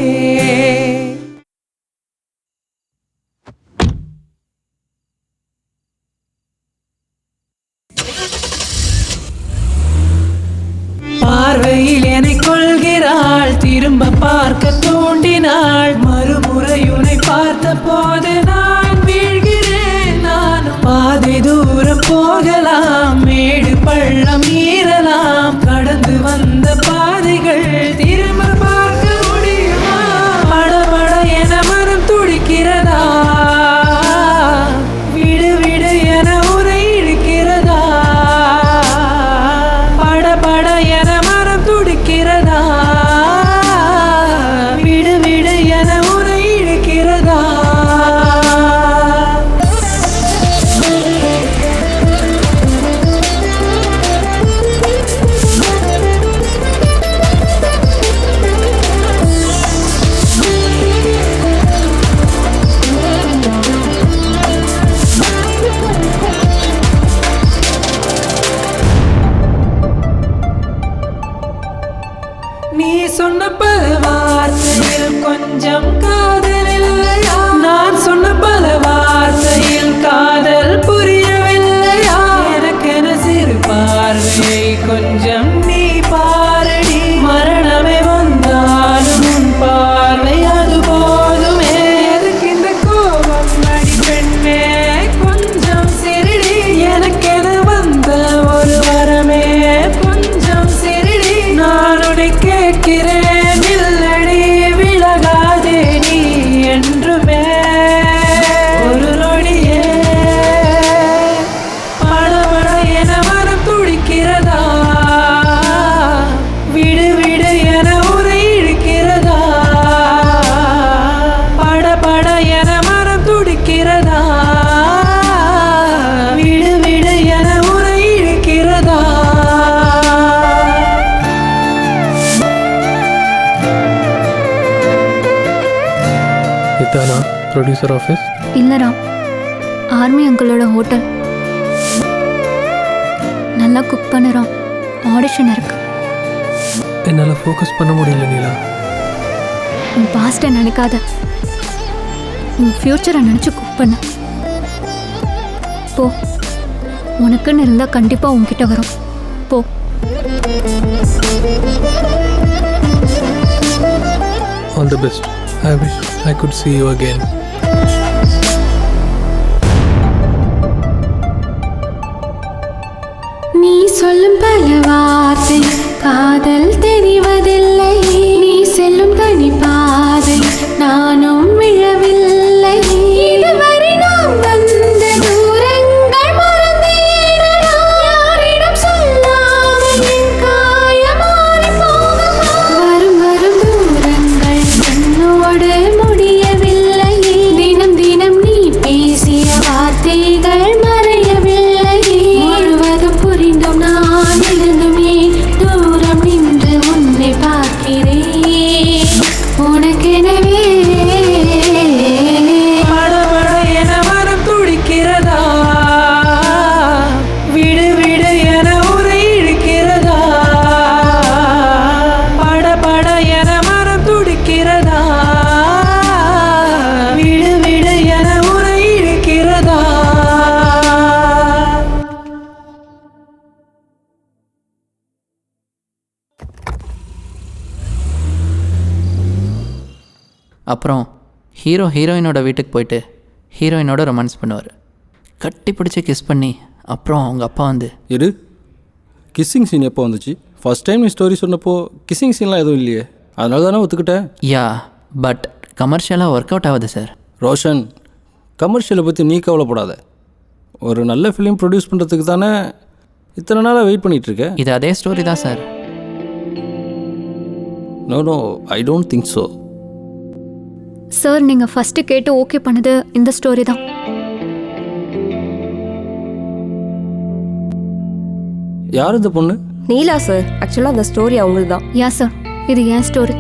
Speaker 6: பார்வையில் என்னை கொள்கிறாள், திரும்ப பார்க்க தூண்டினாள், மறுமுறை உன்னை பார்த்த போது நான் வீழ்கிறேன். நான் பாதை தூரம் போகலாம், மேடு பள்ளம் மீறலாம், கடந்து வந்த பாதைகள் திரும்ப பார்க்க முடியுமா? படபட என மனம் துடிக்கிறதா, விடு விடு என உரை இழுக்கிறதா, படபட என மனம் துடிக்கிறதா, விடு விடு என உரை இழுக்கிறதா. நீ சொன்ன பல வார்த்தையில் கொஞ்சம் காதல் இல்லையா? நான் சொன்ன பல வார்த்தையில் காதல் புரியவில்லையா? எனக்கென சிறு பார்வையை கொஞ்சம் நீ பாரடி, மரணமே வந்தாலும் உன் பார்வை அது போதுமே. எதுக்கு இந்த கோபம் அடி பெண்ணே, கொஞ்சம் சிரிடி, எனக்கென வந்த ஒரு வரமே கொஞ்சம் சிரிடி. நான் உன்னை கேட்கிறேன் இல்லடி, விலகாதே நீ என்றுமே ஒரு நொடியே. படபட என மனம் துடிக்கிறதா, விடு விடு என உரை இழுக்கிறதா, படபட என மனம் துடிக்கிறதா, விடு விடு என உரை இழுக்கிறதா.
Speaker 1: இதானா ப்ரொடியூசர் ஆஃபீஸ்?
Speaker 2: இல்லைடா, ஆர்மி அங்கிளோட ஹோட்டல். நல்லா குக் பண்ணுறோம், ஆடிஷன் இருக்கு.
Speaker 1: என்னால் ஃபோக்கஸ் பண்ண முடியல நீலா.
Speaker 2: உன் பாஸ்ட்டை நினைக்காத, உன் ஃப்யூச்சரை நினச்சி குக் பண்ண போ. உனக்குன்னு இருந்தால் கண்டிப்பாக உன்கிட்ட வரும், போ.
Speaker 1: All the best. I wish I could see you again.
Speaker 6: நீ சொல்லும் பல வார்த்தை காதல் தெரிவதில்லை, நீ செல்லும் தனி பாதை நானும் விழவில்லை. இதுவரை நாம் வந்த தூரங்கள் மறந்தேனடா, யாரிடம் சொல்லாமல் என் காயம் மாறி போகுமா? வரும் வரும் தூரங்கள் என்னோடு முடியவில்லை, தினம் தினம் நீ பேசிய வார்த்தைகள் மறையவில்லை. முழுவதும் புரிந்தும் நான் இருந்தும் ஏன் தூரம் நின்று உன்னை பார்க்கிறேன் உனக்கெனவே. படபட என மனம் துடிக்கிறதா, விடு விடு என உரை இழுக்கிறதா, படபட என மனம் துடிக்கிறதா, விடு விடு என உரை இழுக்கிறதா.
Speaker 5: அப்புறம் ஹீரோ ஹீரோயினோட வீட்டுக்கு போயிட்டு ஹீரோயினோட ரொமான்ஸ் பண்ணுவார். கட்டி பிடிச்சி கிஸ் பண்ணி அப்புறம் அவங்க அப்பா வந்து
Speaker 13: எடு கிஸ்ஸிங் சீன் எப்போ வந்துச்சு? ஃபர்ஸ்ட் டைம் நீ ஸ்டோரி சொன்னப்போ கிஸ்ஸிங் சீன்லாம் எதுவும் இல்லையே, அதனால தானே ஒத்துக்கிட்டேன்.
Speaker 5: யா பட் கமர்ஷியலாக ஒர்க் அவுட் ஆகுது சார்.
Speaker 13: ரோஷன், கமர்ஷியலை பற்றி நீ கவலைப்படாத. ஒரு நல்ல ஃபிலிம் ப்ரொடியூஸ் பண்ணுறதுக்கு தானே இத்தனை நாளாக வெயிட் பண்ணிகிட்ருக்கேன்.
Speaker 5: இது அதே ஸ்டோரி தான் sir.
Speaker 13: No I don't think so.
Speaker 2: Sir நீங்கள் ஃபஸ்ட்டு கேட்டு ஓகே பண்ணது இந்த ஸ்டோரி தான்.
Speaker 13: யார் இந்த பொண்ணு?
Speaker 10: நீலா சார். ஆக்சுவலாக அந்த ஸ்டோரி அவங்களுக்கு தான்.
Speaker 2: யா சார், இது ஏன் ஸ்டோரி.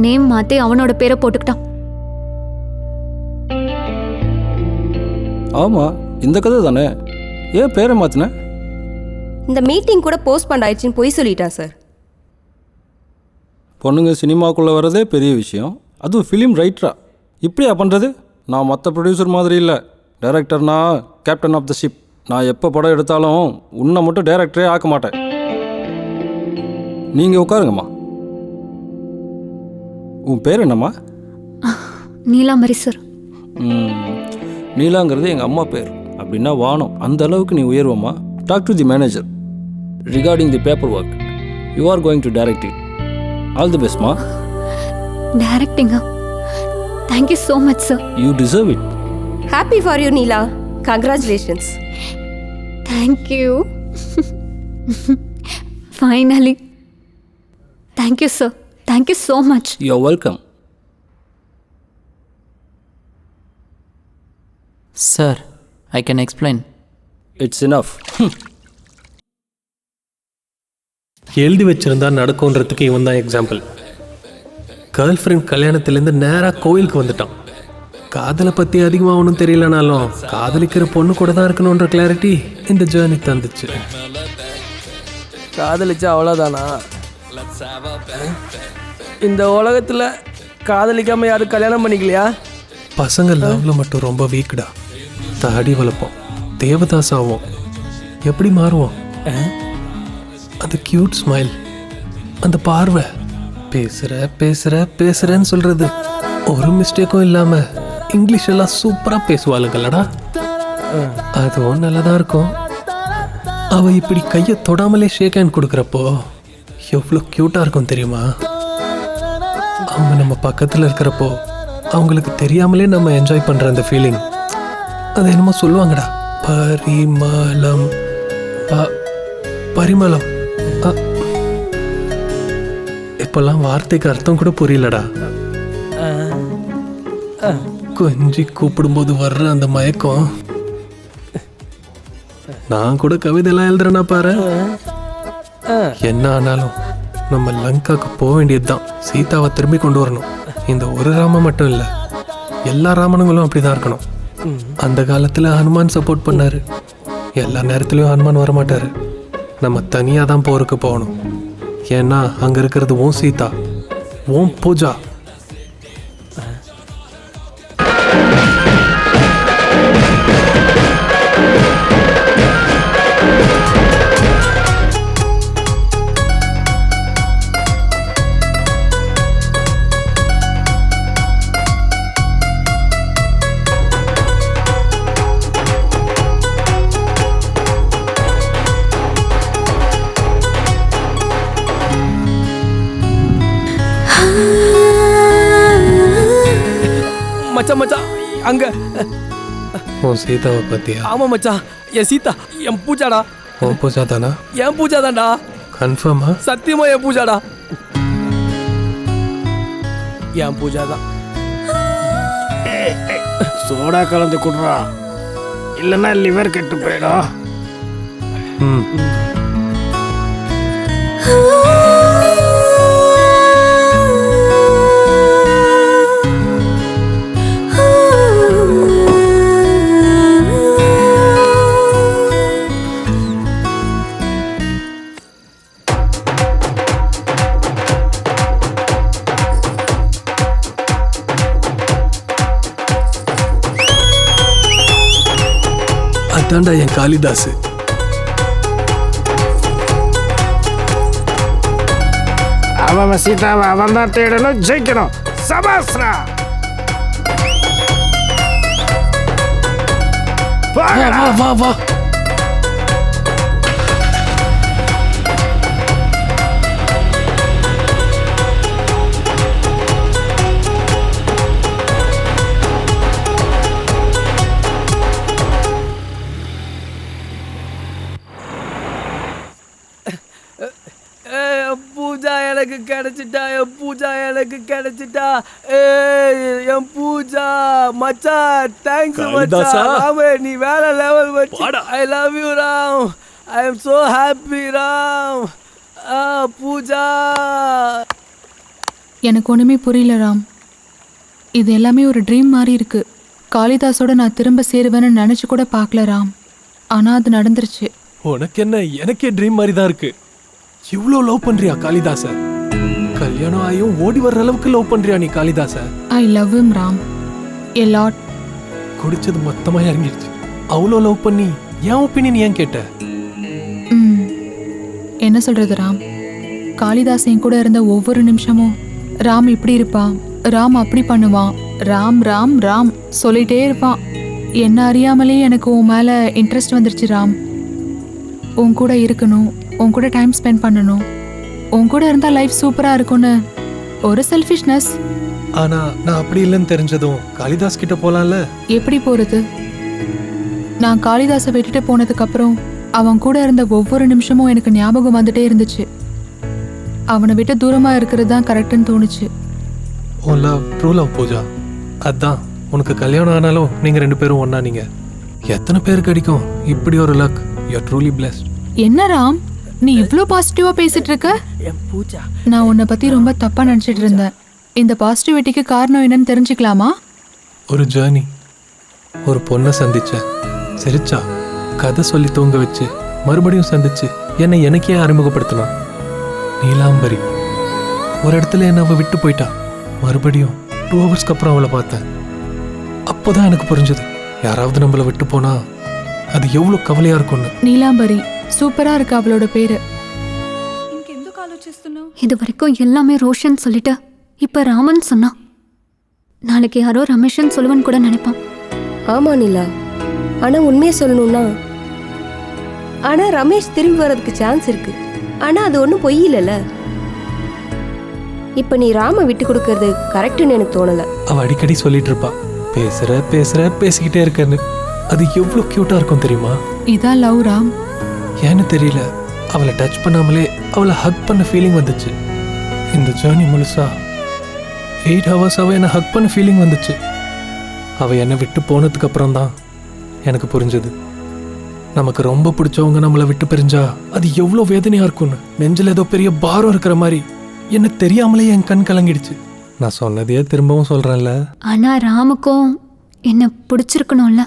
Speaker 2: நேம் மாற்றி அவனோட பேரை போட்டுக்கிட்டான்.
Speaker 13: ஆமாம், இந்த கதை தானே. ஏன் பேரை மாற்றின?
Speaker 10: இந்த மீட்டிங் கூட போஸ்ட்போன் ஆயிடுச்சுன்னு பொய் சொல்லிட்டான் சார்.
Speaker 13: பொண்ணுங்க சினிமாக்குள்ளே வரதே பெரிய விஷயம், அதுவும் ஃபிலிம் ரைட்டரா இப்படியா பண்ணுறது? நான் மற்ற ப்ரொடியூசர் மாதிரி இல்லை. டைரக்டர்னா கேப்டன் ஆஃப் த ஷிப். நான் எப்போ படம் எடுத்தாலும் உன்னை மட்டும் டைரக்டரே ஆக்க மாட்டேன். நீங்கள் உட்காருங்கம்மா. உன் பேர் என்னம்மா?
Speaker 2: நீலாம்பரி சார்.
Speaker 13: நீலாங்கிறது எங்கள் அம்மா பேர். அப்படின்னா வானம். அந்த அளவுக்கு நீ உயர்வம்மா. Talk to the manager regarding the paper work. You are going to direct it. All the பெஸ்ட்மா.
Speaker 2: டைரக்டிங்கா? Thank you so much sir.
Speaker 13: You deserve it.
Speaker 10: Happy for you Neela. Congratulations.
Speaker 2: Thank you. Finally. Thank you sir. Thank you so much.
Speaker 13: You are welcome.
Speaker 5: Sir, I can explain.
Speaker 13: It's enough.
Speaker 1: எழுதி வச்சிருந்தா நடக்கும்ன்றதுக்கு இவன் தான் example. Girl friend கல்யாணத்துலேருந்து நேராக கோயிலுக்கு வந்துட்டான். காதலை பற்றி அதிகமாக ஒன்றும் தெரியலனாலும் காதலிக்கிற பொண்ணு கூட தான் இருக்கணுன்ற கிளாரிட்டி இந்த ஜேர்னி தந்துச்சு.
Speaker 7: காதலிச்சா அவ்வளோதானா? இந்த உலகத்தில் காதலிக்காமல் யாரும் கல்யாணம் பண்ணிக்கலையா?
Speaker 1: பசங்க லவ்ல மட்டும் ரொம்ப வீக்குடா. தாடி வளர்ப்போம், தேவதாஸ் ஆவோம், எப்படி மாறுவோம்? அந்த கியூட் ஸ்மைல், அந்த பார்வை, பேசுற பேசுற பேசுறேன்னு சொல்றது, ஒரு மிஸ்டேக்கும் இல்லாம இங்கிலீஷ் எல்லாம் சூப்பரா பேசுவாளுங்கல்லடா. அதுவும் நல்லதா இருக்கும். அவ இப்படி கையை தொடாமலே ஷேக் ஹேண்ட் கொடுக்குறப்போ எவ்வளோ க்யூட்டா இருக்கும் தெரியுமா? அவங்க நம்ம பக்கத்தில் இருக்கிறப்போ அவங்களுக்கு தெரியாமலே நம்ம என்ஜாய் பண்ற அந்த ஃபீலிங், அது என்னமோ சொல்லுவாங்கடா, பரிமளம். பரிமளம். இப்பெல்லாம் வார்த்தைக்கு அர்த்தம் கூட புரியலடா. கொஞ்சி கூப்பிடும்போது வர்ற அந்த மயக்கம். நான் கூட கவிதைலாம் எழுதுறேன்னா பாரு. என்ன ஆனாலும் நம்ம லங்காக்கு போக வேண்டியதுதான். சீதாவை திரும்பி கொண்டு வரணும். இந்த ஒரு ராமன் மட்டும் இல்லை, எல்லா ராமனுங்களும் அப்படிதான் இருக்கணும். அந்த காலத்துல ஹனுமான் சப்போர்ட் பண்ணாரு. எல்லா நேரத்துலயும் ஹனுமான் வரமாட்டாரு. நம்ம தனியாக தான் போருக்கு போகணும். ஏன்னா அங்க இருக்கிறது ஓம் சீதா, ஓம் பூஜா.
Speaker 7: மச்சான் மச்சான் அங்க
Speaker 1: உன் சீதாவை பத்தியா?
Speaker 7: ஆமா மச்சான், என் சீதா என் பூஜாடா.
Speaker 1: உன் பூஜா தானா?
Speaker 7: என் பூஜா தான்டா.
Speaker 1: கன்ஃபார்மா?
Speaker 7: சத்தியமா என் பூஜாடா. என் பூஜா தான்.
Speaker 9: சோடா கலந்து குடுறா, இல்லைன்னா லிவர் கெட்டு போயிடும்.
Speaker 1: அதான்டா என் காளிதாஸ்.
Speaker 9: அவன் சீதாவை அவன் தான் தேடணும், ஜெயிக்கணும். சபாஸ்ரா.
Speaker 1: வா வா வா.
Speaker 7: எனக்கு கிடைச்சிட்டா, என் பூஜா எனக்கு கிடைச்சிட்டா. ஏய் என் பூஜா மச்சான், தேங்க்ஸ்
Speaker 1: காளிதாசா.
Speaker 7: மச்சான். ராமே நீ வேற லெவல் மச்சான். I love you Ram. I am so happy Ram. Pooja.
Speaker 4: எனக்கு ஒன்றுமே புரியல ராம். இது எல்லாமே ஒரு ட்ரீம் மாதிரி இருக்கு. காளிதாஸோட நான் திரும்ப சேருவேன்னு நினச்சி கூட பார்க்கல ராம். ஆனால் அது நடந்துருச்சு.
Speaker 1: உனக்கு என்ன, எனக்கே ட்ரீம் மாதிரி தான் இருக்கு. இவ்வளோ லவ் பண்றியா காளிதாச? கல்யாணம் ஆகியும் ஓடி வர்ற அளவுக்கு லவ் பண்றியா நீ Kalidasa?
Speaker 4: I love him Ram a lot.
Speaker 1: குடிச்சது மொத்தமாக இறங்கிடுச்சு. அவ்வளோ லவ் பண்ணி என் ஒப்பீனியன் ஏன் கேட்ட?
Speaker 4: என்ன சொல்றது ராம், காளிதாஸ் என் கூட இருந்த ஒவ்வொரு நிமிஷமும் ராம் இப்படி இருப்பான், ராம் அப்படி பண்ணுவான், ராம் ராம் ராம் சொல்லிட்டே இருப்பான். என்ன அறியாமலே எனக்கு உன் மேலே இன்ட்ரெஸ்ட் வந்துருச்சு ராம். உன் கூட இருக்கணும், உன் கூட டைம் ஸ்பெண்ட் பண்ணணும், உன் கூட இருந்தால் லைஃப் சூப்பராக இருக்கும்னு ஒரு செல்ஃபிஷ்னஸ்.
Speaker 1: ஆனா நான் அப்படி இல்லைன்னு தெரிஞ்சதும் காளிதாஸ் கிட்ட போலாம்ல.
Speaker 4: எப்படி போகிறது? நான் காளிதாஸை விட்டுட்டு போனதுக்கப்புறம் அவன் கூட இருந்த ஒவ்வொரு நிமிஷமும் எனக்கு ஞாபகம் வந்துட்டே இருந்துச்சு. அவனை விட்டு தூரமாக இருக்கிறது தான் கரெக்டுன்னு தோணுச்சு.
Speaker 1: ஓ லவ் ட்ரூ லவ் பூஜா. அதான் உனக்கு கல்யாணம் ஆனாலும் நீங்கள் 2 பேரும் ஒன்றா. நீங்கள் எத்தனை பேருக்கு அடிக்கும் இப்படி ஒரு luck? You are truly blessed.
Speaker 4: என்ன ராம், நீ இவ்வளோ பாசிட்டிவாக பேசிட்டு இருக்க? நான் உன்னை பற்றி ரொம்ப தப்பாக நினச்சிட்டு இருந்தேன். இந்த பாசிட்டிவிட்டிக்கு காரணம் என்னன்னு தெரிஞ்சுக்கலாமா?
Speaker 1: ஒரு ஜேர்னி. ஒரு பொண்ணை சந்திச்ச, சிரிச்சா, கதை சொல்லி தூங்க வச்சு, மறுபடியும் சந்திச்சு என்னை எனக்கே அறிமுகப்படுத்தினா. நீலாம்பரி. ஒரு இடத்துல என்ன அவள் விட்டு போயிட்டா. மறுபடியும் 2 ஹவர்ஸ்க்கு அப்புறம் அவளை பார்த்தேன். அப்போதான் எனக்கு புரிஞ்சது, யாராவது நம்மளை விட்டு போனா அது எவ்வளோ கவலையா இருக்கும்னு.
Speaker 4: நீலாம்பரி சூப்பரா இருக்கு அவளோட பேரு.
Speaker 2: இது வரைக்கும் எல்லாமே ரோஷன் சொல்லிட்டு இப்ப ராமன் சொன்னா. நாளைக்கு யாரோ ரமேஷன் சொல்லுவன் கூட நினைப்பான்.
Speaker 10: ஆமா நிலா, ஆனா உண்மையை சொல்லணும்னா, ஆனா ரமேஷ் திரும்பி வர்றதுக்கு சான்ஸ் இருக்கு. ஆனா அது ஒன்றும் பொய் இல்லைல்ல. இப்ப நீ ராம விட்டு கொடுக்கறது கரெக்டுன்னு எனக்கு தோணல.
Speaker 1: அவ அடிக்கடி சொல்லிட்டு இருப்பா, பேசுற பேசிக்கிட்டே இருக்கன்னு. அது எவ்வளோ கியூட்டா இருக்கும் தெரியுமா?
Speaker 4: இதான் லவ் ராம்.
Speaker 1: ஏன்னு தெரியல, அவளை டச் பண்ணாமலே அவளை ஹக் பண்ண ஃபீலிங் வந்துச்சு. இந்த ஜேர்னி முழுசா 8 ஹவர்ஸ் அவள் என்னை ஹக் பண்ண ஃபீலிங் வந்துச்சு. அவள் என்னை விட்டு போனதுக்கு அப்புறம் தான் எனக்கு புரிஞ்சது, நமக்கு ரொம்ப பிடிச்சவங்க நம்மளை விட்டு பிரிஞ்சா அது எவ்வளோ வேதனையா இருக்கும்னு. நெஞ்சில் ஏதோ பெரிய பாரம் இருக்கிற மாதிரி என்ன தெரியாமலே என் கண் கலங்கிடுச்சு. நான் சொன்னதையே திரும்பவும் சொல்றேன்ல.
Speaker 2: ஆனா ராமுக்கும் என்ன பிடிச்சிருக்கணும்ல.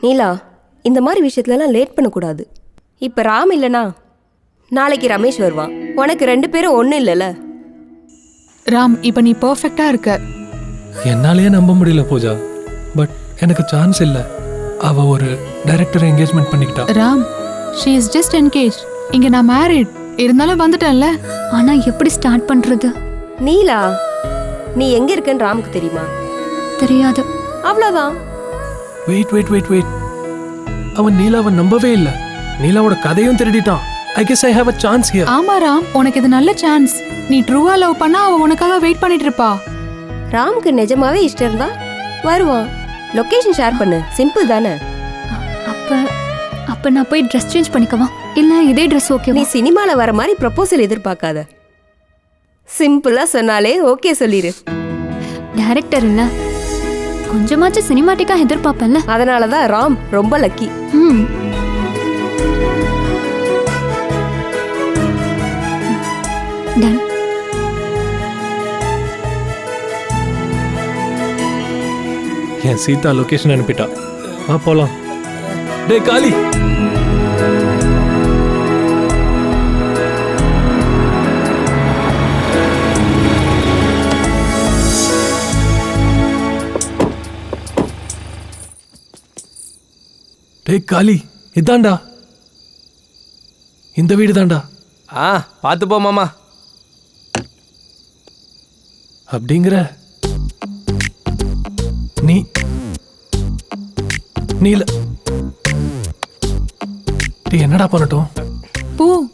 Speaker 10: நீலா, இந்த மாதிரி விஷயத்துலலாம் லேட் பண்ணக்கூடாது. இப்போ ராம் இல்லைனா நாளைக்கு ரமேஷ் வருவான். உனக்கு 2 பேரும் ஒன்றும் இல்லைல்ல.
Speaker 4: ராம், இப்போ நீ பர்ஃபெக்டா இருக்க.
Speaker 1: என்னாலேயே நம்ப முடியல பூஜா, பட் எனக்கு சான்ஸ் இல்லை. அவ ஒரு டைரக்டரை என்கேஜ்மெண்ட் பண்ணிக்கிட்டா.
Speaker 4: Ram, she is just engage. இங்க நான் மேரிட் இருந்தாலும் வந்துட்டேன்ல.
Speaker 2: ஆனா எப்படி ஸ்டார்ட் பண்றது?
Speaker 10: நீலா, நீ எங்க இருக்கன்னு ராமுக்கு தெரியுமா?
Speaker 2: தெரியாது.
Speaker 10: அவ்வளோதான்.
Speaker 1: வெயிட். அவன் நீலாவை நம்பவே இல்லை. நீலாவோட கதையும் திருடிட்டான். I guess I have a chance here.
Speaker 4: ஆமா ராம், உனக்கு இது நல்ல சான்ஸ். நீ ட்ரூவா லவ் பண்ணா அவ உனக்காக வெயிட் பண்ணிட்டு இருப்பா.
Speaker 10: ராமுக்கு நிஜமாவே இஷ்டம் இருந்தா வருவான். லொகேஷன் ஷேர் பண்ணு, சிம்பிள் தானே.
Speaker 2: அப்ப நான் போய் ட்ரெஸ் சேஞ்ச் பண்ணிக்கவா, இல்ல இதே ட்ரெஸ் ஓகே?
Speaker 10: நீ சினிமால வர மாதிரி ப்ரப்போசல் எதிர்பார்க்காத. சிம்பிளா சொன்னாலே ஓகே சொல்லிரு.
Speaker 2: டைரக்டர் இல்ல, கொஞ்சமாச்சும் சினிமாட்டிக்கா எதிர்பார்ப்பேன்ல.
Speaker 10: அதனாலதான் ராம் ரொம்ப லக்கி.
Speaker 2: டன்.
Speaker 1: என் சீதா லொகேஷன் அனுப்பிட்டா. போலாம். டே காளி, இதாண்டா, இந்த வீடு தாண்டா.
Speaker 7: பார்த்து போ மாமா.
Speaker 1: அப்படிங்கிற நீ நீல என்னடா பண்ணட்டும்?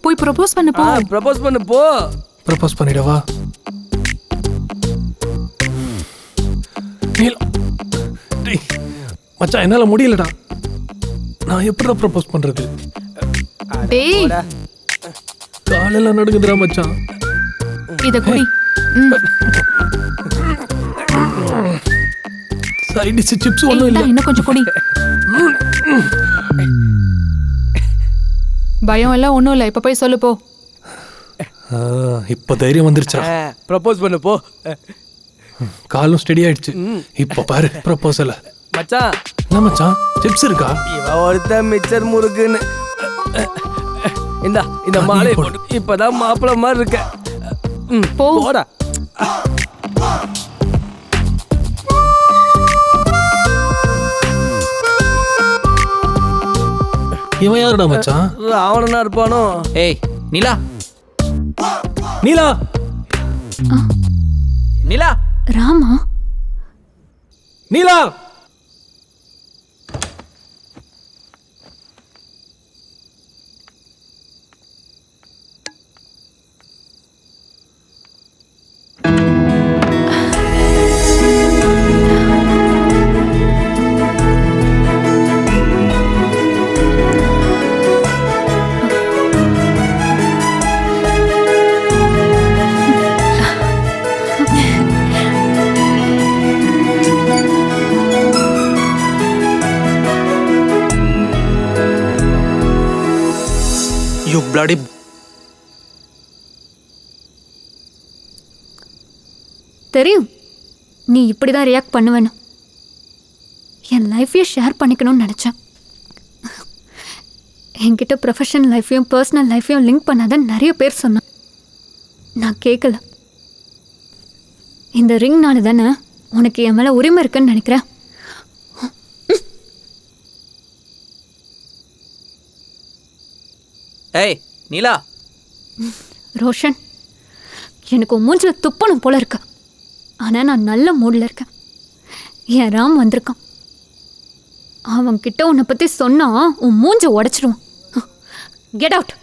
Speaker 4: போய் ப்ரப்போஸ் பண்ணு.
Speaker 7: ப்ரப்போஸ் பண்ணு போ.
Speaker 1: ப்ரப்போஸ் பண்ணிடவா? மச்சான், என்னால முடியலடா. நான் எப்படி ப்ரப்போஸ் பண்றது?
Speaker 4: டேய்,
Speaker 1: காலெல்லாம் நடுங்குதுடா மச்சான்.
Speaker 4: இத குடி.
Speaker 1: சைடு டிஷ் சிப்ஸ் ஒன்றும் இல்லை.
Speaker 4: இன்னும் கொஞ்சம் குடி. பயம் எல்லாம் ஒன்றும் இல்லை. இப்போ போய் சொல்லு போ.
Speaker 1: இப்போ தைரியம் வந்துருச்சா?
Speaker 7: ப்ரப்போஸ் பண்ணு போ.
Speaker 1: காலும் ஸ்டெடி ஆயிடுச்சு. இப்போ பாரு ப்ரப்போசல.
Speaker 7: மச்சான்
Speaker 1: என்ன மச்சான் சிப்ஸ் இருக்கா?
Speaker 7: இவன் ஒருத்தன் மிச்சர் முறுக்குன்னு. இந்த மாலை போட்டு இப்பதான் மாப்பிள்ள மாதிரி இருக்க. போடா.
Speaker 1: இவன் யாருடா மச்சான்?
Speaker 7: ராவணனா இருப்பானோ?
Speaker 5: ஏய் நீலா
Speaker 1: நீலா
Speaker 5: நீலா
Speaker 2: ராமா
Speaker 1: நீலா
Speaker 12: You bloody...
Speaker 2: தெரியும் நீ இப்படிதான் ரியாக்ட் பண்ணுவேன்னு. என் லைஃப்பையே ஷேர் பண்ணிக்கணும்னு நினச்சேன். என்கிட்ட ப்ரொஃபஷனல் லைஃப்பையும் பர்சனல் லைஃப்பையும் லிங்க் பண்ணாதன்னு நிறைய பேர் சொன்னான். நான் கேட்கல. இந்த ரிங்னால தானே உனக்கு என் மேலே உரிமை இருக்குன்னு நினைக்கிறேன்.
Speaker 5: ஏய் நீலா
Speaker 2: ரோஷன், எனக்கு உன் மூஞ்சில் துப்பணும் போல இருக்கு. ஆனால் நான் நல்ல மூடில் இருக்கேன். என் ராம் வந்திருக்கான். அவன்கிட்ட உன்னை பற்றி சொன்னா உன் மூஞ்ச உடைச்சிடுவான். Get out.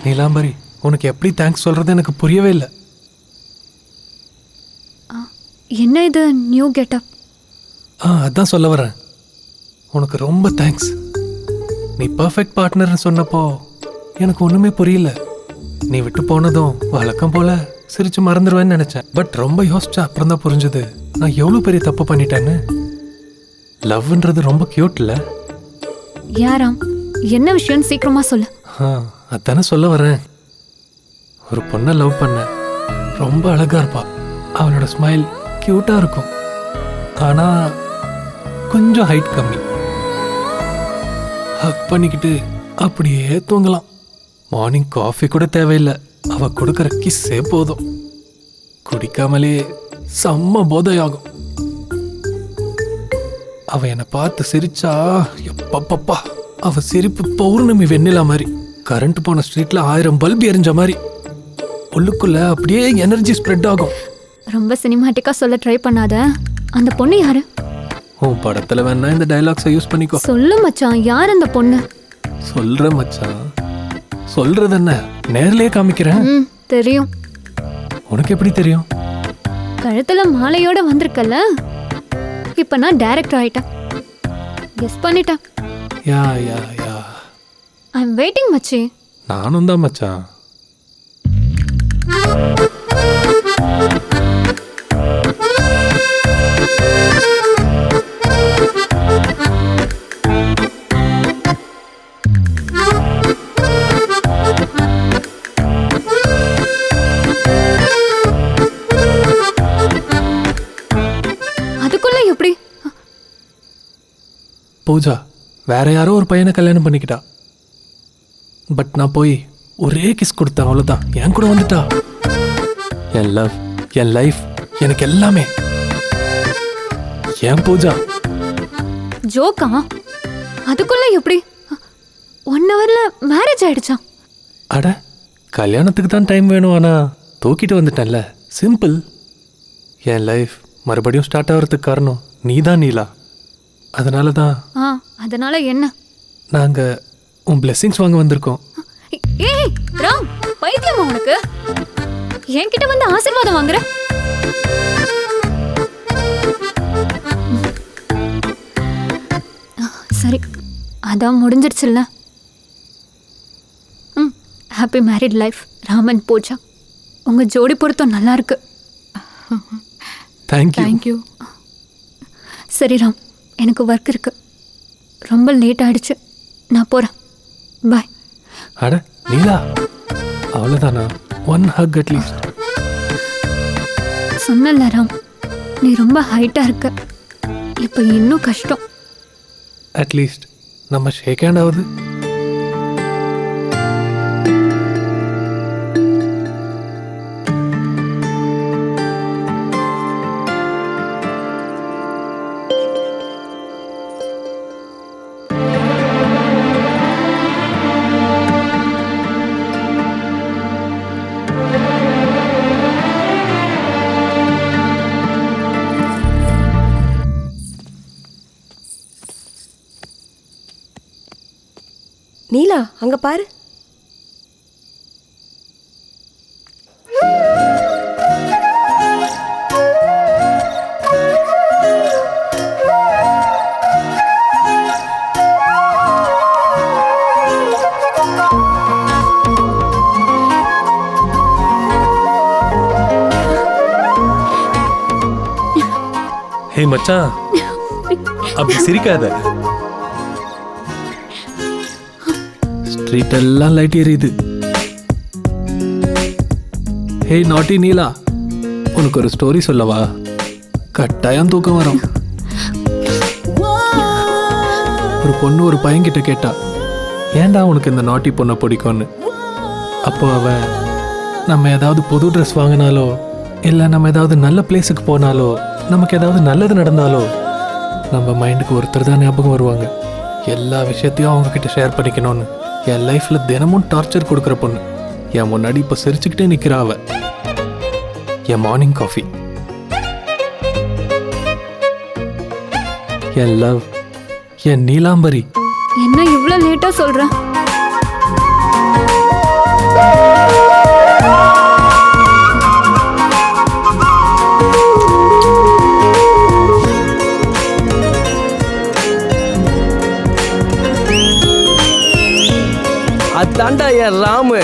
Speaker 1: நீலாம்பரி, உனக்கு எப்படி தேங்க்ஸ் சொல்றது எனக்கு புரியவே இல்லை.
Speaker 2: என்ன இது நியூ கெட்டப்?
Speaker 1: அதான் சொல்ல வரேன். உனக்கு ரொம்ப தேங்க்ஸ். நீ பர்ஃபெக்ட் பார்ட்னர்னு சொன்னப்போ எனக்கு ஒன்றுமே புரியல. நீ விட்டு போனதும் வழக்கம் போல சிரிச்சு மறந்துடுவேன்னு நினச்சேன். பட் ரொம்ப யோசிச்சா அப்புறம் தான் புரிஞ்சுது நான் எவ்வளோ பெரிய தப்பு பண்ணிட்டேன்னு. லவ்ன்றது ரொம்ப கியூட் இல்லை?
Speaker 2: யாராம்? என்ன விஷயம் சீக்கிரமா சொல்லு.
Speaker 1: அதானே சொல்ல வரேன். ஒரு பொண்ணை லவ் பண்ண. ரொம்ப அழகா இருப்பா. அவளோட ஸ்மைல் கியூட்டா இருக்கும். ஆனா கொஞ்சம் ஹைட் கம்மி. ஹக் பண்ணிக்கிட்டு அப்படியே தூங்கலாம். மார்னிங் காஃபி கூட தேவையில்லை. அவ கொடுக்குற கிஸ்ஸே போதும். குடிக்காமலே செம்ம போதையாகும். அவ என்னை பார்த்து சிரிச்சா எப்பப்பப்பா, அவ சிரிப்பு பௌர்ணமி வெண்ணிலா மாதிரி. கரண்ட் போன ஸ்ட்ரீட்ல 1000 பல்பு எரிஞ்ச மாதிரி. உள்ளுக்குள்ள அப்படியே எனர்ஜி ஸ்ப்ரெட் ஆகும்.
Speaker 2: ரொம்ப சினிமாட்டிக்கா சொல்ல ட்ரை பண்ணாத. அந்த பொண்ணு யாரு?
Speaker 1: உன் படத்துல வேணா இந்த டயலாக்ஸை யூஸ் பண்ணிக்கோ.
Speaker 2: சொல்லு மச்சான், யார் அந்த பொண்ணு?
Speaker 1: சொல்ற மச்சான். சொல்றது என்ன, நேர்லயே காமிக்கிறேன்.
Speaker 2: தெரியும்.
Speaker 1: உனக்கு எப்படி தெரியும்?
Speaker 2: கழுத்துல மாலையோட வந்திருக்கல. இப்ப நான் டைரக்டர் ஆயிட்டேன். கெஸ் பண்ணிட்டேன்.
Speaker 1: யா யா யா.
Speaker 2: ஐ அம் வெயிட்டிங் மச்சி.
Speaker 1: நானும் தான் மச்சான்.
Speaker 2: அதுக்குள்ள எப்படி?
Speaker 1: பூஜா வேற யாரோ ஒரு பையனை கல்யாணம் பண்ணிக்கிட்டா. பட் நான் போய் ஒரே கிஸ் கொடுத்தேன், அவ்வளோதான். என் கூட வந்துட்டா. என் லவ், என் லைஃப், எனக்கு எல்லாமே. ஏன் பூஜா?
Speaker 2: ஜோக்கா? அதுக்குள்ள எப்படி? 1 ஹவர்ல மேரேஜ் ஆயிடுச்சா?
Speaker 1: அட, கல்யாணத்துக்கு தான் டைம் வேணும். ஆனால் தூக்கிட்டு வந்துட்டேன்ல, சிம்பிள். என் லைஃப் மறுபடியும் ஸ்டார்ட் ஆகிறதுக்கு காரணம் நீ தான் நீலா. அதனால தான்.
Speaker 2: அதனால என்ன?
Speaker 1: நாங்கள் உன் பிளெஸிங்ஸ் வாங்க வந்திருக்கோம்.
Speaker 2: ஏய் ராம், பைத்தியமா உனக்கு? என்கிட்ட வந்து ஆசீர்வாதம் வாங்குற? சரி அதான் முடிஞ்சிருச்சுல்ல. Happy married life Raman Pooja. உங்கள் ஜோடி பொருத்தம் நல்லா இருக்கு.
Speaker 1: தேங்க்யூ.
Speaker 2: சரி ராம், எனக்கு ஒர்க் இருக்கு, ரொம்ப லேட் ஆயிடுச்சு, நான் போகிறேன். பாய்.
Speaker 1: அட நீலா, அவ்வளோதானா? One hug at least.
Speaker 2: சொன்னல ராம், நீ ரொம்ப ஹைட்டாக இருக்க, இப்போ இன்னும் கஷ்டம்.
Speaker 1: அட்லீஸ்ட் நம்ம ஷேக் ஹேண்ட் ஆகுது.
Speaker 10: நீலா, அங்க பாரு.
Speaker 1: ஹே மச்சான், அப்படி சிரிக்காத. ஸ்ட்ரீட் எல்லாம் லைட் எரியுது. ஹே நாட்டி நீலா, உனக்கு ஒரு ஸ்டோரி சொல்லவா? கட்டாயம் தூக்கம் வரும். ஒரு பொண்ணு ஒரு பையன்கிட்ட கேட்டா, ஏன்டா உனக்கு இந்த நாட்டி பொண்ணை பிடிக்கும்னு. அப்போ அவ, நம்ம ஏதாவது புது ட்ரெஸ் வாங்கினாலோ இல்லை நம்ம ஏதாவது நல்ல பிளேஸுக்கு போனாலோ நமக்கு ஏதாவது நல்லது நடந்தாலோ நம்ம மைண்டுக்கு ஒருத்தர் தான் ஞாபகம் வருவாங்க. எல்லா விஷயத்தையும் அவங்க கிட்ட ஷேர் பண்ணிக்கணும்னு. என் லைஃப்பில் தினமும் டார்ச்சர் கொடுக்குற பொண்ணு என் முன்னாடி இப்போ சிரிச்சுக்கிட்டே நிற்கிறா. அவ என் மார்னிங் காஃபி, என் லவ், என் நீலாம்பரி.
Speaker 2: என்ன இவ்வளோ லேட்டாக சொல்கிறேன்?
Speaker 7: அதாண்டா என் ராமு.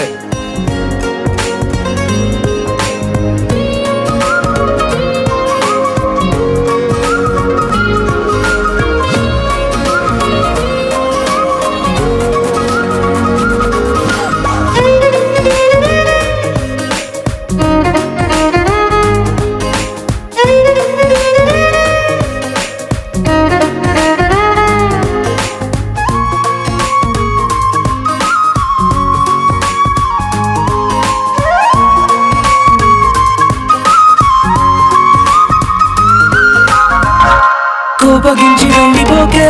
Speaker 6: కోపగించి వెళ్ళిపోకే,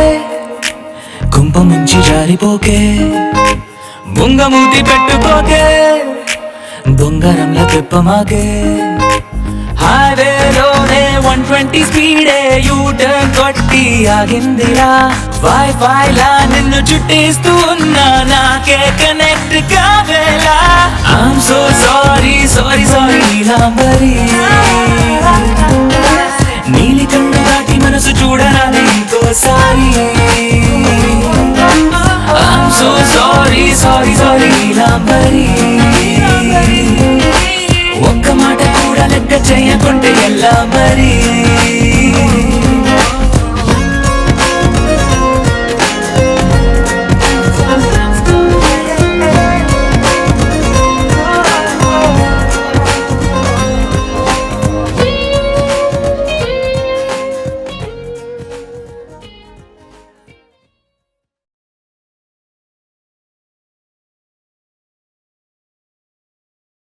Speaker 6: కుంపముంచి జారిపోకే, బొంగమూతి పెట్టుకోకే, బొంగరంలో తెప్పమాకే. హైవేలోనే 120 స్పీడే యూ టర్న్ కొట్టి ఆగిందిరా. వైఫై లా నిన్ను చుట్టేస్తూ ఉన్నా, నాకే కనెక్ట్ కావేలా. I'm so sorry sorry sorry Neelambari, నీలి కళ్ళు దాటి మనసు చూడరాదే ఇంకోసారి. I'm so sorry sorry sorry Neelambari.